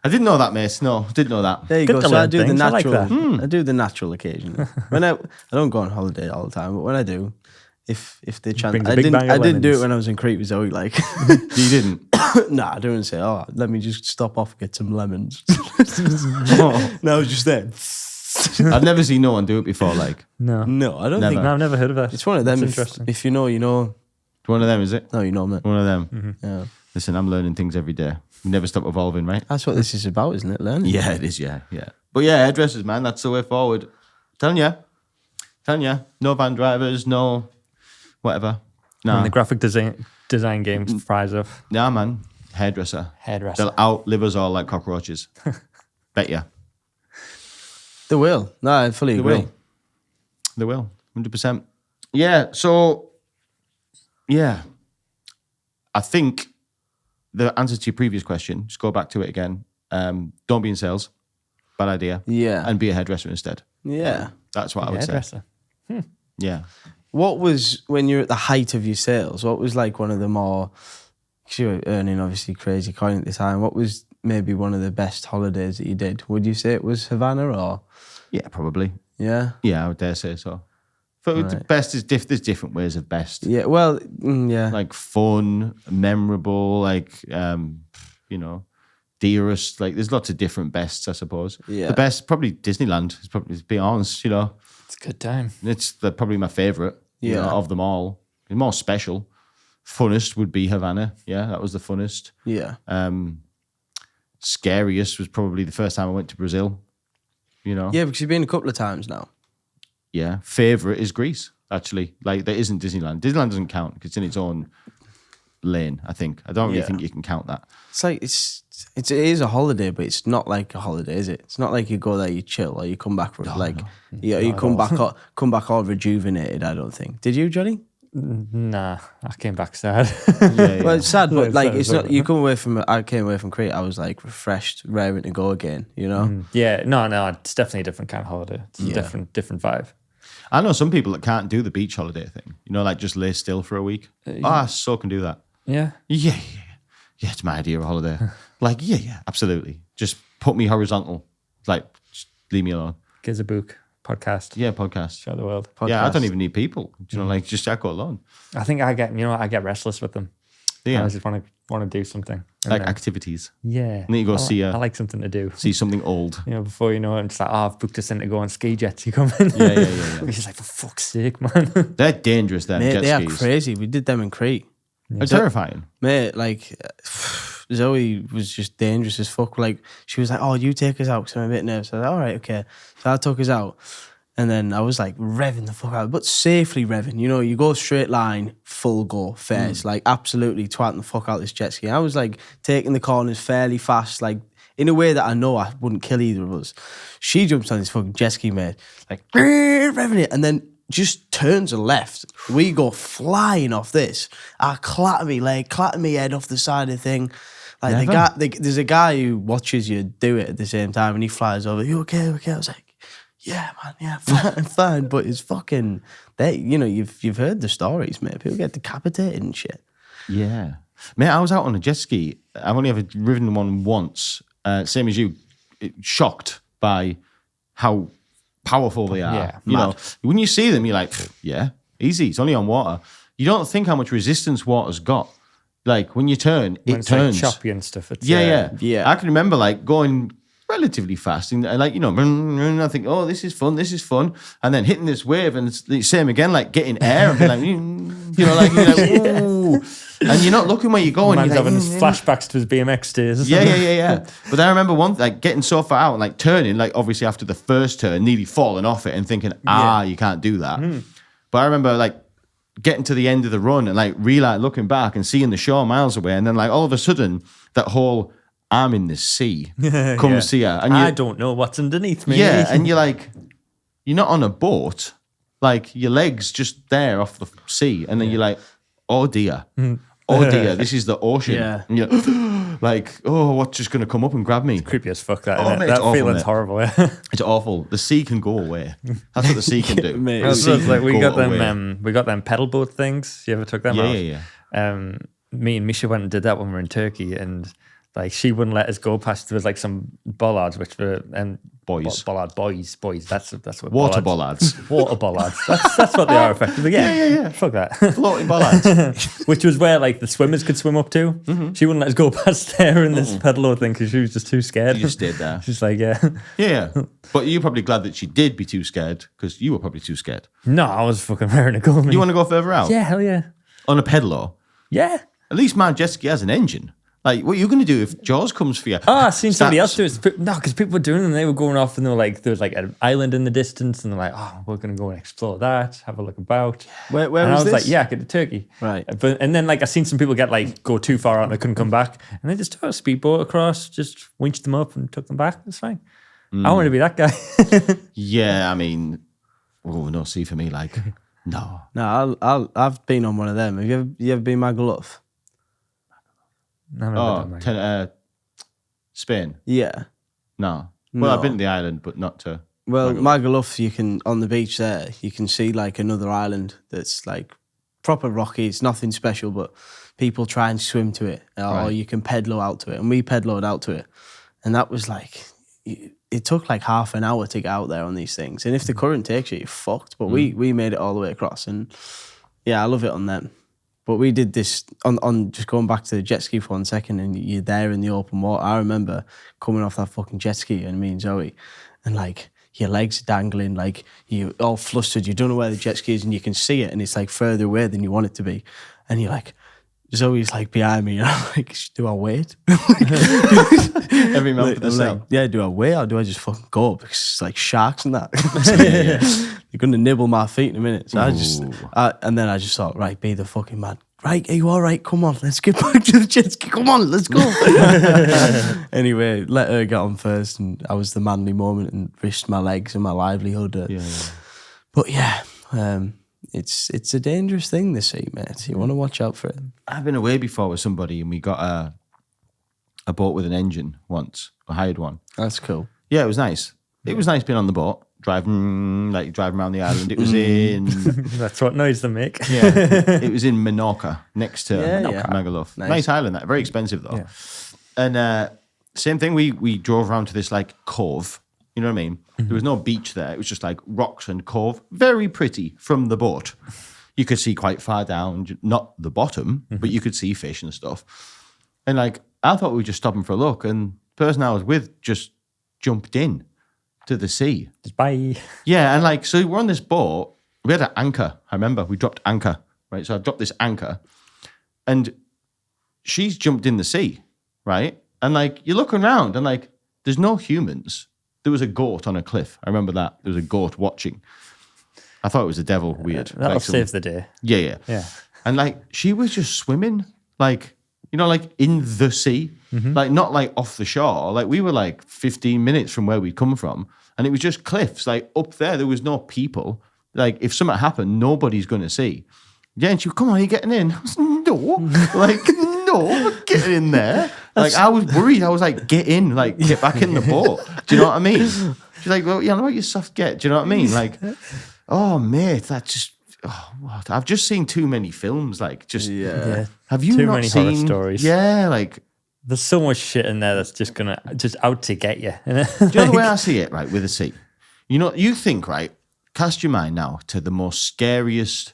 I didn't know that, mate. No, didn't know that. There you Good go. to So I learn do the things. I like natural. that. I do the natural occasionally. When I don't go on holiday all the time, but when I do, if the chance, Brings a I big didn't bag of do it lemons. when I was in Crete with Zoe. Like, You didn't. nah, I don't say, oh, let me just stop off and get some lemons. No. No, I was just there. I've never seen no one do it before. Like, No. No, I don't Never. think No, I've never heard of that. it's one of them. That's If, interesting. if you know, you know. one of them, is it? No, you know, mate. One of them. Yeah. Listen, I'm learning things every day. We never stop evolving, right? That's what this is about, isn't it? Learning. Yeah, it is. Yeah, yeah. But yeah, hairdressers, man, that's the way forward. Telling you, no van drivers, no whatever. When Nah, the graphic design game fries up. nah, man. Hairdresser. Hairdresser. They'll outlive us all like cockroaches. Bet ya. They will. No, I fully They agree. will. They will. 100%. Yeah. So, yeah. I think the answer to your previous question, just go back to it again. Don't be in sales. Bad idea. Yeah. And be a hairdresser instead. Yeah. That's what I would say. Hairdresser. Yeah. What was, when you're at the height of your sales, what was like one of the more, 'cause you were earning obviously crazy coin at the time, what was maybe one of the best holidays that you did? Would you say it was Havana or? Yeah, probably. Yeah. Yeah, I would dare say so. For the best is there's different ways of best. Yeah, well, yeah. Like fun, memorable, like you know, dearest. Like there's lots of different bests, I suppose. Yeah. The best probably Disneyland. Is probably, to be honest, you know, It's a good time. it's probably my favorite. You know, Yeah. of them all, the more special. Funnest would be Havana. Yeah, that was the funnest. Yeah. Scariest was probably the first time I went to Brazil. You know. Yeah, because you've been a couple of times now. Yeah. Favorite is Greece, actually. Like, there isn't Disneyland. Disneyland doesn't count because it's in its own lane, I think. I don't really Yeah. think you can count that. It's like, it is a holiday, but it's not like a holiday, is it? It's not like you go there, you chill, or you come back, you come back all rejuvenated, I don't think. Did you, Johnny? Nah, I came back sad. Yeah, Well, it's sad, No, but it's like sad, it's it's not. sad. You come away from. I came away from Crete. I was like refreshed, raring to go again. You know. Yeah, no, it's definitely a different kind of holiday. It's a different vibe. I know some people that can't do the beach holiday thing. You know, like just lay still for a week. I so can do that. Yeah. Yeah. It's my idea of a holiday. Like, yeah, absolutely. Just put me horizontal. Like, just leave me alone. Gives a book, podcast, Yeah, podcast. show the world. Yeah, I Podcast. don't even need people. Do you know, like, just I go alone. I think I get restless with them. Yeah, I just want to do something. And like then- activities. yeah. then you go I see like- a- I like something to do. See something old. You know, before you know it, it's like, oh, I've booked us in to go on ski jets. You come in. Yeah. You're just like, for fuck's sake, man. They're dangerous, then, Mate, jet they are skis. crazy. We did them in Crete. They're terrifying. Mate, like Zoe was just dangerous as fuck. Like she was like, "Oh, you take us out," because I'm a bit nervous. I was like, "All right, okay." So I took us out, and then I was like revving the fuck out, but safely revving. You know, you go straight line, full go, fair. It's like absolutely twatting the fuck out this jet ski. I was like taking the corners fairly fast, like in a way that I know I wouldn't kill either of us. She jumps on this fucking jet ski, mate, like revving it, and then just turns a left. We go flying off this. I clatter me leg, clatter me head off the side of the thing. Like there's a guy who watches you do it at the same time, and he flies over. You okay? Okay. I was like, yeah, man, yeah, fine, fine. But it's fucking. You've heard the stories, mate. People get decapitated and shit. Yeah, mate. I was out on a jet ski. I've only ever ridden one once. Same as you, shocked by how powerful they are. Yeah, you know, when you see them, you're like, yeah, easy. It's only on water. You don't think how much resistance water's got. Like when you turn, When it it's turns. like choppy and stuff. It's, Yeah. yeah. I can remember like going relatively fast and like, you know, and I think, oh, this is fun. And then hitting this wave and it's the same again, like getting air and being like, you know, like, you're like, ooh. And you're not looking where you're going. Man's You're having like, flashbacks to his BMX days. Or yeah. But I remember one, like getting so far out and like turning, like obviously after the first turn, nearly falling off it and thinking, you can't do that. But I remember like getting to the end of the run and like looking back and seeing the shore miles away. And then like all of a sudden that whole I'm in the sea comes to you. And I don't know what's underneath me. yeah, and you're like, you're not on a boat. Like your legs just there off the sea. And then you're like, oh dear. Oh dear, this is the ocean. Yeah. And you're like, oh, what's just going to come up and grab me? Creepy as fuck, that. Oh, Isn't mate, it? it's That awful, feeling's mate. horrible. Yeah. It's awful. The sea can go away. That's what the sea can do. Mate, The That's sea what it's like. can We go got away. them. We got them pedal boat things. You ever took them out? Yeah. Me and Misha went and did that when we were in Turkey, and like she wouldn't let us go past. There was like some bollards, which were Boys. bollard boys. That's what Water bollards. Water bollards. That's what they are effectively. Yeah. Fuck that. Floating bollards. Which was where like the swimmers could swim up to. She wouldn't let us go past there in this pedal boat thing because she was just too scared. You just did that. She's like, yeah. Yeah. But you're probably glad that she did be too scared because you were probably too scared. No, I was fucking raring to go. You want to go further out? Yeah, hell yeah. On a pedalo? Yeah. At least my jet ski has an engine. Like, what are you going to do if Jaws comes for you? Oh, I've seen somebody else do it. No, because people were doing it and they were going off and they were like, there was like an island in the distance and they're like, oh, we're going to go and explore that, have a look about. Where and I was was like, this? yeah, I could do Turkey. Right. And then like I seen some people get like, go too far out and they couldn't come back. And they just took a speedboat across, just winched them up and took them back. It's fine. I want to be that guy. Yeah, I mean, no sea for me. Like, no. No, I've been on one of them. Have you ever been Magaluf? Spain? Yeah. No. Well, I've No. been to the island, but not to... Well, Magaluf, you can, on the beach there, you can see like another island that's like proper rocky. It's nothing special, but people try and swim to it or you can pedalo out to it. And we pedaloed out to it. And that was like, it took like half an hour to get out there on these things. And if the current takes you, you're fucked. But we made it all the way across. And yeah, I love it on them. But we did this on just going back to the jet ski for 1 second, and you're there in the open water. I remember coming off that fucking jet ski, and me and Zoe, and like your legs dangling, like you're all flustered. You don't know where the jet ski is, and you can see it, and it's like further away than you want it to be. And you're like, Zoe's like behind me, and I'm like, do I wait? Every man for I'm themselves. like, yeah, do I wait or do I just fucking go? Because it's like sharks and that. They're going to nibble my feet in a minute. So and then I just thought, right, be the fucking man. Right, are you all right? Come on, let's get back to the jet ski. Come on, let's go. Anyway, let her get on first, and I was the manly moment and risked my legs and my livelihood. But yeah, it's a dangerous thing, the sea, mate. You want to watch out for it. I've been away before with somebody and we got a boat with an engine once. I hired one. That's cool. Yeah, it was nice. It was nice being on the boat, driving around the island. It was in... That's what noise they make. Yeah, it was in Menorca, next to Magaluf. Nice. Nice island, that very expensive though. Yeah. And same thing. We drove around to this like cove. You know what I mean? There was no beach there. It was just like rocks and cove. Very pretty from the boat. You could see quite far down, not the bottom, but you could see fish and stuff. And like I thought we were just stopping for a look, and the person I was with just jumped in to the sea. Just bye. Yeah, and like, so we're on this boat. We had an anchor. I remember we dropped anchor, right? So I dropped this anchor, and she's jumped in the sea, right? And like, you're looking around, and like, there's no humans. There was a goat on a cliff. I remember that. There was a goat watching. I thought it was the devil. Weird. That'll save the day. Yeah. Yeah. And like, she was just swimming, like, you know, like in the sea, like not like off the shore. Like we were like 15 minutes from where we'd come from, and it was just cliffs. Like up there was no people. Like, if something happened, nobody's going to see. Yeah, and she would, come on, are you getting in? I was, no. Like, no, I'm not getting in there. Like, I was worried. I was like, get in. Like, get back in the boat. Do you know what I mean? She's like, well, yeah, I know what you soft get. Do you know what I mean? Like, oh, mate, that just... Oh, what? I've just seen too many films. Like, just... Yeah. Have you Too not many seen... horror stories. Yeah, like... There's so much shit in there that's just out to get you. Do you know the way I see it, right, with a sea? You know, you think, right, cast your mind now to the most scariest,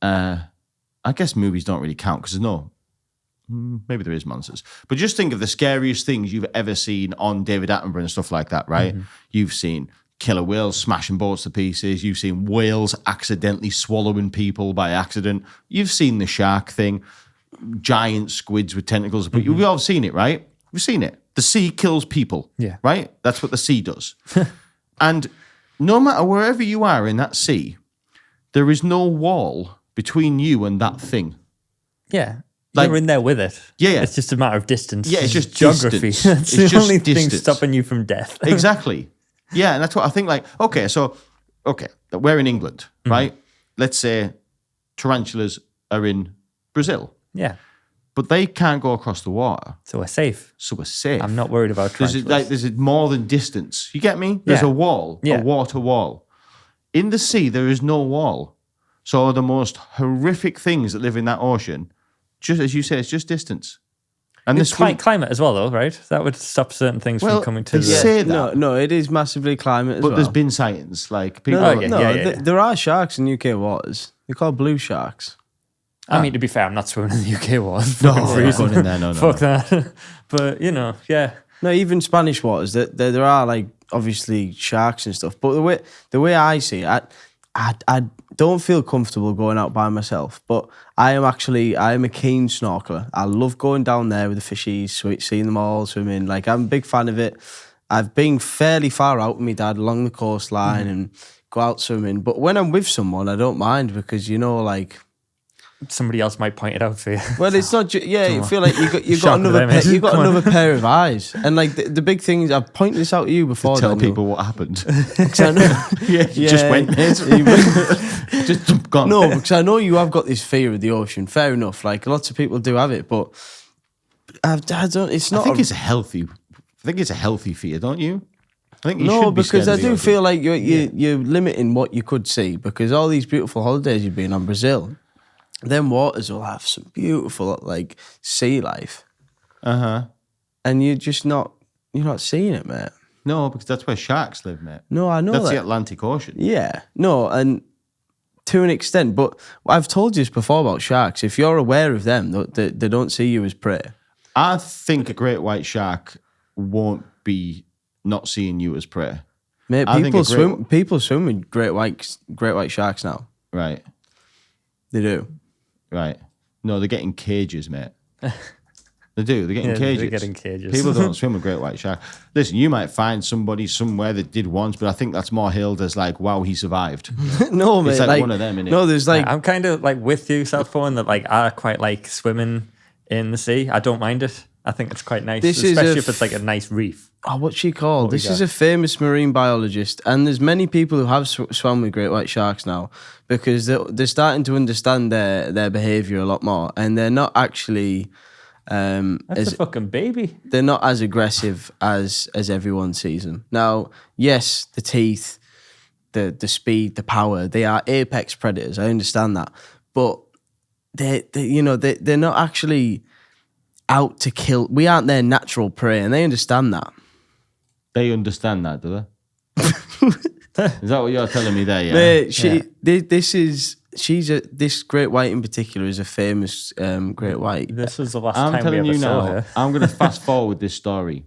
I guess movies don't really count because there's no, maybe there is monsters, but just think of the scariest things you've ever seen on David Attenborough and stuff like that, right? You've seen killer whales smashing boats to pieces. You've seen whales accidentally swallowing people by accident. You've seen the shark thing. Giant squids with tentacles, but we've all seen it, right? We've seen it. The sea kills people, right? That's what the sea does. And no matter wherever you are in that sea, there is no wall between you and that thing. Yeah. Like- You're in there with it. Yeah. It's just a matter of distance. Yeah, it's just geography. distance. That's It's the just only thing distance. stopping you from death. Exactly. Yeah, and that's what I think. Like, okay, we're in England, right? Let's say tarantulas are in Brazil, Yeah. but they can't go across the water, So we're safe. so we're safe. I'm not worried about tarantulas. There's more than distance. You get me? There's Yeah. a wall, Yeah. a water wall. In the sea, there is no wall. So the most horrific things that live in that ocean, just as you say, it's just distance. And It's this climate as well, though, right? That would stop certain things Well, from coming to they the... say that, No, it is massively climate as but well. there's been sightings. Like people, No, yeah, no, yeah, yeah. there are sharks in UK waters. They're called blue sharks. I mean, to be fair, I'm not swimming in the UK waters. No, Fucking I'm freezing. going in there, no. Fuck that. But, you know, yeah. No, even Spanish waters. There are like obviously sharks and stuff. But the way I see it, I don't feel comfortable going out by myself. But I am a keen snorkeler. I love going down there with the fishies, seeing them all swimming. Like, I'm a big fan of it. I've been fairly far out with my dad along the coastline and go out swimming. But when I'm with someone, I don't mind because, you know, like... Somebody else might point it out for you. Well, it's not. You feel like you got Shock another them, mate. you got Come on. another pair of eyes, and like the big thing is, I've pointed this out to you before. tell Daniel. people what happened. 'Cause I know, You just went, mate. Just gone. no, because I know you have got this fear of the ocean. Fair enough. Like lots of people do have it, but I don't. It's I not. think it's a healthy fear, don't you? I think you no, should be because scared I of the do ocean. feel like you're limiting what you could see because all these beautiful holidays you've been on Brazil, them waters will have some beautiful like sea life, and you're not seeing it, mate. No, because that's where sharks live, mate. No, I know That's that. the Atlantic Ocean. Yeah, no, and to an extent, but I've told you this before about sharks. If you're aware of them, they don't see you as prey. I think a great white shark won't be not seeing you as prey. Mate, I think people swim with great white sharks now. Right, They do. right. No, they're getting cages, mate. They do. They're getting Yeah, cages. they're getting cages. People don't swim with great white shark. Listen, you might find somebody somewhere that did once, but I think that's more hailed as like, wow, he survived. No, mate. It's like one of them, innit? No, there's like I'm kind of like with you, Southbourne, that like I quite like swimming in the sea. I don't mind it. I think it's quite nice, This is especially a if it's like a nice reef. what's she called? we This is got? a famous marine biologist, and there's many people who have swum with great white sharks now because they're starting to understand their behaviour a lot more, and they're not actually. That's a fucking baby. They're not as aggressive as everyone sees them. Now, yes, the teeth, the speed, the power, they are apex predators. I understand that, but they're not actually out to kill. We aren't their natural prey, and they understand that. They understand that, do they? Is that what you're telling me there? Yeah. This great white in particular is a famous great white. This was the last I'm time we telling ever you saw now, her. I'm going to fast forward this story.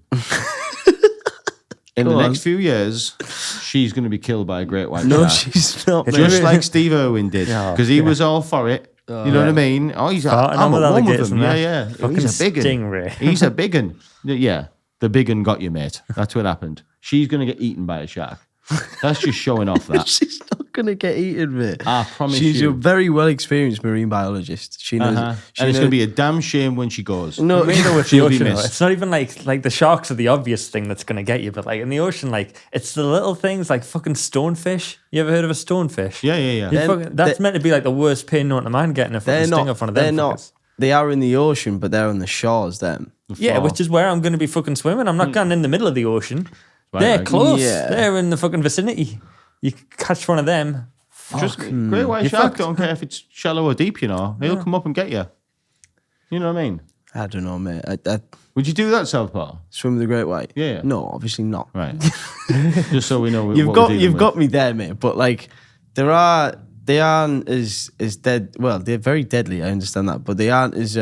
In the next few years, she's going to be killed by a great white No, shark. she's not. mate. Just like Steve Irwin did, Oh, because he was all for it. You know what I mean? Oh, he's Farting I'm on at with one with alligators him. and Yeah, that. yeah. Fucking He's a big 'un. stingray. He's a big 'un. Yeah, the big 'un got you, mate. That's what happened. She's going to get eaten by a shark. That's just showing off that. She's not gonna get eaten, mate. I promise She's you. a very well experienced marine biologist. She knows. Uh-huh. She And it's knows- going to be a damn shame when she goes. no. You know, with the She'll be ocean, though, missed. it's not even like the sharks are the obvious thing that's gonna get you, but like in the ocean, like it's the little things like fucking stonefish. You ever heard of a stonefish? Yeah, yeah, yeah. You Then fucking- that's they- meant to be like the worst pain known to man, getting a They're fucking sting not. off one of They're them. not. fuckers. They are in the ocean, but they're on the shores. Them. Yeah, Fall. which is where I'm going to be fucking swimming. I'm not going in the middle of the ocean. Right, They're right. close. Yeah. They're in the fucking vicinity. You catch one of them. Just great white You're shark. fucked. Don't care if it's shallow or deep. He'll come up and get you. You know what I mean? I don't know, mate. I Would you do that, Southpaw? swim with the great white. Yeah. No, obviously not. Right. Just so we know. You've what got we're you've dealing got me there, mate. But like, they aren't as dead. Well, they're very deadly. I understand that, but they aren't as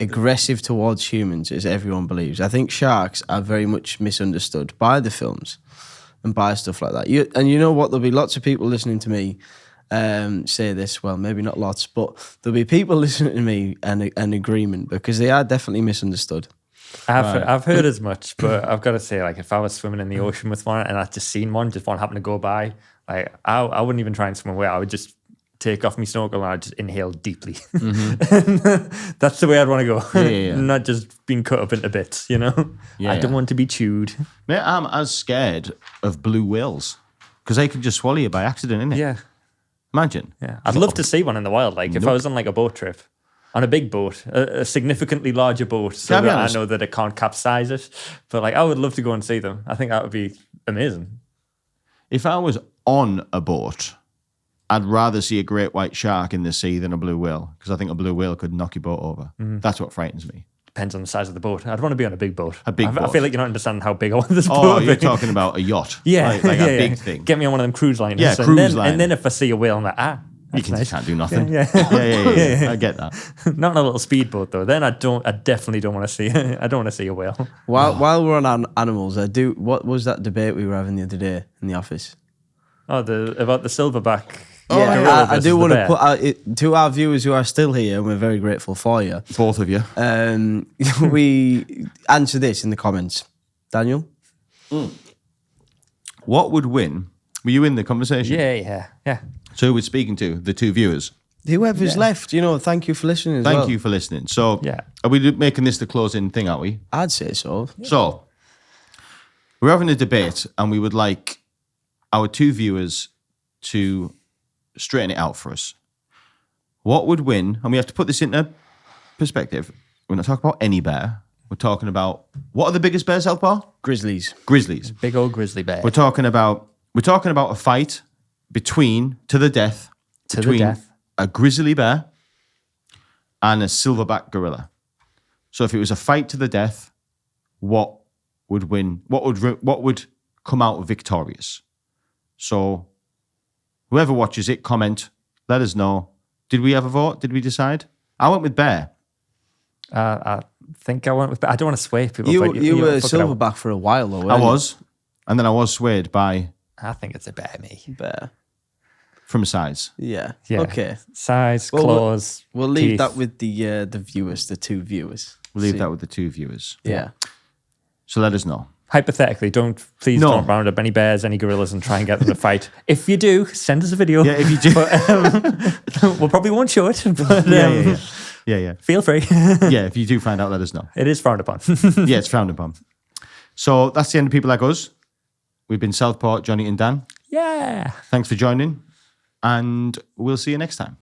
aggressive towards humans as everyone believes. I think sharks are very much misunderstood by the films and by stuff like that. You know what? There'll be lots of people listening to me say this. Well, maybe not lots, but there'll be people listening to me and an agreement because they are definitely misunderstood. I've heard as much, but I've got to say, like, if I was swimming in the ocean with one and I just seen one, just one happened to go by, like, I wouldn't even try and swim away. I would just take off my snorkel and I'd just inhale deeply. That's the way I'd want to go. yeah. Not just being cut up into bits, you know? Yeah, I don't yeah. want to be chewed. Mate, I'm as scared of blue whales because they can just swallow you by accident, innit? Yeah. Imagine. Yeah. I'd love to see one in the wild. Like, if I was on like a boat trip, on a big boat, a significantly larger boat, so Can I be that I honest? know that it can't capsize it. But like, I would love to go and see them. I think that would be amazing. If I was on a boat, I'd rather see a great white shark in the sea than a blue whale because I think a blue whale could knock your boat over. That's what frightens me. Depends on the size of the boat. I'd want to be on a big boat. A big I boat. feel like you're not understanding how big I want this Oh, boat. you're to be. talking about a yacht. Yeah, Like yeah, a big yeah. thing. Get me on one of them cruise liners. Yeah, and cruise then, liner. And then if I see a whale, I'm like, You that's can, nice. can't do nothing. Yeah. Yeah. I get that. Not on a little speedboat though. Then I definitely don't want to see. I don't want to see a whale. While we're on animals, I do. What was that debate we were having the other day in the office? Oh, about the silverback. Yeah, gorilla I versus do the want to bear. put out to our viewers who are still here, and we're very grateful for you. Both of you. We answer this in the comments. Daniel? What would win? Were you in the conversation? Yeah. So who was speaking to? The two viewers. Whoever's left, thank you for listening as Thank well. you for listening. So Yeah. are we making this the closing thing, are we? I'd say so. So we're having a debate and we would like our two viewers to straighten it out for us. What would win? And we have to put this into perspective. We're not talking about any bear. We're talking about what are the biggest bears, Southpaw? Grizzlies. Grizzlies. Big old grizzly bear. We're talking about a fight to the death between a grizzly bear and a silverback gorilla. So if it was a fight to the death, what would win? What would come out victorious? So whoever watches it, comment, let us know. Did we have a vote? Did we decide? I went with bear. I think I went with. I don't want to sway people. You but were fuck it out. silverback for a while, though. I weren't you? was. And then I was swayed by I think it's a bear, me. Bear. from size. Yeah. Yeah. Okay. Size, Well, claws. We'll leave teeth. that with the viewers, the two viewers. We'll leave See. that with the two viewers. Yeah. So let us know. Hypothetically, please No. don't round up any bears, any gorillas, and try and get them to fight. If you do, send us a video. Yeah, if you do. We'll probably won't show it, but Yeah. feel free. Yeah, if you do find out, let us know. It is frowned upon. Yeah, it's frowned upon. So that's the end of people like us. We've been Southport, Johnny and Dan. Yeah. Thanks for joining, and we'll see you next time.